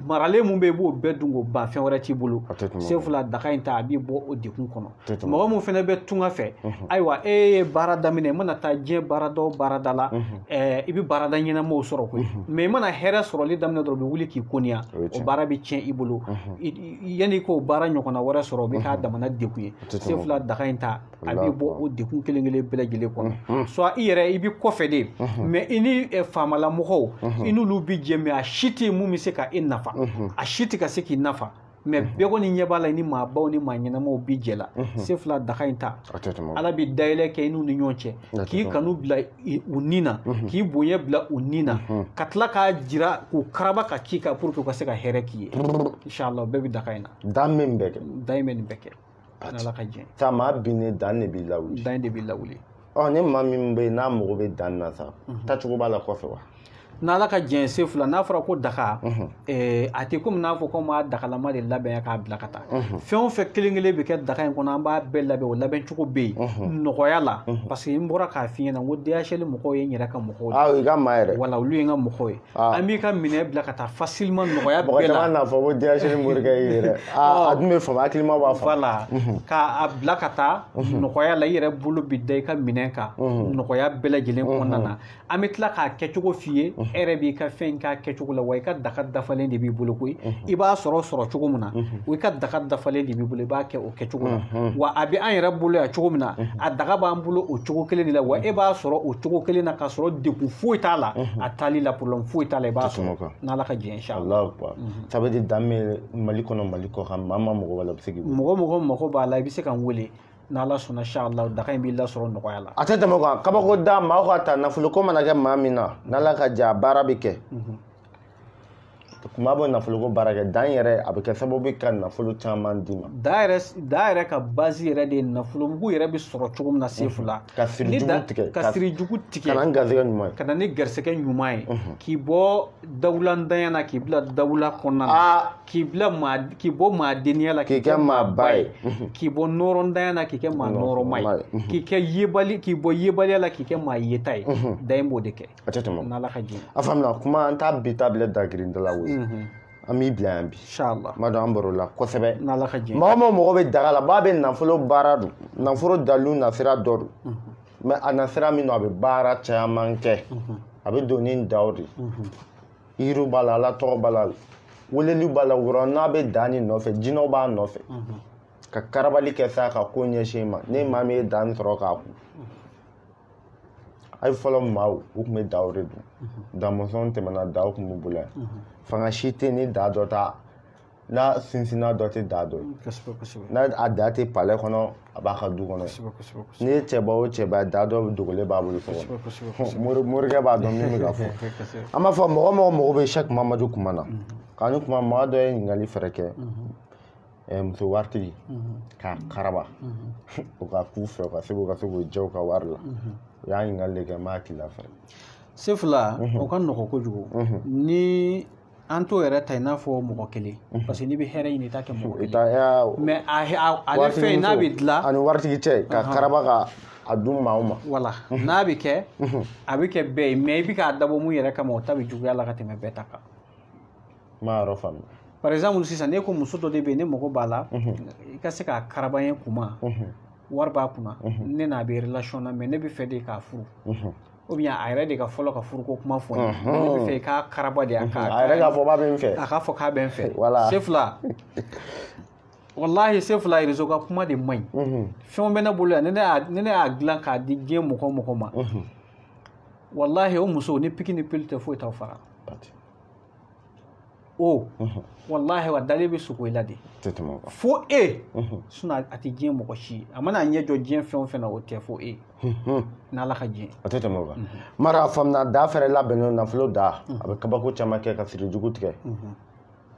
maralen mun bɛ i b'o bɛɛ dun k'o ban fɛn wɛrɛ t'i bolo Sefula daga in ta a b'i bɔ o dekun kɔnɔ mɔgɔ mun fɛnɛ bɛ tunga fɛ ayiwa e ye baara daminɛ i mana taa diɲɛ baarada o baarada la i bɛ baarada ɲɛnamaw sɔrɔ koyi mais i mana hɛrɛ sɔrɔli daminɛ dɔrɔn u bɛ wuli k'i koniya o baara bɛ tiɲɛ i bolo yanni i k'o baara ɲɔgɔnna wɛrɛ sɔrɔ o bɛ k'a damana dekun ye Sefula daga in ta a b'i bɔ o dekun kelen kelen bɛɛ lajɛlen kɔnɔ soit i yɛrɛ i bɛ kɔfɛ de mais i ni faamalamɔgɔw i n'olu bɛ jɛ mais a si si tɛ mun bɛ se ka e nafa a si tɛ ka se k'i nafa mais bɛɛ kɔni ɲɛ b'a la ni maa baw ni maa ɲɛnamaw bi jɛ la se fila daga in ta ala bɛ dayɛlɛ kɛ i n'u ni ɲɔgɔn cɛ k'i kanu bila u ni na k'i bonya bila u ni na ka tila k'a jira k'u karaba ka k'i kan pour que u ka se ka hɛrɛ k'i ye inshallah bɛɛ bɛ daga in na dan min bɛ kɛ dan in bɛ nin bɛɛ kɛ n'ala ka jɛ sa maa binnen dan de b'i lawuli dan de b'i lawuli ni maa min bɛ yen n'a mago bɛ dan na sa tacogo b'a la kɔfɛ wa n'ala ka jɛn se fila n'a fɔra ko daga a tɛ komi n'a fɔ ko maa dagalama de labɛn k'a bila ka taa fɛn o fɛn kelen kelen bɛ kɛ daga in kɔnɔ an b'a bɛɛ labɛn o labɛn cogo bɛ yen nɔgɔya la parce que n bɔra k'a f'i ɲɛna n ko DHL mɔgɔw ye n yɛrɛ ka mɔgɔw de i ka maa yɛrɛ wala olu ye n ka mɔgɔw ye an b'i ka minɛ bila ka taa facilement nɔgɔya bɛɛ la mɔgɔ caman n'a fɔ ko DHL morikɛ y'i yɛrɛ a dun bɛ faamu hakilima b'a faamu voilà k'a bila ka taa nɔgɔya la i yɛrɛ bolo bi da i ka minɛ kan nɔgɔya bɛɛ lajɛlen kɔnɔna na an bɛ tila k'a kɛcogo f'i ye e yɛrɛ b'i ka fɛn k'a kɛcogo la wa i ka daga dafalen de b'i bolo koyi i b'a sɔrɔ cogo min na o i ka daga dafalen de b'i bolo i b'a kɛ o kɛcogo la wa a bɛ an yɛrɛ bolo yan cogo min na a daga b'an bolo o cogo kelen de la wa e b'a sɔrɔ o cogo kelen na k'a sɔrɔ degun foyi t'a la a taali la problème foyi t'a la i b'a sɔrɔ n'ala ka jɛ inshallah ça veut dire dan bɛ Mali kɔnɔ Mali kɔ kan maa ma mɔgɔ wɛrɛ bɛ se k'i mɔgɔ mago b'a la i bɛ se ka n wele n'ala sɔnna inshallah daga in b'i lasɔrɔ nɔgɔya la a tɛ tɛmɛ kan kabako da maaw ka ta nafolo ko mana kɛ maa min na n'ala ka jɛ a baara bɛ kɛ kuma bɛ nafolo ko baara kɛ dan yɛrɛ a bɛ kɛ sababu ka nafolo caman d'i ma da yɛrɛ ka base yɛrɛ de ye nafolo mugu yɛrɛ bɛ sɔrɔ cogo min na sefu la ka siri jugu tigɛ ka na garisɛgɛ ɲuman ye ka na ni garisɛgɛ ɲuman ye k'i bɔ dawulandanya na k'i bila dawula kɔnɔna na k'i bɔ maadeniya la k'i kɛ maaba ye k'i bɔ nɔrɔndanya na k'i kɛ maa nɔrɔma ye k'i bɔ yebaliya la k'i kɛ maa yeta ye da in b'o de kɛ a tɛ tɛmɛ n'ala ka jɛ a faamuna kuma an t'a bi tabila dagirinda la wo an b'i bila yan bi inshallah ma dɔn an baro la kosɛbɛ n'ala ka jɛ mɔgɔ bɛ daga la ba bɛ nafolo baara don nafolo dalu nasira dɔ don mais a nasira min don a bɛ baara caman kɛ a bɛ don ni daw de yiriw b'a la ala tɔgɔ b'a la weleli b'a la wura n'a bɛ dan nin nɔfɛ jinɛw b'a nɔfɛ ka karabali kɛ sa ka ko ɲɛsin ma ne maa min ye dan sɔrɔ k'a kun a ye fɔlɔ maaw u tun bɛ daw de dun damɔzɔn tɛmɛna daw tun b'u bolo yan fanga si tɛ ni da dɔ ta n'a sinsinna dɔ tɛ da dɔ ye n'a a da tɛ palɛ kɔnɔ a b'a ka du kɔnɔ n'i ye cɛba o cɛba da dɔ dogolen b'a bolo so kɔnɔ morikɛ b'a dɔn min bɛ ka fɔ an b'a fɔ mɔgɔ mago bɛ Sɛki Mamadu kuma na k'an kuma maa dɔ ye ɲininkali fɛrɛ kɛ muso waritigi k'a karaba o ka k'u fɛ ka se k'o jɛ u ka wari la o y'a ɲininkali de kɛ n b'a hakili fɛ sefula o ka nɔgɔ kojugu ni an t'o yɛrɛ ta i n'a fɔ mɔgɔ kelen parce que n'i bɛ hɛrɛ ɲini i t'a kɛ mɔgɔ kelen mais ale fɛn n'a bɛ dilan ani waritigi cɛ ka karaba ka a dun maa o ma voilà n'a bɛ kɛ a bɛ kɛ bɛɛ ye mais i bɛ k'a dabɔ mun yɛrɛ kama o ta bɛ juguya la ka tɛmɛ bɛɛ ta kan n m'a yɔrɔ faamu par exemple sisan ne ko muso dɔ de bɛ yen ne mago b'a la i ka se k'a karaba n ye kuma wari b'a kunna ne n'a bɛ relation na mais ne bɛ fɛ de k'a furu ou bien a yɛrɛ de ka fɔlɔ ka furuko kuma fɔ n ye ne bɛ fɛ i k'a karaba de a yɛrɛ k'a fɔ k'a bɛ n fɛ a k'a fɔ k'a bɛ n fɛ sefula wallahi sefula réseau ka kuma de man ɲi fɛnw bɛ ne bolo yan ni ne y'a dilan k'a di diɲɛ mɔgɔ ma wallahi o muso ni piki ni pili tɛ foyi t'aw faga o wallahi wa dalen bɛ sogo i la de fo sinon a tɛ diɲɛ mɔgɔ si a mana ɲɛ jɔ diɲɛ fɛn o fɛn na o tɛ fo n'ala ka jɛ a tɛ tɛmɛ o kan mara faamuna da fɛrɛ labɛnnen nafolo da a bɛ kabako caman kɛ ka siri jugu tigɛ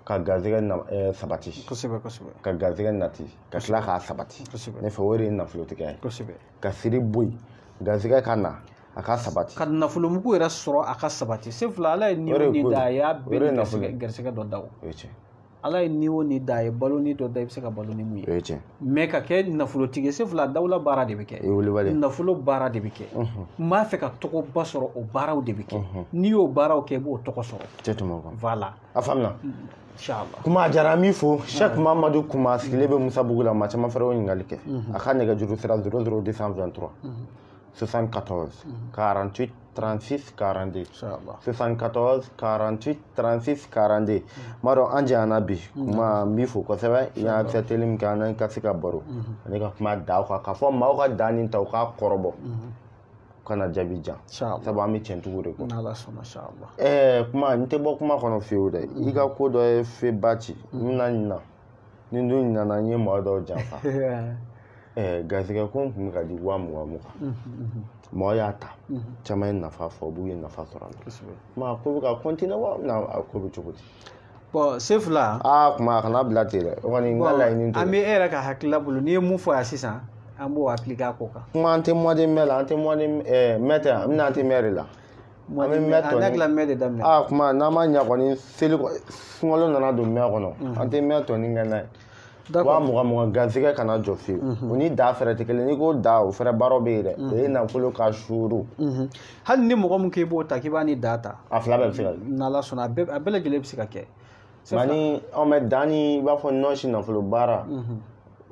ka garisɛgɛ sabati ka garisɛgɛ nati ka tila k'a sabati ne fɛ o de ye nafolo tigɛ ye ka siri bɔ yen garisɛgɛ ka na a ka sabati ka nafolo mugu yɛrɛ sɔrɔ a ka sabati sefula ala ye ni o ni da a y'a bɛɛ ni garisɛgɛ dɔ da o ala ye ni o ni da a ye balo ni dɔ da i bɛ se ka balo ni mun ye mais ka kɛ nafolotigi sefula dawula baara de bɛ kɛ nafolo baara de bɛ kɛ n b'a fɛ ka tɔgɔba sɔrɔ o baaraw de bɛ kɛ n'i y'o baaraw kɛ i b'o tɔgɔ sɔrɔ voilà a faamuna inshallah kuma a diyara min fo Sɛki Mamadu kuma sigilen bɛ Musabugu la maa caman fɛrɛ o ɲininkali kɛ a ka nɛgɛjuru sira 00223 74 48 36 42 74 48 36 42 m'a dɔn an janyana bi kuma n b'i fo kosɛbɛ i y'a accepteli min kɛ an ka se ka baro ani ka kuma da o kan k'a fɔ maaw ka dan nin ta u k'a kɔrɔbɔ kana jaabi jan sabu an bɛ tiɲɛ tugu de kɔ kuma n tɛ bɔ kuma kɔnɔ fiyewu dɛ i ka ko dɔ ye feba ci n bɛna ɲina ni dun ɲinana n ye mɔgɔ dɔw janfa garisɛgɛ ko n kun bɛ ka di 20,000 mɔgɔ y'a ta caman ye nafa fɔ u b'u ye nafa sɔrɔ a la ko bɛ ka continuer wa a ko bɛ cogo di bon Sefula kuma a kana bila ten dɛ o kɔni n ka laɲini tɛ an bɛ e yɛrɛ ka hakilila bolo n'i ye mun fɔ yan sisan an b'o appliquer a ko kan kuma an tɛ mois de mai la an tɛ mois de mai tɛ an bɛna an tɛ mai de la an bɛ mai tɔ ne hakilila mai de daminɛ kuma n'an ma ɲɛ kɔni seli sunkalo nana don mai kɔnɔ an tɛ mai tɔ ni kɛ n'a ye 20,000 garisɛgɛ kana jɔ fiyewu o ni da fɛrɛ tɛ kelen n'i ko da o fɛrɛ baaraw bɛ yen dɛ o ye nafolo ka suuru hali ni mɔgɔ min k'i b'o ta k'i b'a ni da ta a fila bɛɛ bɛ se ka kɛ n'Ala sɔnna a bɛɛ lajɛlen bɛ se ka kɛ nka ni anw bɛ da ni i b'a fɔ nɔɔsi nafolo baara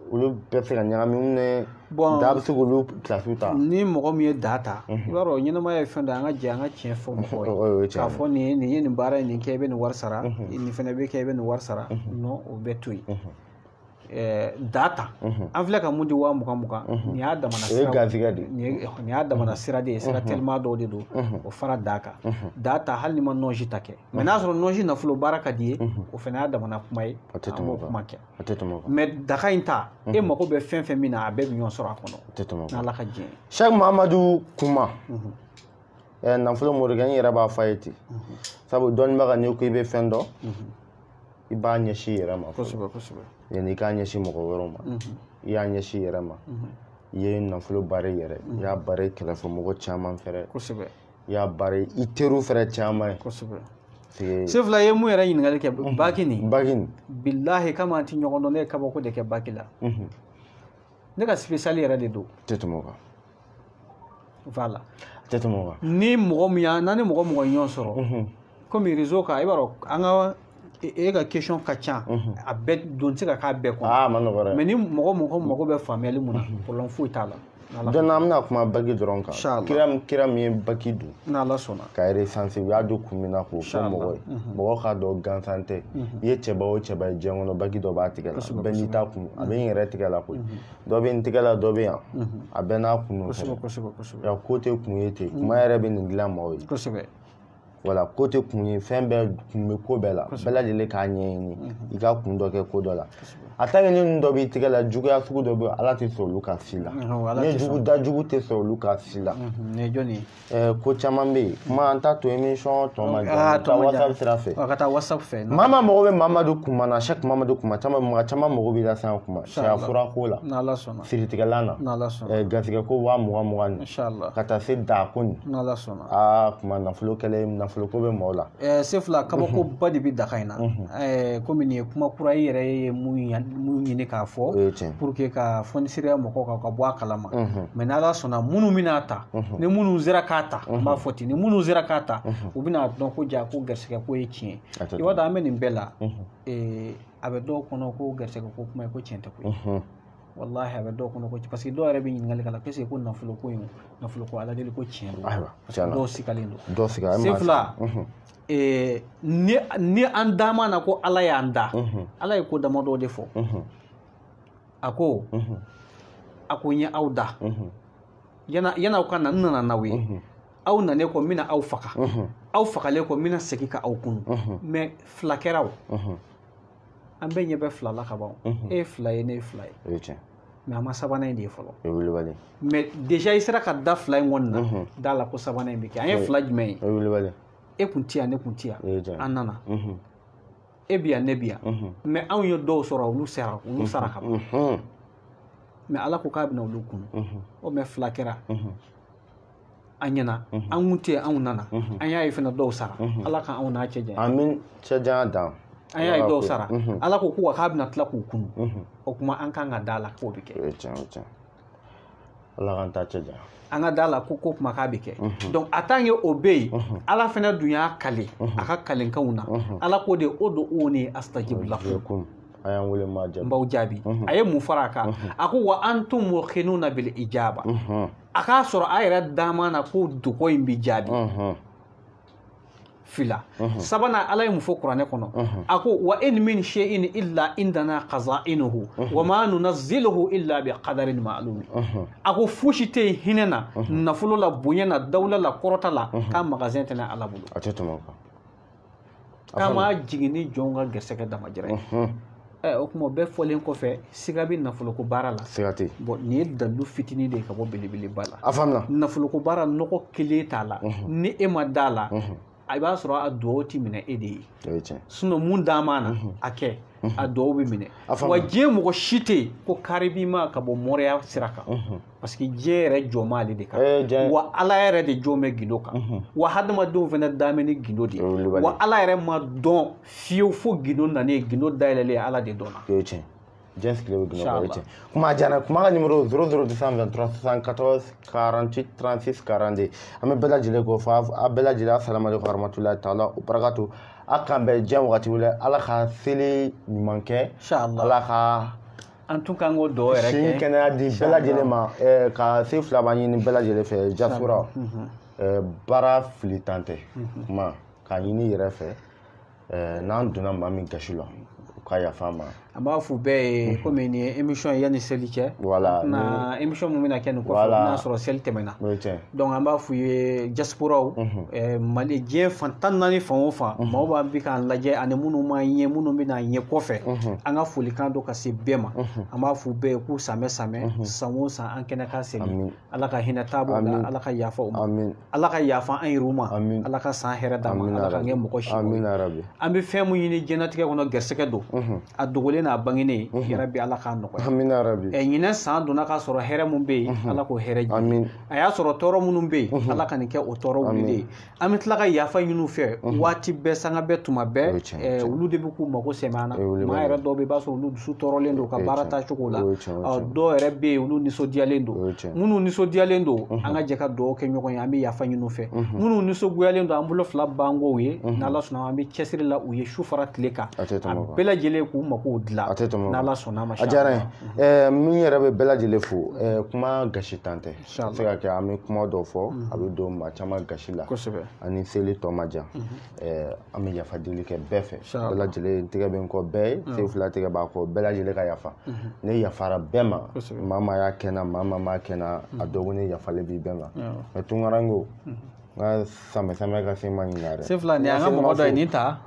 olu bɛɛ bɛ se ka ɲagami ne da bɛ se k'olu kilasiw ta ni mɔgɔ min ye da ta i b'a dɔn ɲɛnamaya ye fɛn dɔ an ka jɛ an ka tiɲɛ fɔ mɔgɔw ye k'a fɔ nin ye nin baara in nin kɛ i bɛ nin wari sara nin fana bɛ kɛ i bɛ nin wari sara non o bɛ to yen data an filɛ ka mun di 20,000 nin y'a damana sira nin y'a damana sira de ye sira tellement dɔw de don o fara da kan data hali ni ma nɔnsi ta kɛ mais n'a sɔrɔ nɔnsi nafolo baara ka di ye o fana y'a damana kuma ye an b'o kuma kɛ mais daga in ta e mago bɛ fɛn fɛn min na a bɛɛ bɛ ɲɔgɔn sɔrɔ a kɔnɔ n'Ala ka diɲɛ Sheikh Mahamadu Kuma nafolo morikɛ n yɛrɛ b'a fɔ a ye ten sabu dɔnnibaga n'i ko i bɛ fɛn dɔn i b'a ɲɛsin i yɛrɛ ma yanni i k'a ɲɛsin mɔgɔ wɛrɛw ma i y'a ɲɛsin i yɛrɛ ma i ye nafolo baara i yɛrɛ i y'a baara i kɛrɛfɛ mɔgɔ caman fɛrɛ i y'a baara i teriw fɛrɛ caman ye Sefula ye mun yɛrɛ ɲininkali kɛ Bakini bilahi kama an tɛ ɲɔgɔn dɔn ne ye kabako de kɛ Baki la ne ka spécial yɛrɛ de don tɛ tɛmɛ o kan voilà tɛ tɛmɛ o kan ni mɔgɔ min y'a n'an ni mɔgɔ ɲɔgɔn sɔrɔ komi réseau kan i b'a dɔn an ka e ka question ka ca a bɛɛ don tɛ se ka k'a bɛɛ kɔnɔ ma nɔgɔ dɛ mais ni mɔgɔ mago bɛ faamuyali mun na problème foyi t'a la don an bɛna kuma Baki dɔrɔn kan kira min ye Baki don n'Ala sɔnna ka recenser u y'a don kun min na k'o fɔ mɔgɔ ye mɔgɔ k'a dɔn gansan tɛ i ye cɛba o cɛba ye diɲɛ kɔnɔ Baki dɔ b'a tigɛ la bɛɛ n'i ta kun a bɛ n yɛrɛ tigɛ la koyi dɔ bɛ n tigɛ la dɔ bɛ yan a bɛɛ n'a kun ya ko tɛ kun ye ten kuma yɛrɛ bɛ nin dilan maaw ye wala ko tɛ kun ye fɛn bɛɛ kun bɛ ko bɛɛ la bɛɛ lajɛlen k'a ɲɛɲini i ka kun dɔ kɛ ko dɔ la a tant que ni ninnu dɔ b'i tigɛ la juguya sugu dɔ bɛ yen Ala tɛ sɔn olu ka si la ni dajugu tɛ sɔn olu ka si la ko caman bɛ yen kuma an t'a to émission tɔ ma jɔ ka taa WhatsApp sira fɛ ka taa WhatsApp fɛ maa mago bɛ Mahamadu Kuma na Sheikh Mahamadu Kuma caman mago b'i la sisan kuma sariya fura ko la siritigɛlan na garisɛgɛ ko 20,000 ka taa se da ko nin kuma nafolo kɛlen nafolo ko bɛ maaw la Sefula kabako ba de bɛ daga in na komi nin ye kuma kura i yɛrɛ ye mun ɲini k'a fɔ pour que ka fɔnisiriya mɔgɔw kan ka bɔ a kalama mais n'Ala sɔnna minnu bɛna ta ni minnu sera k'a ta n b'a fɔ ten ni minnu sera k'a ta u bɛna dɔn ko ja ko garisɛgɛ ko ye tiɲɛ i b'a dɔn an bɛ nin bɛɛ la a bɛ dɔw kɔnɔ ko garisɛgɛ ko kuma ye ko tiɲɛ tɛ ko ye wallahi a bɛ dɔw kɔnɔ ko parce que dɔw yɛrɛ bɛ ɲininkali k'a la qu'est-ce que ko nafolo ko Ala deli ko tiɲɛ don dɔw sikalen don Sefula ni an da ma na ko Ala y'an da Ala ye ko dama dɔ de fɔ a ko n ye aw da yan'aw ka na n nana n'aw ye aw nalen kɔ n bɛna aw faga aw fagalen kɔ n bɛna segin ka aw kunu mais fila kɛra o an bɛɛ ɲɛ bɛ fila la ka ban e ye fila ye ne ye fila ye mais an ma sabanan in de ye fɔlɔ mais déjà i sera ka da fila in kɔni na da la ko sabanan in bɛ kɛ an ye fila jumɛn ye e kun ti yan ne kun ti yan an nana e bi yan ne bi yan mais anw ye dɔw sɔrɔ olu sara ka ban mais Ala ko k'a bɛna olu kunu o mais fila kɛra an ɲɛna an kun tɛ anw nana an y'a ye fana dɔw sara Ala ka anw n'a cɛ janya amin cɛ janya dan an y'a ye dɔw sara Ala ko k'a bɛna tila k'u kunu o kuma an kan ka da la k'o bɛ kɛ Ala k'an ta cɛ janya an ka da la ko kuma k'a bɛ kɛ donc a tant que o bɛ yen Ala fana dun y'a kale a ka kalenkanw na Ala ko de ud'uuni astajib lakum a y'an wele maa jaabi n b'aw jaabi a ye mun fara a kan a ko wa antum muqinuna bil ijaba a k'a sɔrɔ a yɛrɛ dama na ko dogo in bɛ jaabi fila sabana ala ye mun fɔ kuranɛ kɔnɔ a ko wa in min shay'in illa indana qaza'inuhu wa ma nunazziluhu illa bi qadarin ma'lum a ko fosi tɛ yen hinɛ na nafolo la bonya na dawla la kɔrɔta la k'a magasin tɛ ala bolo a tɛ tɛmɛ o kan k'a ma jigin ni jɔnw ka gɛrɛsɛgɛ damajira ye o kuma bɛɛ fɔlen kɔfɛ siga bɛ nafoloko baara la siga tɛ bon nin ye dalu fitinin de ye ka bɔ belebeleba la a faamuna nafoloko baara nɔgɔ kelen t'a la ni e ma d'a la i b'a sɔrɔ a duwawu ti minɛ e de ye sinon mun d'an ma na a kɛ a duwawu bɛ minɛ wa diɲɛ mɔgɔ si tɛ yen ko kari b'i ma ka bɔ mɔrɔya sira kan parce que diɲɛ yɛrɛ jɔ ma ale de kan wa ala yɛrɛ de jɔ bɛ gindo kan wa hadamadenw fana damɛ ni gindo de ye wa ala yɛrɛ ma dɔn fiyewu fo gindo nalen gindo dayɛlɛlen ala de dɔnna Dieu sigilen bɛ gindo kɔrɔ kuma diyara kuma ka numéro 00223 74 48 36 42 an bɛ bɛɛ lajɛlen ko fɔ a bɛɛ lajɛlen assalamu alaikum warahmatullahi taala o barakatu a kan bɛn diɲɛ wagati wele ala ka seli ɲuman kɛ ala ka an tun kan k'o dɔw yɛrɛ kɛ sini kɛnɛya di bɛɛ lajɛlen ma ka se fila b'an ɲini bɛɛ lajɛlen fɛ diaspora baara fili tan tɛ kuma k'a ɲini yɛrɛ fɛ n'an donna maa min gasi la ka yafa ma an b'a fɔ bɛɛ ye komi nin ye émission ye yanni seli cɛ na émission min bɛna kɛ nin kɔfɛ n'a sɔrɔ seli tɛmɛna donc an b'a fɔ ye diasporaw Mali diɲɛ fan 14 fan o fan maaw b'an bi k'an lajɛ ani minnu ma ɲɛ minnu bɛna ɲɛ kɔfɛ an ka folikan dɔ ka se bɛɛ ma an b'a fɔ bɛɛ ye k'u samɛ samɛ san o san an kɛnɛ ka seli ala ka hinɛ taabolo la ala ka yafa u ma ala ka yafa an yɛrɛw ma ala ka san hɛrɛ d'an ma ala ka kɛ mɔgɔ si an bɛ fɛn min ɲini diɲɛlatigɛ kɔnɔ gɛrɛsɛgɛ don a dogolen n'a bangenen yarabi ala k'a nɔgɔya amina rabi ɲinɛ san donna k'a sɔrɔ hɛrɛ mun bɛ yen ala k'o hɛrɛ jigin a y'a sɔrɔ tɔɔrɔ minnu bɛ yen ala ka nin kɛ o tɔɔrɔ wililen an bɛ tila ka yafa ɲini u fɛ waati bɛɛ sanga bɛɛ tuma bɛɛ olu de bɛ k'u mago sɛmɛ an na maa yɛrɛ dɔw bɛ yen i b'a sɔrɔ olu dusu tɔɔrɔlen don ka baara taa cogo la dɔw yɛrɛ bɛ yen olu nisɔndiyalen don minnu nisɔndiyalen don an ka jɛ ka dugawu kɛ ɲɔgɔn ye an bɛ yafa ɲini u fɛ minnu nisɔngoyalen don an bolo fila bangow ye n'ala sɔnna an bɛ cɛsiri la u ye su fara tile kan a bɛɛ lajɛlen k'u mago dilan n'ala sɔnna ma a diyara n min yɛrɛ bɛ bɛɛ lajɛlen fo kuma gasi tan tɛ se ka kɛ an bɛ kuma dɔw fɔ a bɛ don maa caman gasi la ani seli tɔ ma jan an bɛ yafa deli kɛ bɛɛ fɛ bɛɛ lajɛlen tɛgɛ bɛ n kɔ bɛɛ ye se fila tɛgɛ b'a kɔ bɛɛ lajɛlen ka yafa ne yafara bɛɛ ma maa ma y'a kɛ na maa ma m'a kɛ na a dɔgɔ ne yafalen b'i bɛɛ ma mɛ tunkaranko n ka samɛ ka se ma ɲininka dɛ se fila ni an ka mɔgɔ dɔ ye nin ta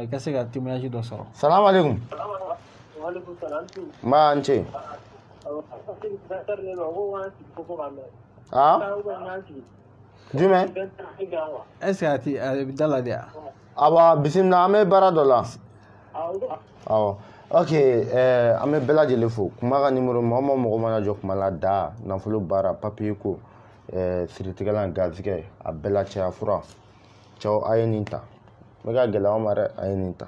i ka se ka témoignage dɔ sɔrɔ salamu aleykum ma n ce jumɛn est-ce que a bɛ da la de wa awa bisimila an bɛ baara dɔ la awɔ ok an bɛ bɛɛ lajɛlen fo kuma ka numéro mɔgɔ mana jɔ kuma la da nafolo baara papiye ko siritigɛlan gazigɛ a bɛɛ la cɛya fura cɛw a ye nin ta n bɛ ka gɛlɛya aw ma dɛ a ye nin ta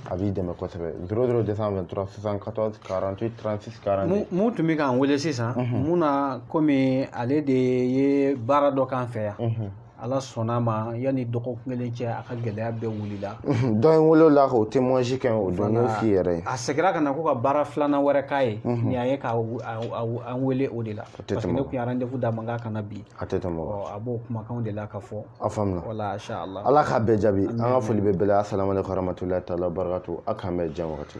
a b'i dɛmɛ kosɛbɛ 00223 74 48 36 42 mun tun bɛ k'an wele sisan mun na komi ale de ye baara dɔ k'an fɛ yan ala sɔnna ma yanni dɔgɔkun kelen cɛ a ka gɛlɛya bɛɛ wulila dɔ in wele la k'o témoignage kɛ o don n'o f'i yɛrɛ ye a seginna ka na ko ka baara filanan wɛrɛ k'a ye nin y'a ye k'an wele o de la parce que ne tun ye rendez-vous d'a ma k'a kana bi a tɛ tɛmɛ a b'o kumakanw de la ka fɔ a faamuna wala inshallah ala k'a bɛɛ jaabi an ka foli bɛ bɛɛ la assalamu alaikum warahmatullahi taala barakatu a k'an bɛɛ jan wagati